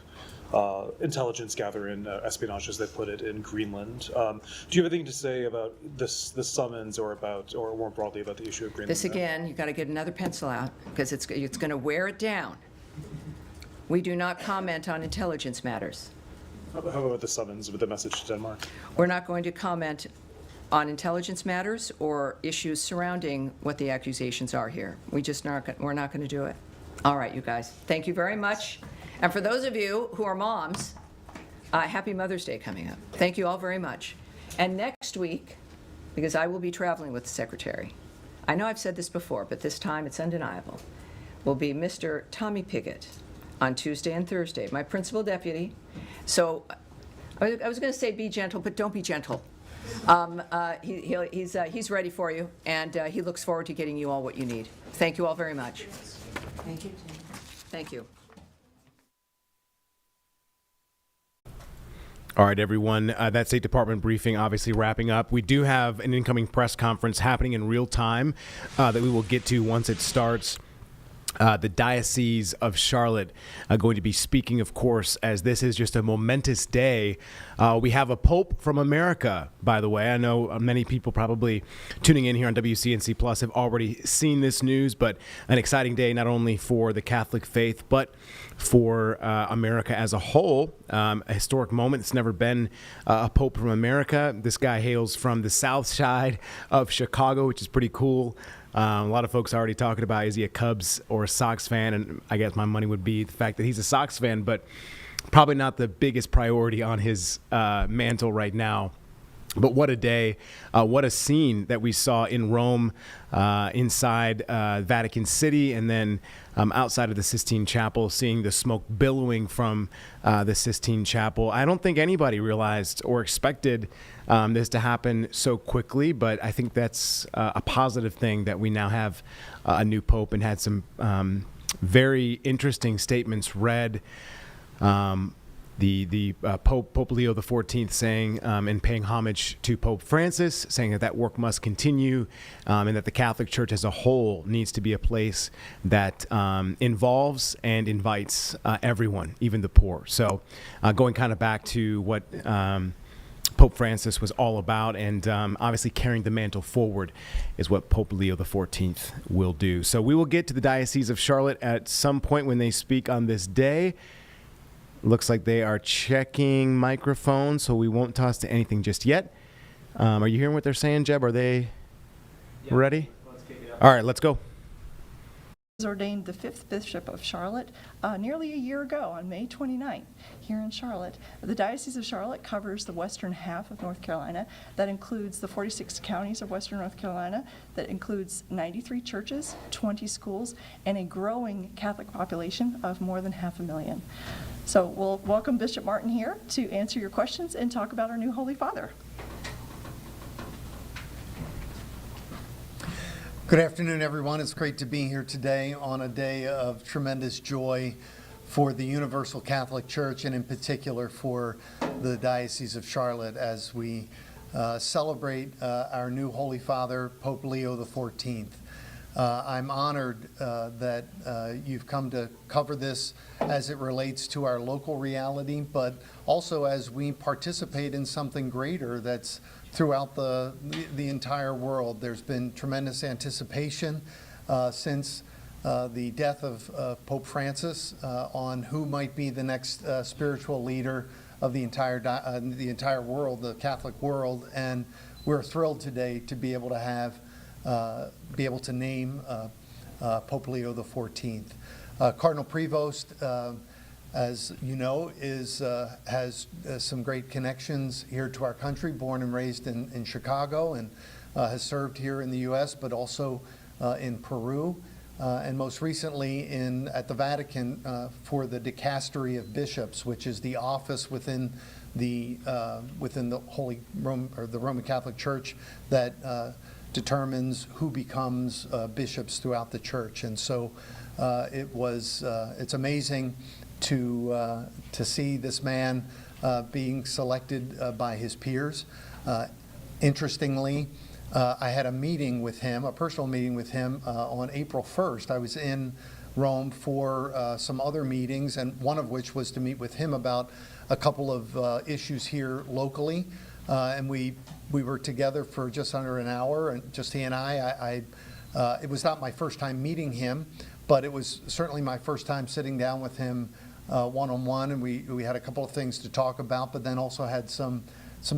intelligence gathering, espionage, as they put it, in Greenland. Do you have anything to say about the summons, or more broadly about the issue of Greenland? This again, you've got to get another pencil out because it's going to wear it down. We do not comment on intelligence matters. How about the summons with the message to Denmark? We're not going to comment on intelligence matters or issues surrounding what the accusations are here. We're not going to do it. All right, you guys. Thank you very much. And for those of you who are moms, happy Mother's Day coming up. Thank you all very much. And next week, because I will be traveling with the Secretary, I know I've said this before, but this time it's undeniable, will be Mr. Tommy Pigott on Tuesday and Thursday, my principal deputy. So I was going to say be gentle, but don't be gentle. He's ready for you, and he looks forward to getting you all what you need. Thank you all very much. Thank you. Thank you. All right, everyone, that State Department briefing obviously wrapping up. We do have an incoming press conference happening in real time that we will get to once it starts. The Diocese of Charlotte going to be speaking, of course, as this is just a momentous day. We have a Pope from America, by the way. I know many people probably tuning in here on WCNC Plus have already seen this news, but an exciting day not only for the Catholic faith, but for America as a whole. A historic moment. It's never been a Pope from America. This guy hails from the south side of Chicago, which is pretty cool. A lot of folks are already talking about, is he a Cubs or a Sox fan? And I guess my money would be the fact that he's a Sox fan, but probably not the biggest priority on his mantle right now. But what a day, what a scene that we saw in Rome, inside Vatican City, and then outside of the Sistine Chapel, seeing the smoke billowing from the Sistine Chapel. I don't think anybody realized or expected this to happen so quickly, but I think that's a positive thing that we now have a new Pope, and had some very interesting statements read. The Pope Leo XIV saying and paying homage to Pope Francis, saying that work must continue, and that the Catholic Church as a whole needs to be a place that involves and invites everyone, even the poor. So going kind of back to what Pope Francis was all about, and obviously carrying the mantle forward is what Pope Leo XIV will do. So we will get to the Diocese of Charlotte at some point when they speak on this day. Looks like they are checking microphones, so we won't toss to anything just yet. Are you hearing what they're saying, Jeb? Are they ready? All right, let's go. was ordained the 5th Bishop of Charlotte nearly a year ago on May 29th here in Charlotte. The Diocese of Charlotte covers the western half of North Carolina. That includes the 46 counties of western North Carolina. That includes 93 churches, 20 schools, and a growing Catholic population of more than 500,000. So we'll welcome Bishop Martin here to answer your questions and talk about our new Holy Father. Good afternoon, everyone. It's great to be here today on a day of tremendous joy for the Universal Catholic Church, and in particular for the Diocese of Charlotte, as we celebrate our new Holy Father, Pope Leo XIV. I'm honored that you've come to cover this as it relates to our local reality, but also as we participate in something greater that's throughout the entire world. There's been tremendous anticipation since the death of Pope Francis on who might be the next spiritual leader of the entire world, the Catholic world, and we're thrilled today to be able to name Pope Leo XIV. Cardinal Prevost, as you know, has some great connections here to our country, born and raised in Chicago, and has served here in the U.S., but also in Peru, and most recently at the Vatican for the Dicastery of Bishops, which is the office within the Holy Rome, or the Roman Catholic Church, that determines who becomes bishops throughout the church. And so it's amazing to see this man being selected by his peers. Interestingly, I had a meeting with him, a personal meeting with him on April 1st. I was in Rome for some other meetings, and one of which was to meet with him about a couple of issues here locally. And we were together for just under an hour, and just he and I. It was not my first time meeting him, but it was certainly my first time sitting down with him one-on-one, and we had a couple of things to talk about, but then also had some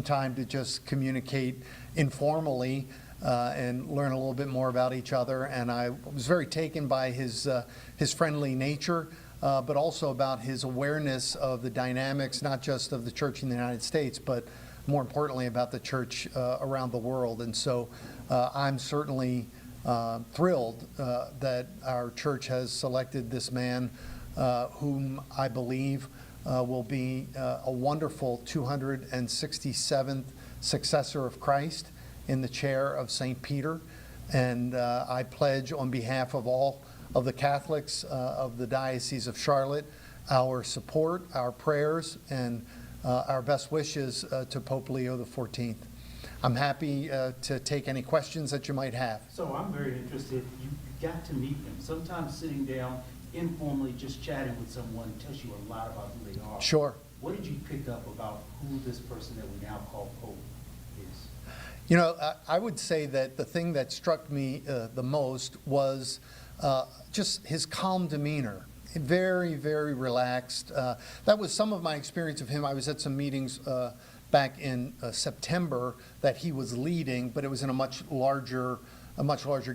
time to just communicate informally and learn a little bit more about each other. And I was very taken by his friendly nature, but also about his awareness of the dynamics, not just of the church in the United States, but more importantly about the church around the world. And so I'm certainly thrilled that our church has selected this man, whom I believe will be a wonderful 267th successor of Christ in the chair of St. Peter. And I pledge on behalf of all of the Catholics of the Diocese of Charlotte our support, our prayers, and our best wishes to Pope Leo XIV. I'm happy to take any questions that you might have. So I'm very interested. You got to meet them. Sometimes sitting down informally, just chatting with someone tells you a lot about who they are. Sure. What did you pick up about who this person that we now call Pope is? You know, I would say that the thing that struck me the most was just his calm demeanor. Very, very relaxed. That was some of my experience of him. I was at some meetings back in September that he was leading, but it was in a much larger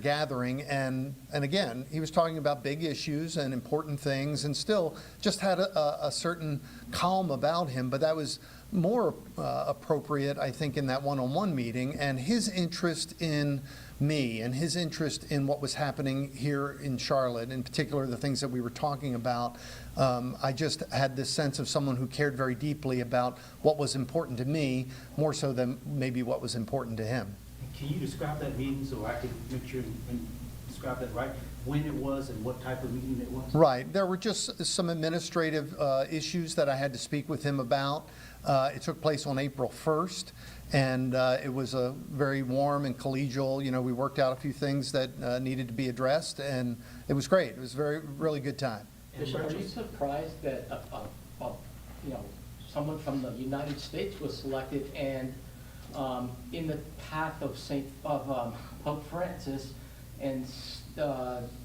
gathering, and again, he was talking about big issues and important things, and still just had a certain calm about him. But that was more appropriate, I think, in that one-on-one meeting, and his interest in me and his interest in what was happening here in Charlotte, in particular the things that we were talking about. I just had this sense of someone who cared very deeply about what was important to me, more so than maybe what was important to him. Can you describe that meeting so I can make sure and describe that right? When it was and what type of meeting it was? Right. There were just some administrative issues that I had to speak with him about. It took place on April 1st, and it was a very warm and collegial. You know, we worked out a few things that needed to be addressed, and it was great. It was a really good time. Bishop, are you surprised that someone from the United States was selected, and in the path of Pope Francis and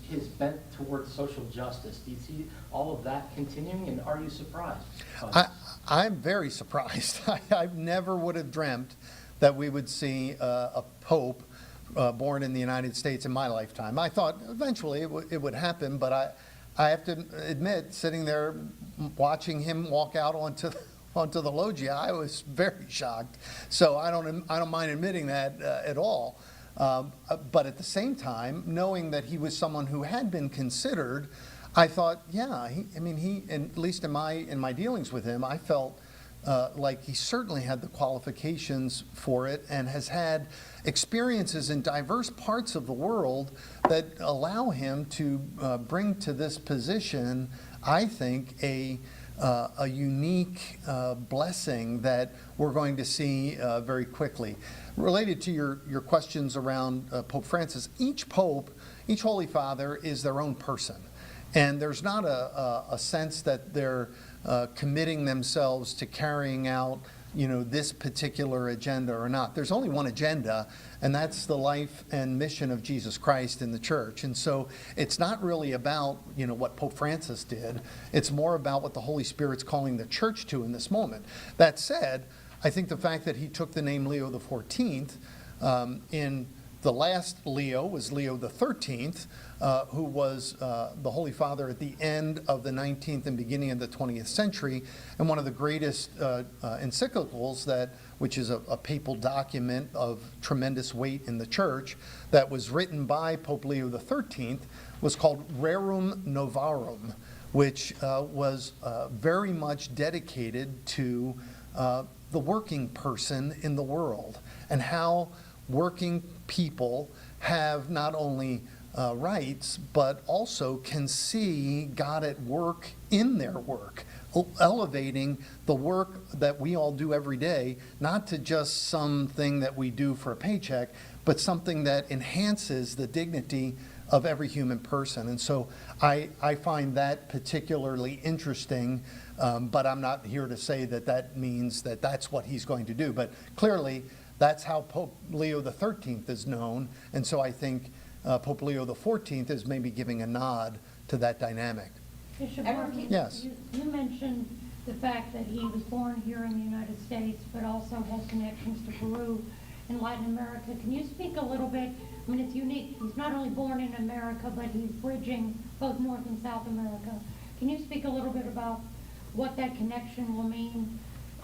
his bent towards social justice? Do you see all of that continuing, and are you surprised? I'm very surprised. I never would have dreamt that we would see a pope born in the United States in my lifetime. I thought eventually it would happen, but I have to admit, sitting there watching him walk out onto the loggia, I was very shocked. So I don't mind admitting that at all. But at the same time, knowing that he was someone who had been considered, I thought, yeah, at least in my dealings with him, I felt like he certainly had the qualifications for it and has had experiences in diverse parts of the world that allow him to bring to this position, I think, a unique blessing that we're going to see very quickly. Related to your questions around Pope Francis, each pope, each Holy Father is their own person. And there's not a sense that they're committing themselves to carrying out, this particular agenda or not. There's only one agenda, and that's the life and mission of Jesus Christ in the church. And so it's not really about, what Pope Francis did. It's more about what the Holy Spirit's calling the church to in this moment. That said, I think the fact that he took the name Leo XIV, in the last Leo was Leo XIII, who was the Holy Father at the end of the 19th and beginning of the 20th century, and one of the greatest encyclicals, which is a papal document of tremendous weight in the church, that was written by Pope Leo XIII, was called Rerum Novarum, which was very much dedicated to the working person in the world, and how working people have not only rights, but also can see God at work in their work, elevating the work that we all do every day, not to just something that we do for a paycheck, but something that enhances the dignity of every human person. And so I find that particularly interesting, but I'm not here to say that means that that's what he's going to do. But clearly, that's how Pope Leo XIII is known, and so I think Pope Leo XIV is maybe giving a nod to that dynamic. Bishop Markey, yes. You mentioned the fact that he was born here in the United States, but also has connections to Peru and Latin America. Can you speak a little bit? It's unique. He's not only born in America, but he's bridging both North and South America. Can you speak a little bit about what that connection will mean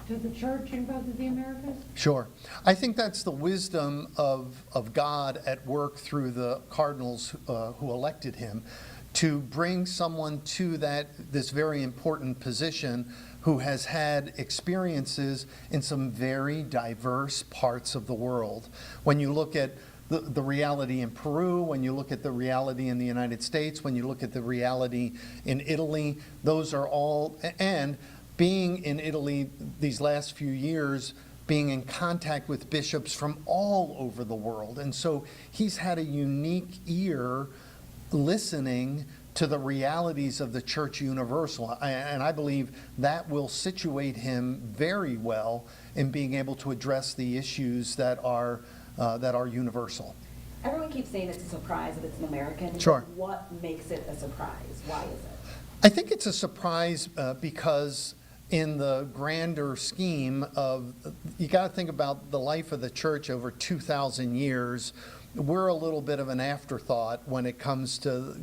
to the church in both of the Americas? Sure. I think that's the wisdom of God at work through the cardinals who elected him, to bring someone to this very important position who has had experiences in some very diverse parts of the world. When you look at the reality in Peru, when you look at the reality in the United States, when you look at the reality in Italy, those are all, and being in Italy these last few years, being in contact with bishops from all over the world. And so he's had a unique ear listening to the realities of the Church Universal. And I believe that will situate him very well in being able to address the issues that are universal. Everyone keeps saying it's a surprise that it's an American. Sure. What makes it a surprise? Why is it? I think it's a surprise because in the grander scheme of, you got to think about the life of the church over 2,000 years. We're a little bit of an afterthought when it comes to,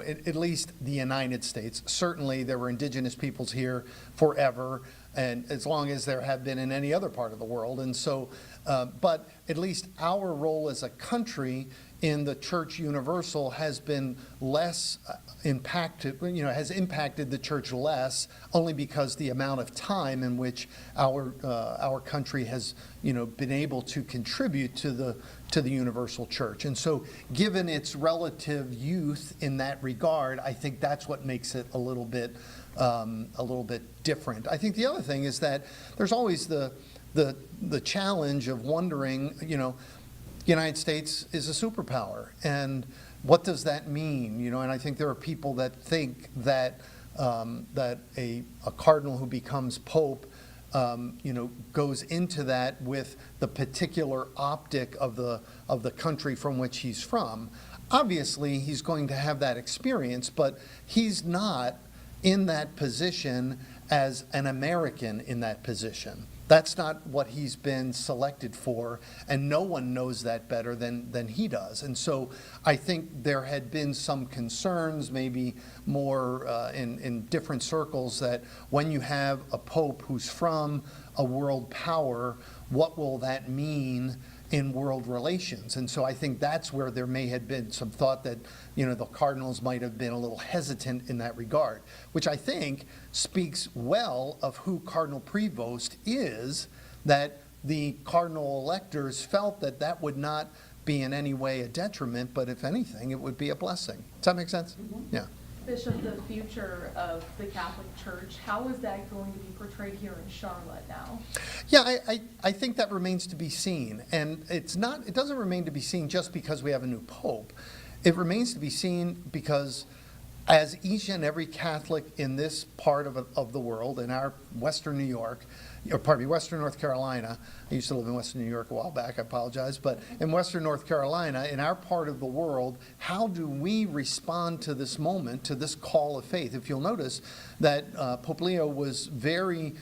at least the United States. Certainly there were indigenous peoples here forever, and as long as there have been in any other part of the world. And so, but at least our role as a country in the Church Universal has been less impacted, has impacted the church less, only because the amount of time in which our country has, been able to contribute to the universal church. And so, given its relative youth in that regard, I think that's what makes it a little bit different. I think the other thing is that there's always the challenge of wondering, the United States is a superpower, and what does that mean? And I think there are people that think that that a cardinal who becomes pope, goes into that with the particular optic of the country from which he's from. Obviously, he's going to have that experience, but he's not in that position as an American in that position. That's not what he's been selected for, and no one knows that better than he does. And so I think there had been some concerns, maybe more in different circles, that when you have a pope who's from a world power, what will that mean in world relations? And so I think that's where there may have been some thought that, the cardinals might have been a little hesitant in that regard, which I think speaks well of who Cardinal Prevost is, that the cardinal electors felt that that would not be in any way a detriment, but if anything, it would be a blessing. Does that make sense? Mm-hmm. Yeah. Bishop, the future of the Catholic Church, how is that going to be portrayed here in Charlotte now? Yeah, I think that remains to be seen. And it doesn't remain to be seen just because we have a new pope. It remains to be seen because as each and every Catholic in this part of the world, in our Western New York, Western North Carolina. I used to live in Western New York a while back, I apologize. But in Western North Carolina, in our part of the world, how do we respond to this moment, to this call of faith? If you'll notice that Pope Leo was very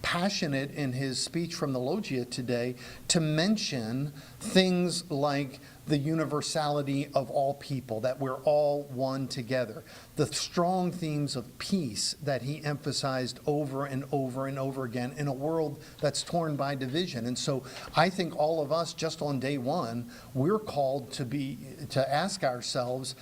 passionate in his speech from the Loggia today to mention things like the universality of all people, that we're all one together. The strong themes of peace that he emphasized over and over and over again in a world that's torn by division. And so I think all of us, just on day one, we're called to ask ourselves,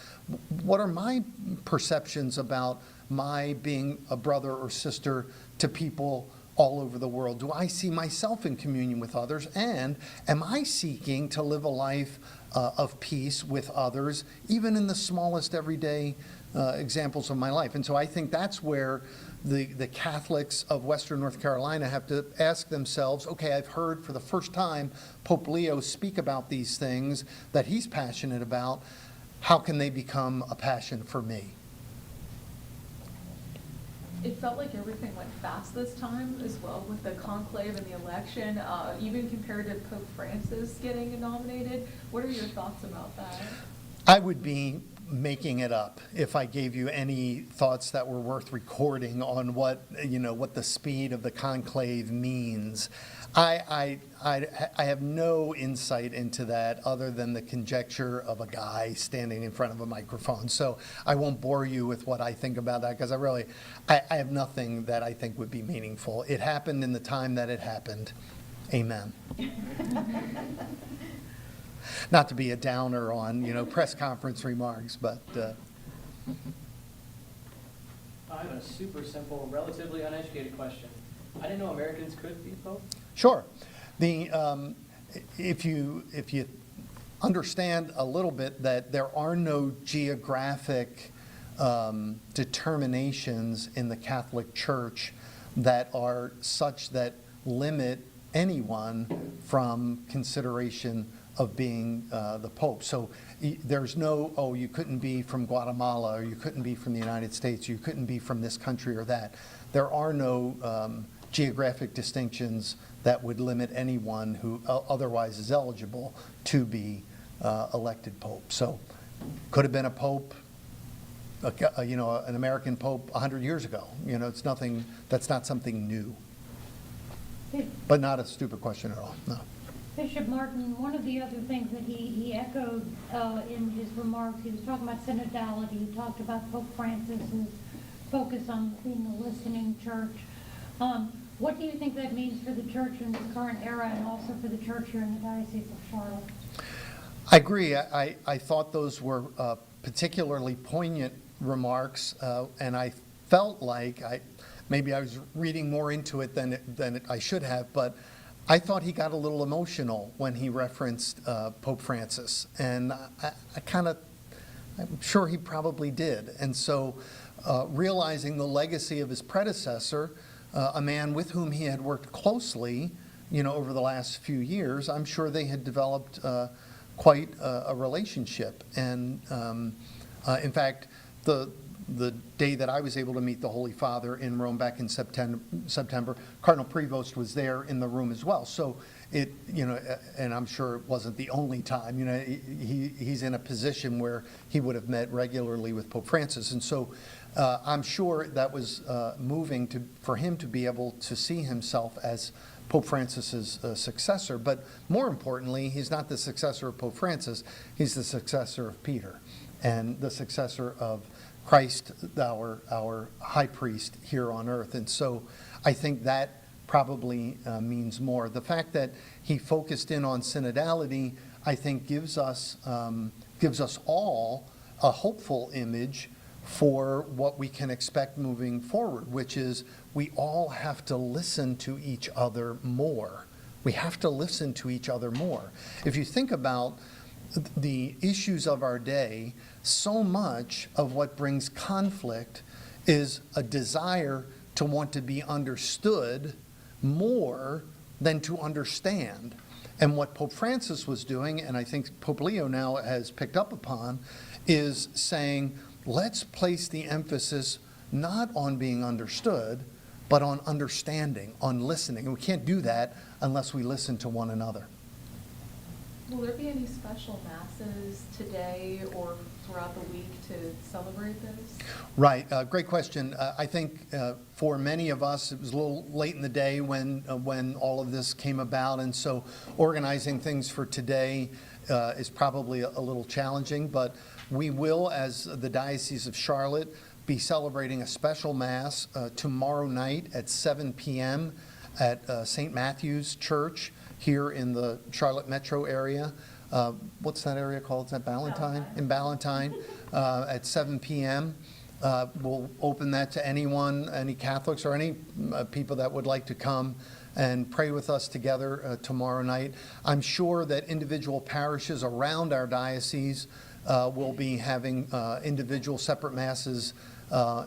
what are my perceptions about my being a brother or sister to people all over the world? Do I see myself in communion with others? And am I seeking to live a life of peace with others, even in the smallest everyday examples of my life? And so I think that's where the Catholics of Western North Carolina have to ask themselves, okay, I've heard for the first time Pope Leo speak about these things that he's passionate about. How can they become a passion for me? It felt like everything went fast this time as well with the conclave and the election, even compared to Pope Francis getting nominated. What are your thoughts about that? I would be making it up if I gave you any thoughts that were worth recording on what the speed of the conclave means. I have no insight into that other than the conjecture of a guy standing in front of a microphone. So I won't bore you with what I think about that, because I have nothing that I think would be meaningful. It happened in the time that it happened. Amen. Not to be a downer on, press conference remarks, but... I have a super simple, relatively uneducated question. I didn't know Americans could be Pope. Sure. If you understand a little bit that there are no geographic determinations in the Catholic Church that are such that limit anyone from consideration of being the Pope. So there's no, you couldn't be from Guatemala, or you couldn't be from the United States, or you couldn't be from this country or that. There are no geographic distinctions that would limit anyone who otherwise is eligible to be elected Pope. So could have been a Pope, an American Pope 100 years ago. It's nothing, that's not something new. But not a stupid question at all, no. Bishop Martin, one of the other things that he echoed in his remarks, he was talking about synodality. He talked about Pope Francis's focus on being a listening church. What do you think that means for the church in this current era, and also for the church here in the Diocese of Charlotte? I agree. I thought those were particularly poignant remarks, and I felt like maybe I was reading more into it than I should have, but I thought he got a little emotional when he referenced Pope Francis, and I'm sure he probably did. And so realizing the legacy of his predecessor, a man with whom he had worked closely, over the last few years, I'm sure they had developed quite a relationship. And in fact, the day that I was able to meet the Holy Father in Rome back in September, Cardinal Prevost was there in the room as well. So and I'm sure it wasn't the only time, he's in a position where he would have met regularly with Pope Francis. And so I'm sure that was moving for him to be able to see himself as Pope Francis's successor. But more importantly, he's not the successor of Pope Francis, he's the successor of Peter and the successor of Christ, our high priest here on earth. And so I think that probably means more. The fact that he focused in on synodality, I think, gives us all a hopeful image for what we can expect moving forward, which is we all have to listen to each other more. We have to listen to each other more. If you think about the issues of our day, so much of what brings conflict is a desire to want to be understood more than to understand. And what Pope Francis was doing, and I think Pope Leo now has picked up upon, is saying, let's place the emphasis not on being understood, but on understanding, on listening. And we can't do that unless we listen to one another. Will there be any special masses today or throughout the week to celebrate this? Right, great question. I think for many of us, it was a little late in the day when all of this came about, and so organizing things for today is probably a little challenging, but we will, as the Diocese of Charlotte, be celebrating a special Mass tomorrow night at 7 p.m. at St. Matthew's Church here in the Charlotte metro area. What's that area called? Is that Ballantyne? In Ballantyne at 7 p.m. We'll open that to anyone, any Catholics or any people that would like to come and pray with us together tomorrow night. I'm sure that individual parishes around our diocese will be having individual separate masses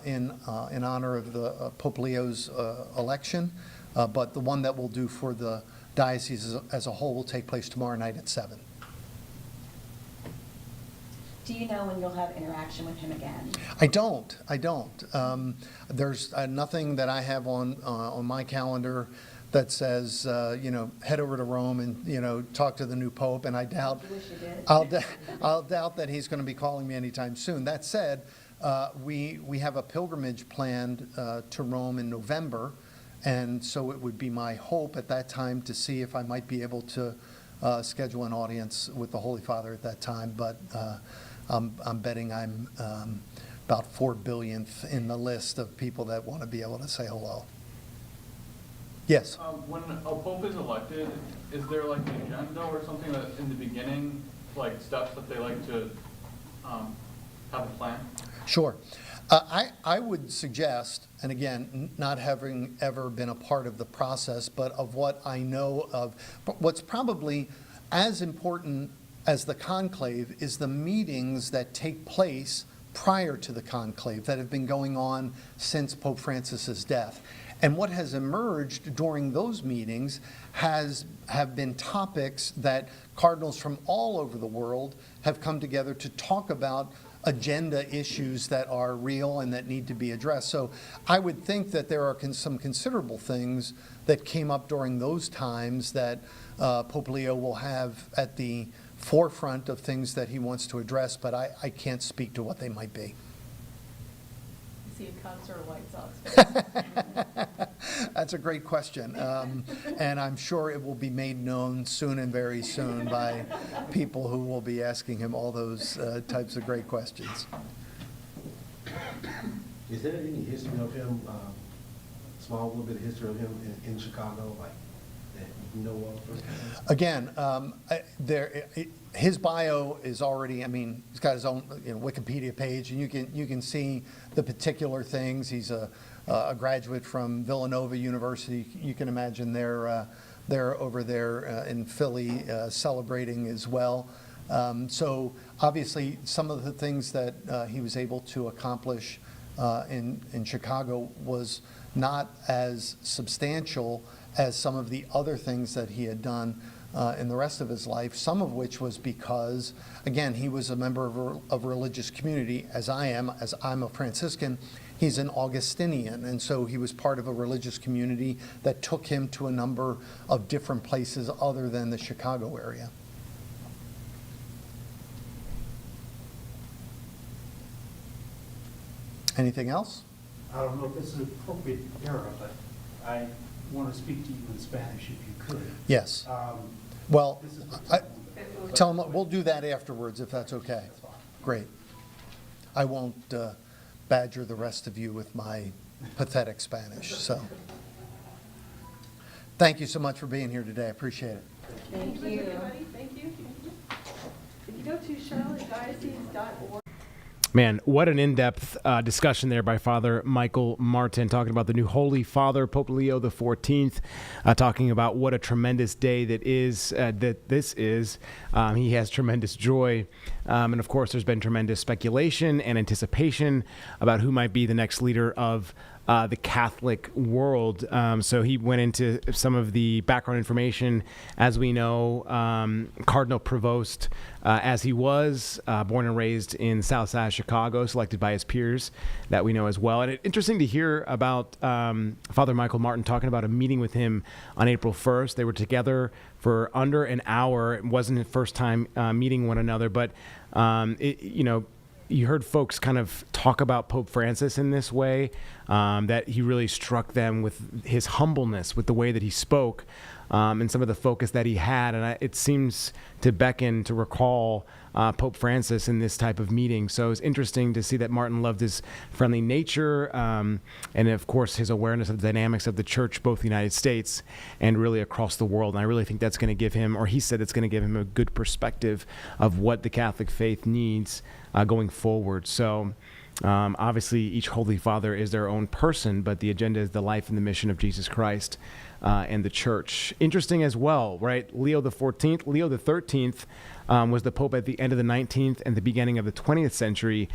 in honor of the Pope Leo's election, but the one that we'll do for the diocese as a whole will take place tomorrow night at 7. Do you know when you'll have interaction with him again? I don't. There's nothing that I have on my calendar that says, head over to Rome and, talk to the new Pope, and I doubt, You wish you did. I'll doubt that he's going to be calling me anytime soon. That said, we have a pilgrimage planned to Rome in November, and so it would be my hope at that time to see if I might be able to schedule an audience with the Holy Father at that time, but I'm betting I'm about 4 billionth in the list of people that want to be able to say hello. Yes? When a pope is elected, is there like an agenda or something that in the beginning, like steps that they like to have a plan? Sure. I would suggest, and again, not having ever been a part of the process, but of what I know of, but what's probably as important as the conclave is the meetings that take place prior to the conclave that have been going on since Pope Francis's death. And what has emerged during those meetings have been topics that cardinals from all over the world have come together to talk about agenda issues that are real and that need to be addressed. So I would think that there are some considerable things that came up during those times that Pope Leo will have at the forefront of things that he wants to address, but I can't speak to what they might be. See a Cubs or a White Sox? That's a great question, and I'm sure it will be made known soon and very soon by people who will be asking him all those types of great questions. Is there any history of him, small little bit of history of him in Chicago, like that you know of? Again, his bio is already, he's got his own Wikipedia page, and you can see the particular things. He's a graduate from Villanova University. You can imagine they're over there in Philly celebrating as well. So obviously some of the things that he was able to accomplish in Chicago was not as substantial as some of the other things that he had done in the rest of his life, some of which was because, again, he was a member of a religious community, as I am, as I'm a Franciscan. He's an Augustinian, and so he was part of a religious community that took him to a number of different places other than the Chicago area. Anything else? I don't know if this is an appropriate era, but I want to speak to you in Spanish if you could. Yes. Well, tell them, we'll do that afterwards if that's okay. Great. I won't badger the rest of you with my pathetic Spanish. So, thank you so much for being here today. I appreciate it. Thank you. Everybody. Thank you. If you go to charlottediocese.org. Man, what an in-depth discussion there by Father Michael Martin, talking about the new Holy Father, Pope Leo XIV, talking about what a tremendous day that this is. He has tremendous joy. And of course, there's been tremendous speculation and anticipation about who might be the next leader of the Catholic world. So he went into some of the background information. As we know, Cardinal Prevost, as he was born and raised in South Side Chicago, selected by his peers that we know as well. And it's interesting to hear about Father Michael Martin talking about a meeting with him on April 1st. They were together for under an hour. It wasn't the first time meeting one another, but you heard folks kind of talk about Pope Francis in this way, that he really struck them with his humbleness, with the way that he spoke, and some of the focus that he had. And it seems to beckon to recall Pope Francis in this type of meeting. So it's interesting to see that Martin loved his friendly nature, and of course his awareness of the dynamics of the church, both in the United States and really across the world. And I really think that's going to give him, or he said it's going to give him, a good perspective of what the Catholic faith needs going forward. So obviously each Holy Father is their own person, but the agenda is the life and the mission of Jesus Christ and the church. Interesting as well, right? Leo XIV was the Pope at the end of the 19th and the beginning of the 20th century.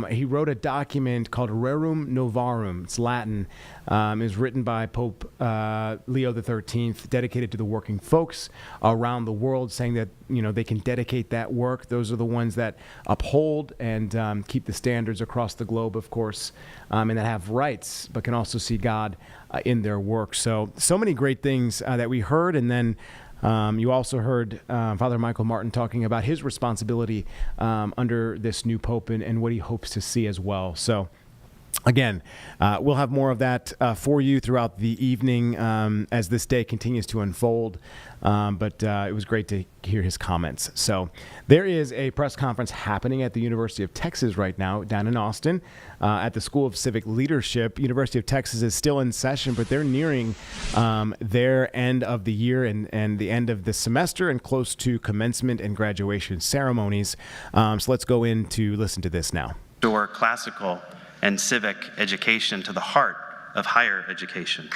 He wrote a document called Rerum Novarum. It's Latin. It was written by Pope Leo XIII, dedicated to the working folks around the world, saying that they can dedicate that work. Those are the ones that uphold and keep the standards across the globe, of course, and that have rights, but can also see God in their work. So many great things that we heard. And then you also heard Father Michael Martin talking about his responsibility under this new Pope and what he hopes to see as well. So again, we'll have more of that for you throughout the evening as this day continues to unfold. But it was great to hear his comments. So there is a press conference happening at the University of Texas right now down in Austin at the School of Civic Leadership. University of Texas is still in session, but they're nearing their end of the year and the end of the semester and close to commencement and graduation ceremonies. So let's go in to listen to this now. Restore classical and civic education to the heart of higher education.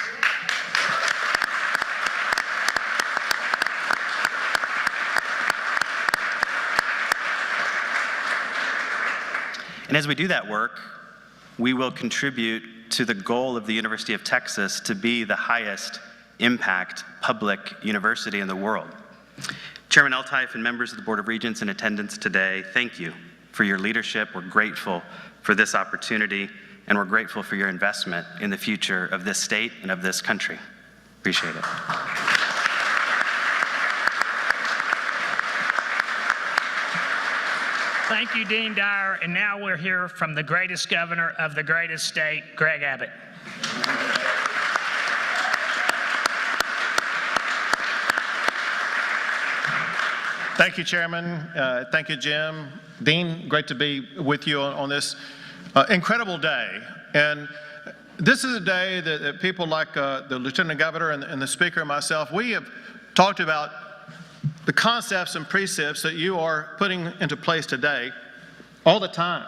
And as we do that work, we will contribute to the goal of the University of Texas to be the highest impact public university in the world. Chairman Eltife and members of the Board of Regents in attendance today, thank you for your leadership. We're grateful for this opportunity, and we're grateful for your investment in the future of this state and of this country. Appreciate it. Thank you, Dean Dyer. And now we'll hear from the greatest governor of the greatest state, Greg Abbott. Thank you, Chairman. Thank you, Jim. Dean, great to be with you on this incredible day. And this is a day that people like the Lieutenant Governor and the Speaker and myself, we have talked about the concepts and precepts that you are putting into place today all the time.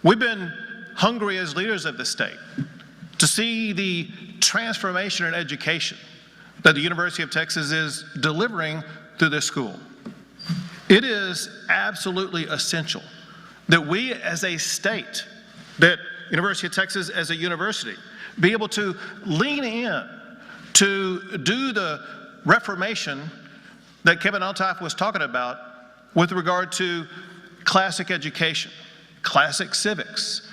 We've been hungry as leaders of the state to see the transformation in education that the University of Texas is delivering through this school. It is absolutely essential that we as a state, that University of Texas as a university, be able to lean in to do the reformation that Kevin Eltife was talking about with regard to classic education, classic civics,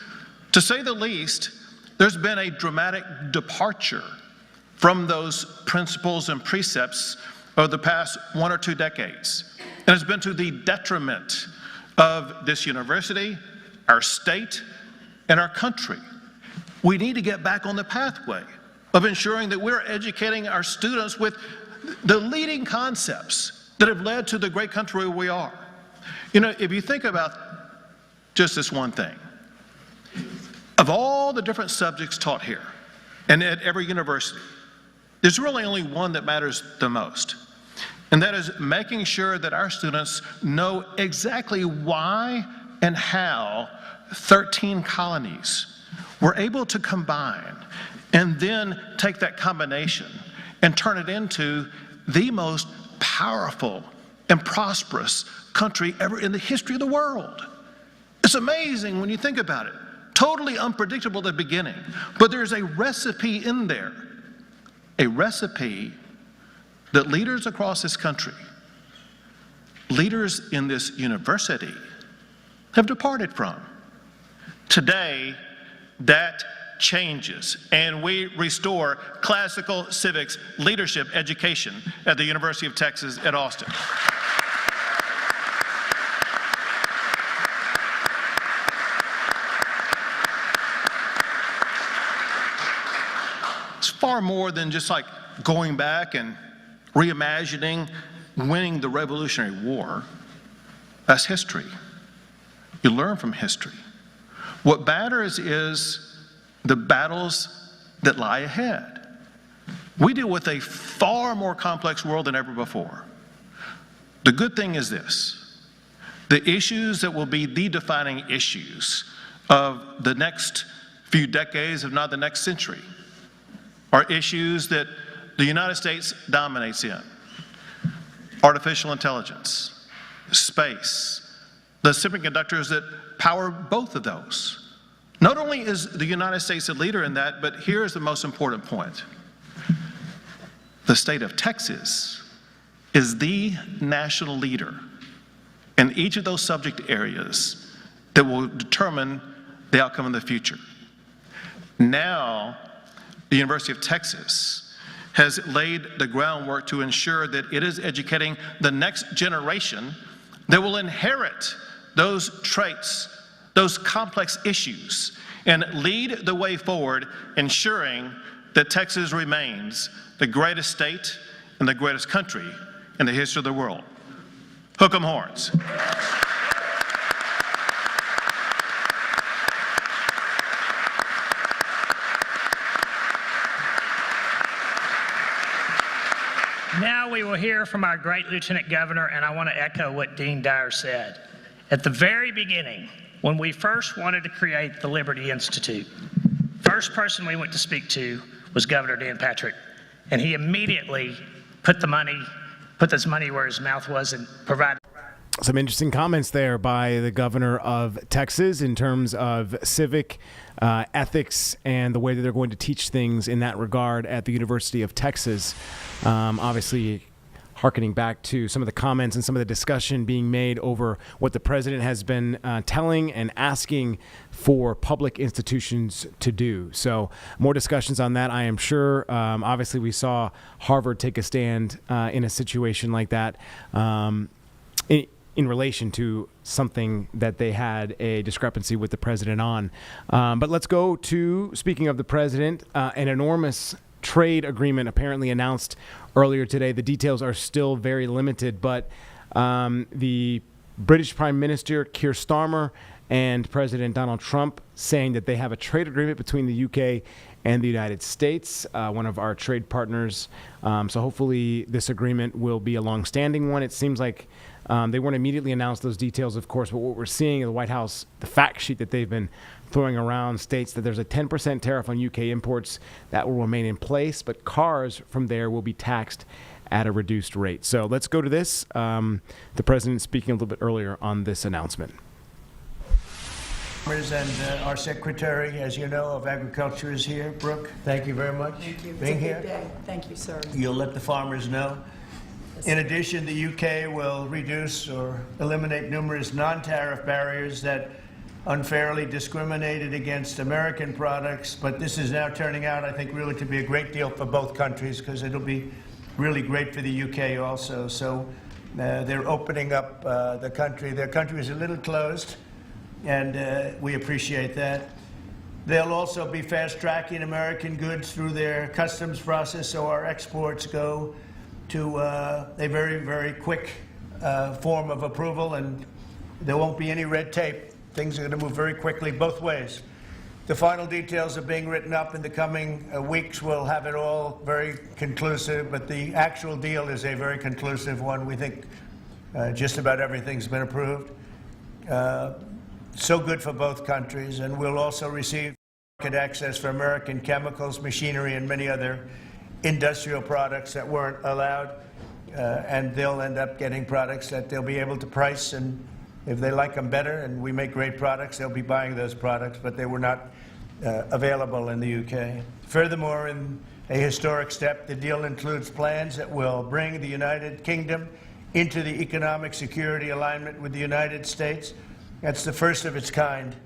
To say the least, there's been a dramatic departure from those principles and precepts of the past 1 or 2 decades. And it's been to the detriment of this university, our state, and our country. We need to get back on the pathway of ensuring that we're educating our students with the leading concepts that have led to the great country we are. You know, if you think about just this one thing, of all the different subjects taught here and at every university, there's really only one that matters the most. And that is making sure that our students know exactly why and how 13 colonies were able to combine and then take that combination and turn it into the most powerful and prosperous country ever in the history of the world. It's amazing when you think about it. Totally unpredictable at the beginning, but there's a recipe in there, a recipe that leaders across this country, leaders in this university, have departed from. Today, that changes, and we restore classical civics leadership education at the University of Texas at Austin. It's far more than just like going back and reimagining winning the Revolutionary War. That's history. You learn from history. What matters is the battles that lie ahead. We deal with a far more complex world than ever before. The good thing is this: the issues that will be the defining issues of the next few decades, if not the next century, are issues that the United States dominates in. Artificial intelligence, space, the semiconductors that power both of those. Not only is the United States a leader in that, but here's the most important point. The state of Texas is the national leader in each of those subject areas that will determine the outcome in the future. Now, the University of Texas has laid the groundwork to ensure that it is educating the next generation that will inherit those traits, those complex issues, and lead the way forward, ensuring that Texas remains the greatest state and the greatest country in the history of the world. Hook 'em horns. Now we will hear from our great Lieutenant Governor, and I want to echo what Dean Dyer said. At the very beginning, when we first wanted to create the Liberty Institute, first person we went to speak to was Governor Dan Patrick, and he immediately put this money where his mouth was and provided. Some interesting comments there by the governor of Texas in terms of civic ethics and the way that they're going to teach things in that regard at the University of Texas. Obviously, hearkening back to some of the comments and some of the discussion being made over what the president has been telling and asking for public institutions to do. So more discussions on that, I am sure. Obviously, we saw Harvard take a stand in a situation like that. In relation to something that they had a discrepancy with the president on. But let's go to, speaking of the president, an enormous trade agreement apparently announced earlier today. The details are still very limited, but the British Prime Minister Keir Starmer and President Donald Trump saying that they have a trade agreement between the UK and the United States, one of our trade partners. So hopefully this agreement will be a long-standing one. It seems like they weren't immediately announced those details, of course, but what we're seeing in the White House, the fact sheet that they've been throwing around states that there's a 10% tariff on UK imports that will remain in place, but cars from there will be taxed at a reduced rate. So let's go to this. The president speaking a little bit earlier on this announcement. And our Secretary, as you know, of Agriculture is here. Brooke, thank you very much for being here. Thank you, sir. You'll let the farmers know. In addition, the UK will reduce or eliminate numerous non-tariff barriers that unfairly discriminated against American products, but this is now turning out, I think, really to be a great deal for both countries, because it'll be really great for the UK also. So they're opening up the country. Their country is a little closed, and we appreciate that. They'll also be fast-tracking American goods through their customs process, so our exports go to a very, very quick form of approval, and there won't be any red tape. Things are going to move very quickly both ways. The final details are being written up in the coming weeks. We'll have it all very conclusive, but the actual deal is a very conclusive one. We think just about everything's been approved. So good for both countries, and we'll also receive market access for American chemicals, machinery, and many other industrial products that weren't allowed, and they'll end up getting products that they'll be able to price, and if they like them better and we make great products, they'll be buying those products, but they were not available in the UK. Furthermore, in a historic step, the deal includes plans that will bring the United Kingdom into the economic security alignment with the United States. That's the first of its kind.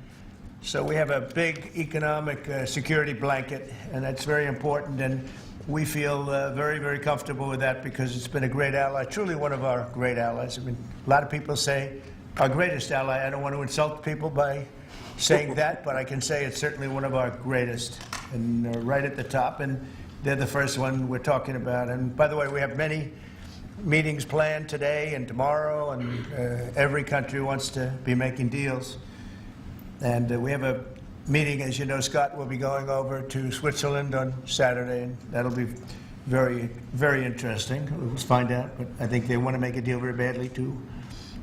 So we have a big economic security blanket, and that's very important, and we feel very, very comfortable with that because it's been a great ally, truly one of our great allies. I mean, a lot of people say our greatest ally. I don't want to insult people by saying that, but I can say it's certainly one of our greatest, and right at the top, and they're the first one we're talking about. And by the way, we have many meetings planned today and tomorrow, and every country wants to be making deals. And we have a meeting, as you know, Scott will be going over to Switzerland on Saturday, and that'll be very, very interesting. Let's find out, but I think they want to make a deal very badly too.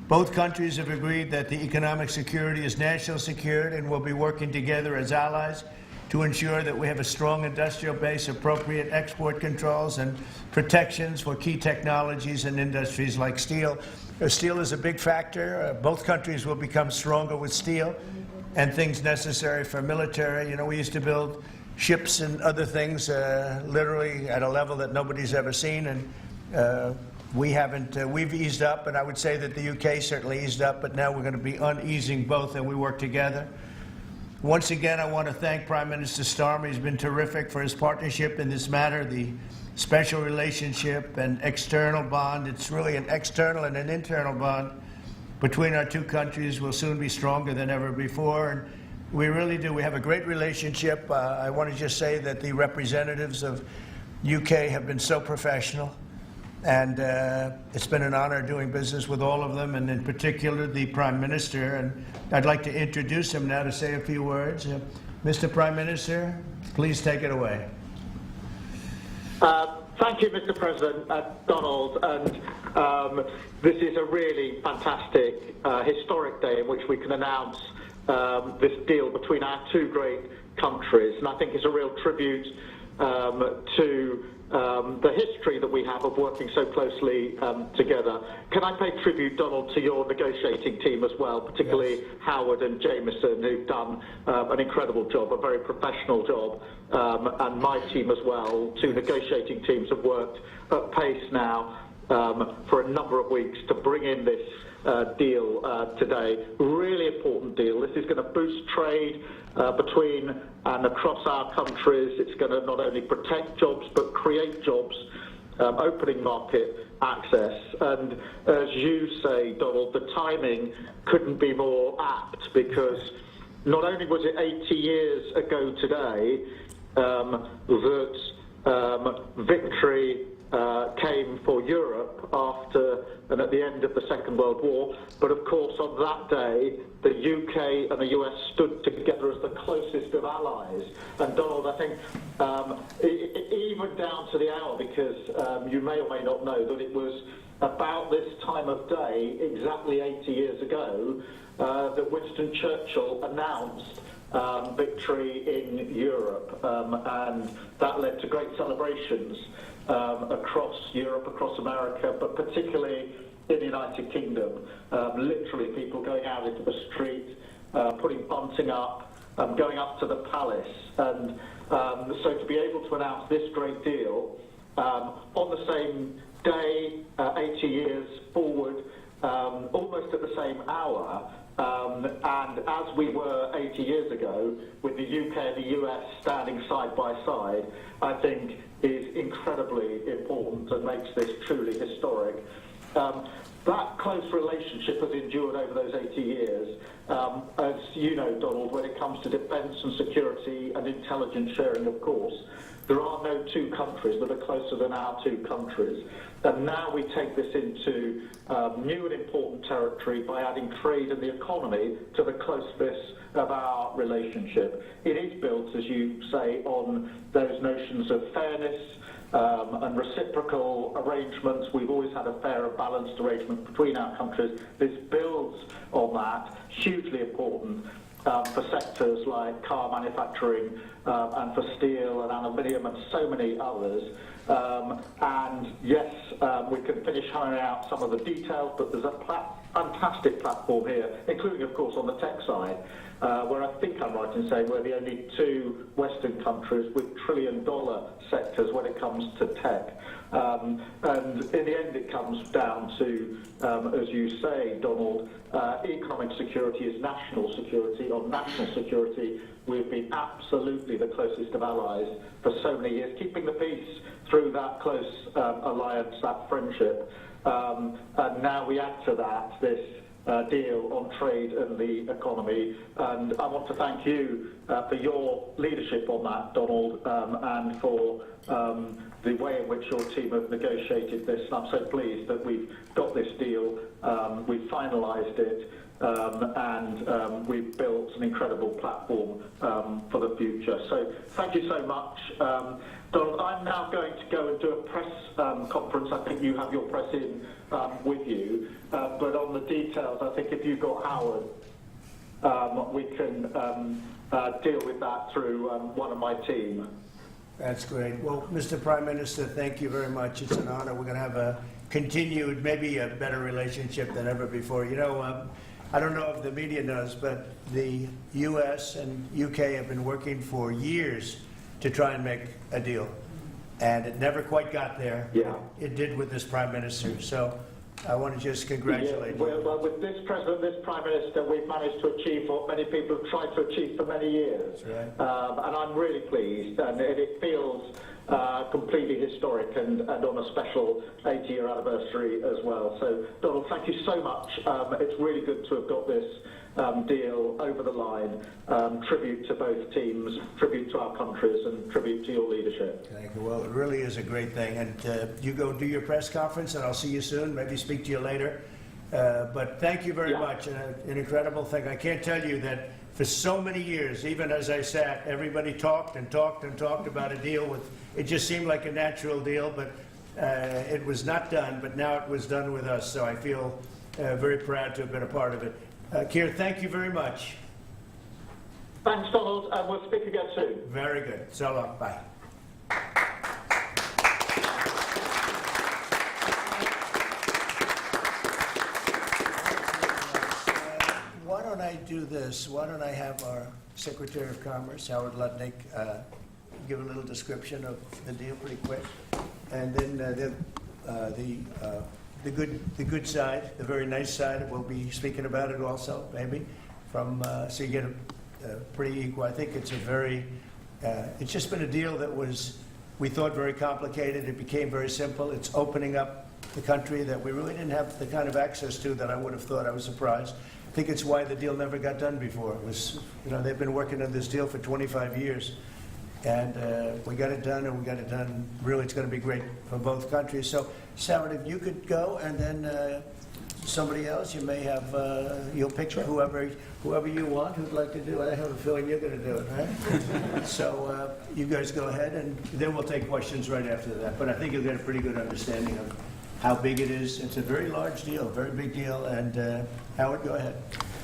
Both countries have agreed that the economic security is national security, and will be working together as allies to ensure that we have a strong industrial base, appropriate export controls, and protections for key technologies and industries like steel. Steel is a big factor. Both countries will become stronger with steel and things necessary for military. You know, we used to build ships and other things literally at a level that nobody's ever seen, and we haven't, we've eased up, and I would say that the UK certainly eased up, but now we're going to be uneasing both, and we work together. Once again, I want to thank Prime Minister Starmer. He's been terrific for his partnership in this matter, the special relationship and external bond. It's really an external and an internal bond between our two countries will soon be stronger than ever before, and we really do. We have a great relationship. I want to just say that the representatives of UK have been so professional, and it's been an honor doing business with all of them, and in particular the Prime Minister. And I'd like to introduce him now to say a few words. Mr. Prime Minister, please take it away. Thank you, Mr. President, Donald, and this is a really fantastic, historic day in which we can announce this deal between our two great countries, and I think it's a real tribute to the history that we have of working so closely together. Can I pay tribute, Donald, to your negotiating team as well, particularly yes. Howard and Jameson, who've done an incredible job, a very professional job, and my team as well. Two negotiating teams have worked at pace now for a number of weeks to bring in this deal today. Really important deal. This is going to boost trade between and across our countries. It's going to not only protect jobs but create jobs, opening market access. And as you say, Donald, the timing couldn't be more apt, because not only was it 80 years ago today that victory came for Europe after and at the end of the Second World War, but of course on that day the UK and the US stood together as the closest of allies. And Donald, I think even down to the hour, because you may or may not know that it was about this time of day, exactly 80 years ago, that Winston Churchill announced victory in Europe, and that led to great celebrations across Europe, across America, but particularly in the United Kingdom. Literally people going out into the street, putting bunting up, going up to the palace. And so to be able to announce this great deal on the same day, 80 years forward, almost at the same hour, And as we were 80 years ago, with the UK and the US standing side by side, I think is incredibly important and makes this truly historic. That close relationship has endured over those 80 years. As you know, Donald, when it comes to defence and security and intelligence sharing, of course, there are no two countries that are closer than our two countries. And now we take this into new and important territory by adding trade and the economy to the closeness of our relationship. It is built, as you say, on those notions of fairness and reciprocal arrangements. We've always had a fair and balanced arrangement between our countries. This builds on that, hugely important for sectors like car manufacturing and for steel and aluminium and so many others. And yes, we can finish hammering out some of the details, but there's a fantastic platform here, including, of course, on the tech side, where I think I'm right in saying we're the only two Western countries with trillion-dollar sectors when it comes to tech. And in the end, it comes down to, as you say, Donald, economic security is national security. On national security, we've been absolutely the closest of allies for so many years, keeping the peace through that close alliance, that friendship. And now we add to that this deal on trade and the economy. And I want to thank you for your leadership on that, Donald, and for the way in which your team have negotiated this. And I'm so pleased that we've got this deal, we've finalised it, and we've built an incredible platform for the future. So thank you so much. Donald, I'm now going to go and do a press conference. I think you have your press in with you. But on the details, I think if you've got Howard, we can deal with that through one of my team. That's great. Well, Mr. Prime Minister, thank you very much. It's an honor. We're going to have a continued, maybe a better relationship than ever before. You know, I don't know if the media knows, but the U.S. and UK have been working for years to try and make a deal. And it never quite got there. Yeah. It did with this Prime Minister. So I want to just congratulate you. Well, with this President, this Prime Minister, we've managed to achieve what many people have tried to achieve for many years. That's right. And I'm really pleased, and it feels completely historic and on a special 80-year anniversary as well. So, Donald, thank you so much. It's really good to have got this deal over the line. Tribute to both teams, tribute to our countries, and tribute to your leadership. Thank you. Well, it really is a great thing. And you go do your press conference, and I'll see you soon. Maybe speak to you later. But thank you very much. An incredible thing. I can't tell you that for so many years, even as I sat, everybody talked and talked and talked about a deal with, it just seemed like a natural deal, but it was not done, but now it was done with us. So I feel very proud to have been a part of it. Keir, thank you very much. Thanks, Donald, and we'll speak again soon. Very good. So long. Bye. Why don't I do this? Why don't I have our Secretary of Commerce, Howard Lutnick, give a little description of the deal pretty quick, and then the good side, the very nice side, we'll be speaking about it also, maybe, from so you get a pretty equal. I think it's a very, it's just been a deal that was, we thought, very complicated. It became very simple. It's opening up the country that we really didn't have the kind of access to that I would have thought. I was surprised. I think it's why the deal never got done before. It was, you know, they've been working on this deal for 25 years. And we got it done, and we got it done. Really, it's going to be great for both countries. So, Sarah, if you could go, and then somebody else, you may have, you'll pick whoever you want who'd like to do it. I have a feeling you're going to do it, right? So you guys go ahead, and then we'll take questions right after that. But I think you'll get a pretty good understanding of how big it is. It's a very large deal, very big deal. And Howard, go ahead.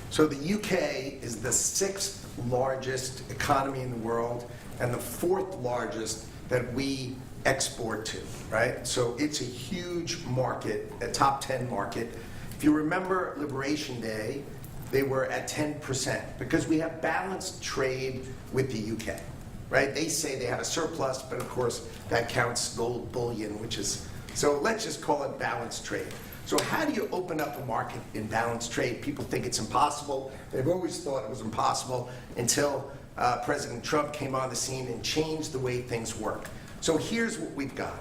So the UK is the 6th largest economy in the world, and the 4th largest that we export to, right? So it's a huge market, a top 10 market. If you remember Liberation Day, they were at 10% because we have balanced trade with the UK, right? They say they have a surplus, but of course that counts gold bullion, which is, so let's just call it balanced trade. So how do you open up a market in balanced trade? People think it's impossible. They've always thought it was impossible until President Trump came on the scene and changed the way things work. So here's what we've got.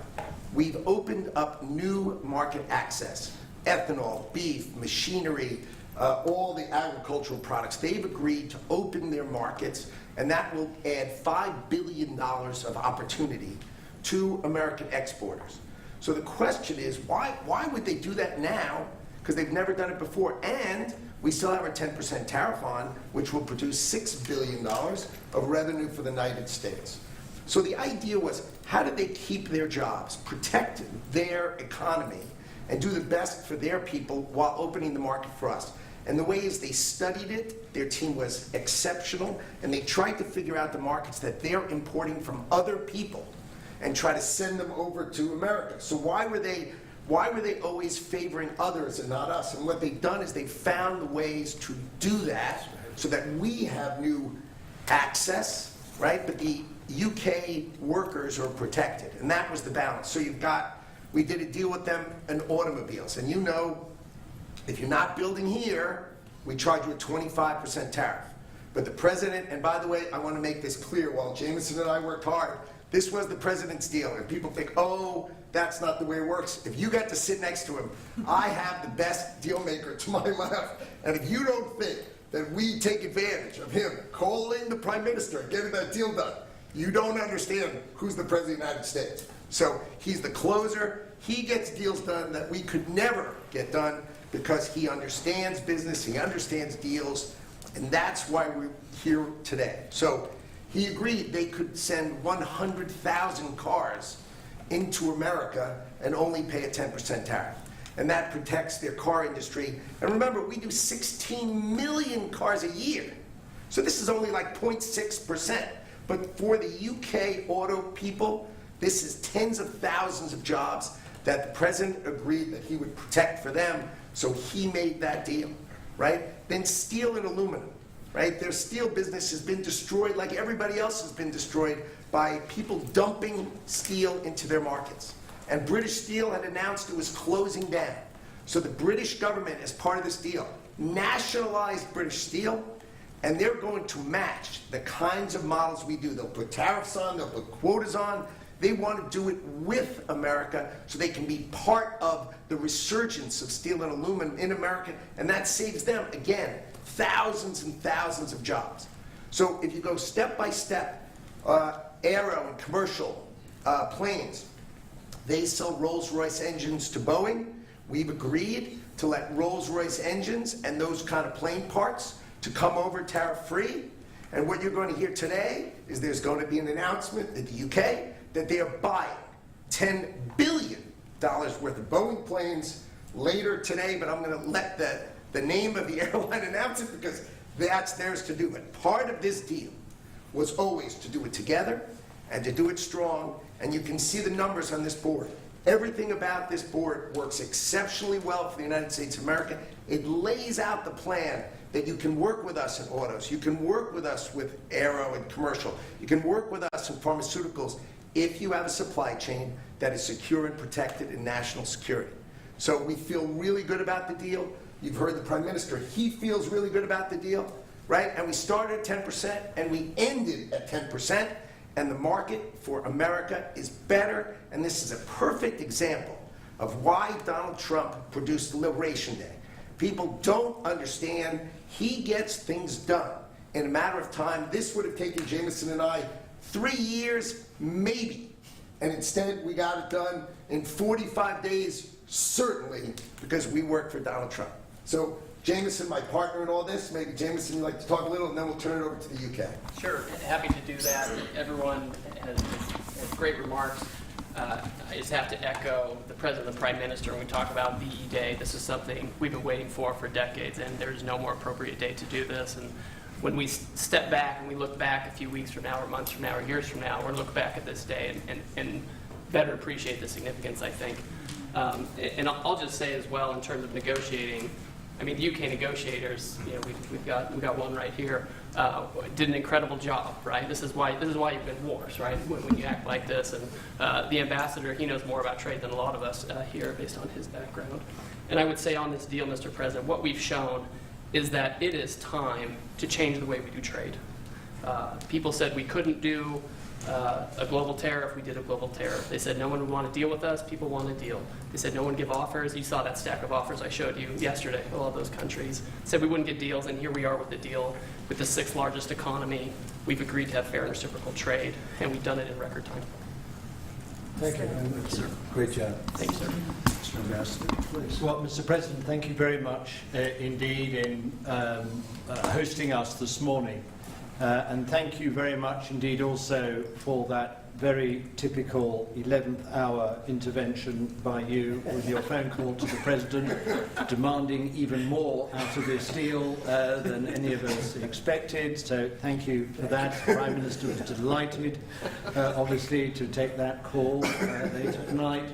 We've opened up new market access. Ethanol, beef, machinery, all the agricultural products. They've agreed to open their markets, and that will add $5 billion of opportunity to American exporters. So the question is, why would they do that now? Because they've never done it before. And we still have our 10% tariff on, which will produce $6 billion of revenue for the United States. So the idea was, how do they keep their jobs, protect their economy, and do the best for their people while opening the market for us? And the ways they studied it, their team was exceptional, and they tried to figure out the markets that they're importing from other people and try to send them over to America. So why were they always favoring others and not us? And what they've done is they've found the ways to do that so that we have new access, right? But the UK workers are protected, and that was the balance. So we did a deal with them in automobiles, and you know, if you're not building here, we charge you a 25% tariff. But the president, and by the way, I want to make this clear, while Jameson and I worked hard, this was the president's deal. And people think, oh, that's not the way it works. If you got to sit next to him, I have the best deal maker to my left. And if you don't think that we take advantage of him calling the prime minister and getting that deal done, you don't understand who's the president of the United States. So he's the closer. He gets deals done that we could never get done because he understands business, he understands deals, and that's why we're here today. So he agreed they could send 100,000 cars into America and only pay a 10% tariff. And that protects their car industry. And remember, we do 16 million cars a year. So this is only like 0.6%. But for the UK auto people, this is tens of thousands of jobs that the president agreed that he would protect for them. So he made that deal, right? Then steel and aluminum, right? Their steel business has been destroyed like everybody else has been destroyed by people dumping steel into their markets. And British Steel had announced it was closing down. So the British government, as part of this deal, nationalized British Steel, and they're going to match the kinds of models we do. They'll put tariffs on, they'll put quotas on. They want to do it with America so they can be part of the resurgence of steel and aluminum in America, and that saves them, again, thousands and thousands of jobs. So if you go step by step, aero and commercial planes, they sell Rolls-Royce engines to Boeing. We've agreed to let Rolls-Royce engines and those kind of plane parts to come over tariff-free. And what you're going to hear today is there's going to be an announcement in the UK that they are buying $10 billion worth of Boeing planes later today, but I'm going to let the name of the airline announce it because that's theirs to do. But part of this deal was always to do it together and to do it strong, and you can see the numbers on this board. Everything about this board works exceptionally well for the United States of America. It lays out the plan that you can work with us in autos, you can work with us with aero and commercial, you can work with us in pharmaceuticals if you have a supply chain that is secure and protected in national security. So we feel really good about the deal. You've heard the Prime Minister, he feels really good about the deal, right? And we started at 10% and we ended at 10%, and the market for America is better, and this is a perfect example of why Donald Trump produced Liberation Day. People don't understand he gets things done in a matter of time. This would have taken Jameson and I 3 years, maybe. And instead, we got it done in 45 days, certainly, because we worked for Donald Trump. So, Jameson, my partner in all this, maybe Jameson, you'd like to talk a little, and then we'll turn it over to the UK. Sure, happy to do that. Everyone has great remarks. I just have to echo the President and the Prime Minister when we talk about VE Day. This is something we've been waiting for decades, and there's no more appropriate day to do this. And when we step back and we look back a few weeks from now or months from now or years from now, we're going to look back at this day and better appreciate the significance, I think. And I'll just say as well, in terms of negotiating, I mean, the UK negotiators, you know, we've got one right here. did an incredible job, right? This is why you win wars, right? When you act like this. And the ambassador, he knows more about trade than a lot of us here based on his background. And I would say on this deal, Mr. President, what we've shown is that it is time to change the way we do trade. People said we couldn't do a global tariff. We did a global tariff. They said no one would want to deal with us. People want to deal. They said no one give offers. You saw that stack of offers I showed you yesterday. All of those countries said we wouldn't get deals, and here we are with the deal. With the 6th largest economy, we've agreed to have fair and reciprocal trade, and we've done it in record time. Thank you very much, sir. Great job. Thank you, sir. Mr. Ambassador, please. Well, Mr. President, thank you very much indeed in hosting us this morning. And thank you very much indeed also for that very typical 11th hour intervention by you with your phone call to the President, demanding even more out of this deal than any of us expected. So thank you for that. The Prime Minister was delighted, obviously, to take that call later tonight.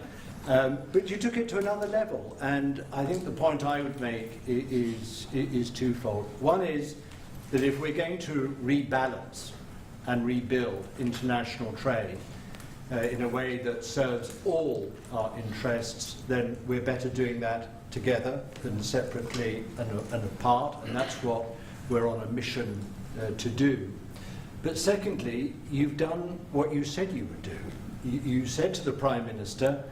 But you took it to another level, and I think the point I would make is twofold. One is that if we're going to rebalance and rebuild international trade in a way that serves all our interests, then we're better doing that together than separately and apart, and that's what we're on a mission to do. But secondly, you've done what you said you would do. You said to the Prime Minister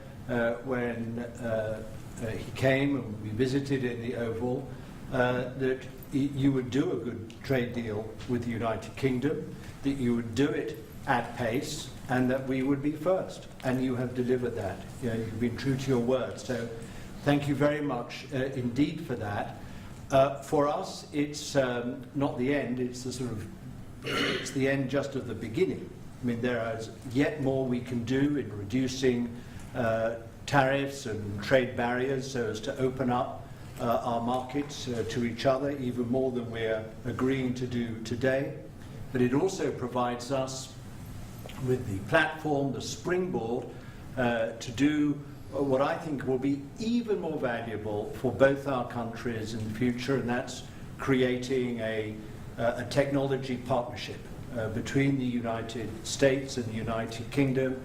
when he came and we visited in the Oval that you would do a good trade deal with the United Kingdom, that you would do it at pace, and that we would be first. And you have delivered that. You know, you've been true to your word. So thank you very much indeed for that. For us, it's not the end. It's it's the end just of the beginning. I mean, there is yet more we can do in reducing tariffs and trade barriers so as to open up our markets to each other even more than we're agreeing to do today. But it also provides us with the platform, the springboard, to do what I think will be even more valuable for both our countries in the future, and that's creating a technology partnership between the United States and the United Kingdom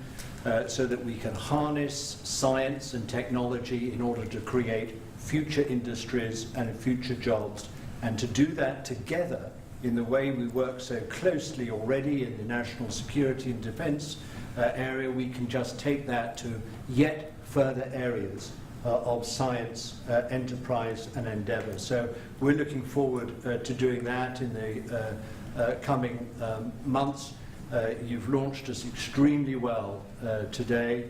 so that we can harness science and technology in order to create future industries and future jobs, and to do that together in the way we work so closely already in the national security and defence area. We can just take that to yet further areas of science, enterprise and endeavour. So we're looking forward to doing that in the coming months. You've launched us extremely well today.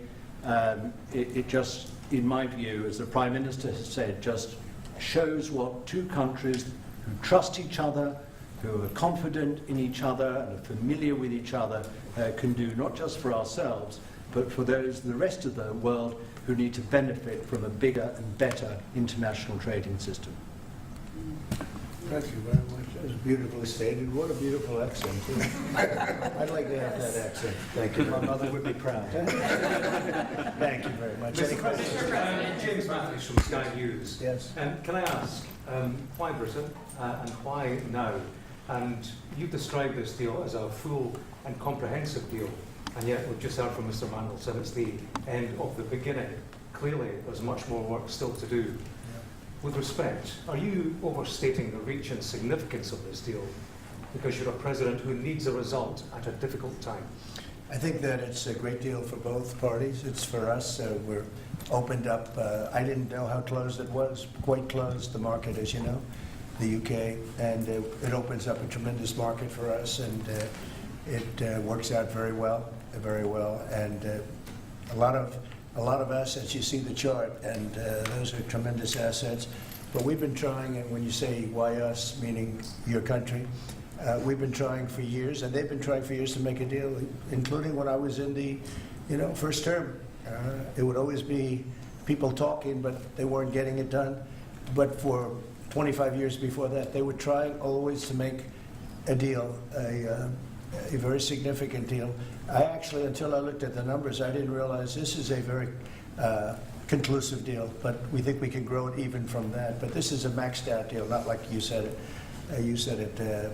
It just, in my view, as the Prime Minister has said, just shows what two countries who trust each other, who are confident in each other and are familiar with each other can do, not just for ourselves, but for the rest of the world who need to benefit from a bigger and better international trading system. Thank you very much. That was beautifully stated. What a beautiful accent, too. I'd like to have that accent. Thank you. My mother would be proud. Thank you very much. Any questions? James Matthews from Sky News. Yes. Can I ask, why Britain and why now? And you've described this deal as a full and comprehensive deal, and yet we've just heard from Mr. Mandelson, it's the end of the beginning. Clearly, there's much more work still to do. With respect, are you overstating the reach and significance of this deal because you're a president who needs a result at a difficult time? I think that it's a great deal for both parties. It's for us. We're opened up. I didn't know how closed it was. Quite closed, the market, as you know, the UK, and it opens up a tremendous market for us, and it works out very well, and a lot of assets. You see the chart, and those are tremendous assets. But we've been trying, and when you say why us, meaning your country, we've been trying for years, and they've been trying for years to make a deal, including when I was in the, first term. It would always be people talking, but they weren't getting it done. But for 25 years before that, they were trying always to make a deal, a very significant deal. I actually, until I looked at the numbers, I didn't realize this is a very conclusive deal, but we think we can grow it even from that. But this is a maxed out deal, not like you said it. You said it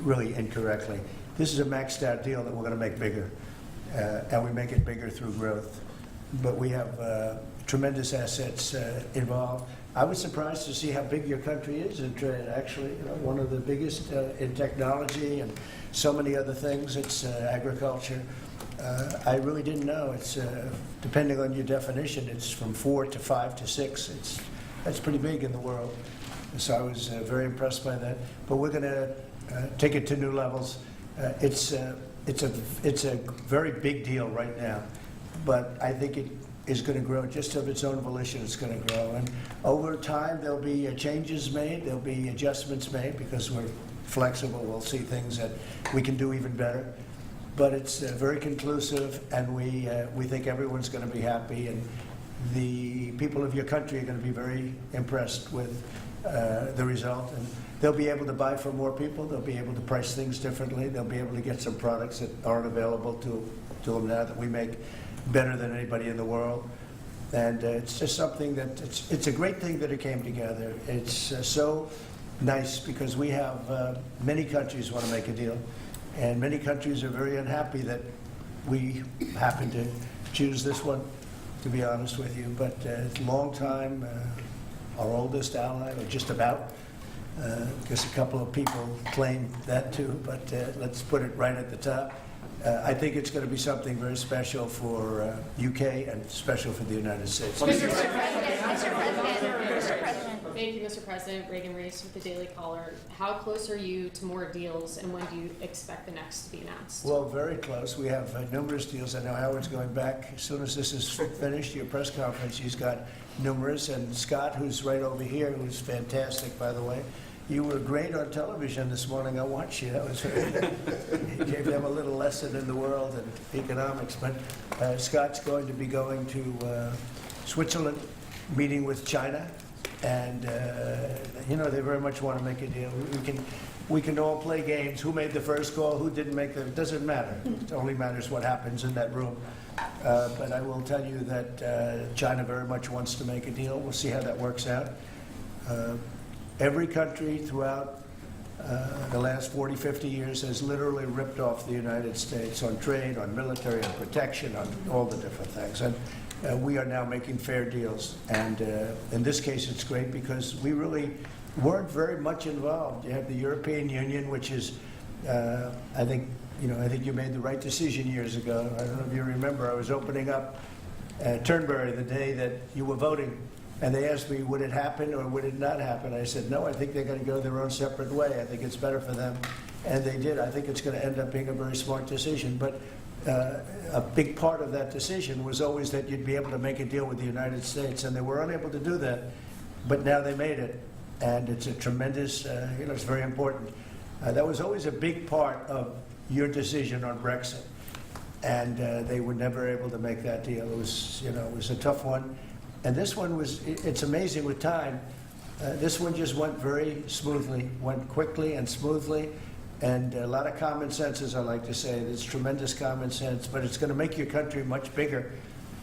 really incorrectly. This is a maxed out deal that we're going to make bigger, and we make it bigger through growth. But we have tremendous assets involved. I was surprised to see how big your country is in trade, actually. You know, one of the biggest in technology and so many other things. It's agriculture. I really didn't know. It's depending on your definition, it's from 4 to 5 to 6. That's pretty big in the world. So I was very impressed by that. But we're going to take it to new levels. It's a very big deal right now, but I think it is going to grow just of its own volition. It's going to grow, and over time there'll be changes made, there'll be adjustments made because we're flexible. We'll see things that we can do even better. But it's very conclusive, and we think everyone's going to be happy, and the people of your country are going to be very impressed with the result. And they'll be able to buy from more people. They'll be able to price things differently. They'll be able to get some products that aren't available to them now that we make better than anybody in the world. And it's just something that it's a great thing that it came together. It's so nice because we have many countries want to make a deal, and many countries are very unhappy that we happen to choose this one, to be honest with you. But it's a long time, our oldest ally, or just about, because a couple of people claim that too, but let's put it right at the top. I think it's going to be something very special for UK and special for the United States. Mr. President. Thank you, Mr. President. Reagan Reese with the Daily Caller. How close are you to more deals, and when do you expect the next to be announced? Well, very close. We have numerous deals. I know Howard's going back. As soon as this is finished, your press conference, he's got numerous. And Scott, who's right over here, who's fantastic, by the way. You were great on television this morning. I watched you. That was very good. You gave them a little lesson in the world and economics. But Scott's going to be going to Switzerland, meeting with China. And, you know, they very much want to make a deal. We can all play games. Who made the first call? Who didn't make them? It doesn't matter. It only matters what happens in that room. But I will tell you that China very much wants to make a deal. We'll see how that works out. Every country throughout the last 40, 50 years has literally ripped off the United States on trade, on military, on protection, on all the different things. And we are now making fair deals. And in this case, it's great because we really weren't very much involved. You have the European Union, which is, I think you made the right decision years ago. I don't know if you remember, I was opening up Turnberry the day that you were voting. And they asked me, would it happen or would it not happen? I said, no, I think they're going to go their own separate way. I think it's better for them. And they did. I think it's going to end up being a very smart decision. But a big part of that decision was always that you'd be able to make a deal with the United States. And they were unable to do that. But now they made it. And it's a tremendous, it's very important. That was always a big part of your decision on Brexit. And they were never able to make that deal. It was a tough one. And this one it's amazing with time. This one just went very smoothly, went quickly and smoothly, and a lot of common sense, as I like to say. There's tremendous common sense, but it's going to make your country much bigger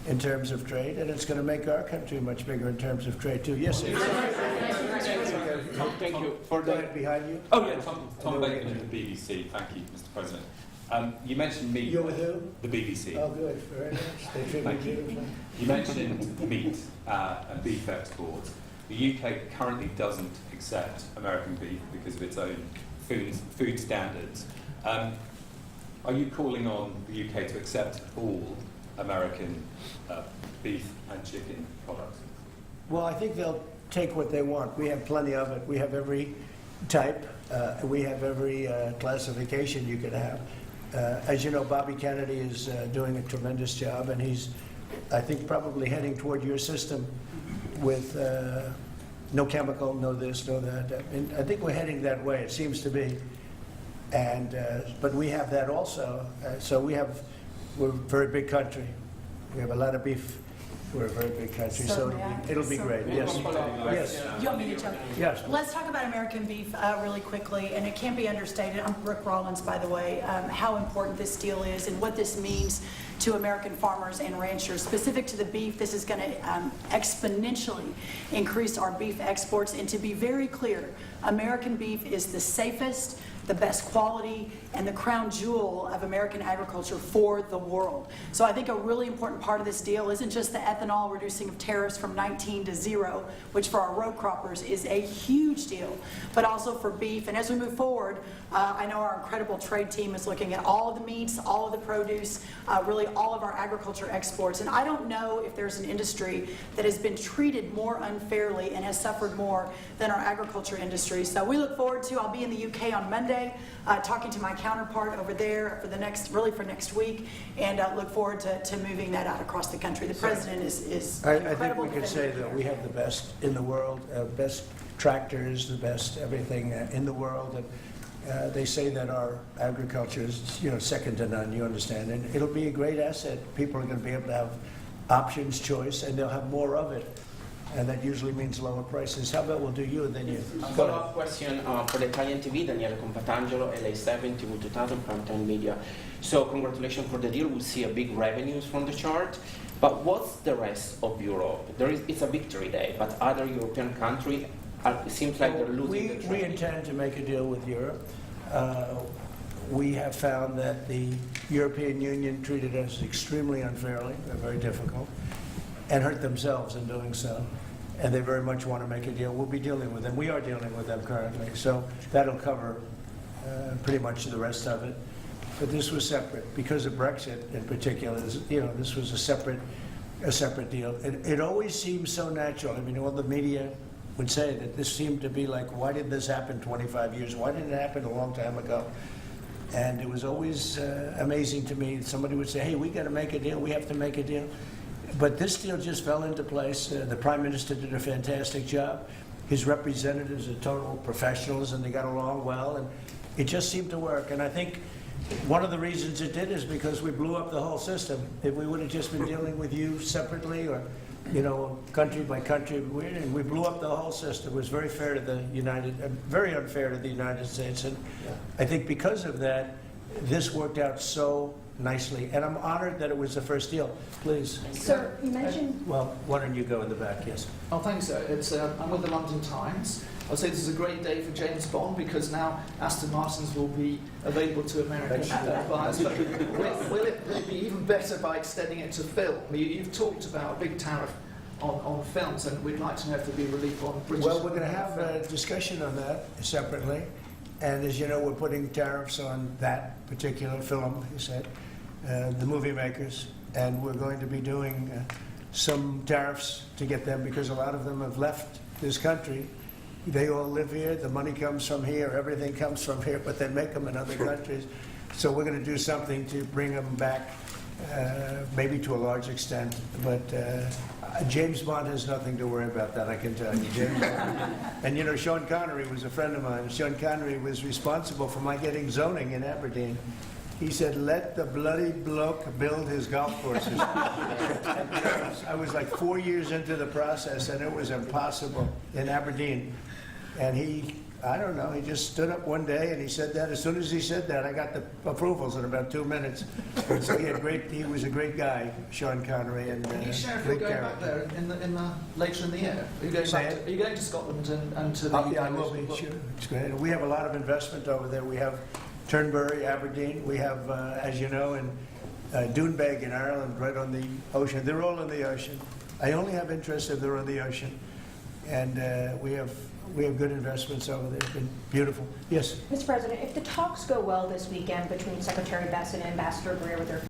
in terms of trade, and it's going to make our country much bigger in terms of trade, too. Yes, sir. Thank you. Go ahead, behind you. Oh, yeah, Tom Bacon at the BBC. Thank you, Mr. President. You mentioned meat. You're with who? The BBC. Oh, good. Very nice. They tribute you. You mentioned meat and beef exports. The UK currently doesn't accept American beef because of its own food standards. Are you calling on the UK to accept all American beef and chicken products? Well, I think they'll take what they want. We have plenty of it. We have every type. We have every classification you could have. As you know, Bobby Kennedy is doing a tremendous job, and he's, I think, probably heading toward your system with no chemical, no this, no that. I think we're heading that way. It seems to be. And but we have that also. So we're a very big country. We have a lot of beef We're a very big country, so it'll be great. Yes. Yes. You want me to jump? Yes. Let's talk about American beef really quickly, and it can't be understated. I'm Brooke Rollins, by the way, how important this deal is and what this means to American farmers and ranchers. Specific to the beef, this is going to exponentially increase our beef exports. And to be very clear, American beef is the safest, the best quality, and the crown jewel of American agriculture for the world. So I think a really important part of this deal isn't just the ethanol reducing of tariffs from 19 to 0, which for our row croppers is a huge deal, but also for beef. And as we move forward, I know our incredible trade team is looking at all of the meats, all of the produce, really all of our agriculture exports. And I don't know if there's an industry that has been treated more unfairly and has suffered more than our agriculture industry. So we look forward to, I'll be in the UK on Monday, talking to my counterpart over there for the next week, and look forward to moving that out across the country. The president is I incredible. think we can say that we have the best in the world, best tractors, the best everything in the world. And they say that our agriculture is, second to none, you understand. And it'll be a great asset. People are going to be able to have options, choice, and they'll have more of it. And that usually means lower prices. How about we'll do you and then you? A follow-up question for the Italian TV, Daniele Compatangelo, LA7, TV 2000, Primetime Media. So congratulations for the deal. We'll see a big revenues from the chart. But what's the rest of Europe? It's a victory day, but other European countries, it seems like they're losing the trade. We intend to make a deal with Europe. We have found that the European Union treated us extremely unfairly, very difficult, and hurt themselves in doing so. And they very much want to make a deal. We'll be dealing with them. We are dealing with them currently. So that'll cover pretty much the rest of it. But this was separate because of Brexit in particular. This was a separate deal. It always seems so natural. I mean, all the media would say that this seemed to be like, why did this happen 25 years? Why didn't it happen a long time ago? And it was always amazing to me. Somebody would say, hey, we got to make a deal. We have to make a deal. But this deal just fell into place. The Prime Minister did a fantastic job. His representatives are total professionals, and they got along well, and it just seemed to work. And I think one of the reasons it did is because we blew up the whole system. If we would have just been dealing with you separately or, country by country, we blew up the whole system. It was very fair to very unfair to the United States. And I think because of that, this worked out so nicely, and I'm honored that it was the first deal. Please. Sir, you mentioned... Well, why don't you go in the back, yes. Oh, thanks, sir. I'm with the London Times. I'll say this is a great day for James Bond because now Aston Martins will be available to American buyers. But will it be even better by extending it to film? You've talked about a big tariff on films, and we'd like to know if there'll be relief on British... Well, we're going to have a discussion on that separately. And as you know, we're putting tariffs on that particular film, you said, the movie makers. And we're going to be doing some tariffs to get them because a lot of them have left this country. They all live here. The money comes from here. Everything comes from here, but they make them in other countries. So we're going to do something to bring them back, maybe to a large extent. But James Bond has nothing to worry about that, I can tell you. James Bond. And Sean Connery was a friend of mine. Sean Connery was responsible for my getting zoning in Aberdeen. He said, let the bloody bloke build his golf courses. I was like 4 years into the process, and it was impossible in Aberdeen. And he just stood up one day and he said that. As soon as he said that, I got the approvals in about 2 minutes. So he was a great guy, Sean Connery. And Can you share if you're going back there later in the year? Are you going to Scotland and to the UK? Yeah, I will be, sure. It's great. We have a lot of investment over there. We have Turnberry, Aberdeen. We have, as you know, in Doonbeg in Ireland, right on the ocean. They're all in the ocean. I only have interest if they're on the ocean. And we have good investments over there. It's been beautiful. Yes? Mr. President, if the talks go well this weekend between Secretary Bessent and Ambassador Greer with their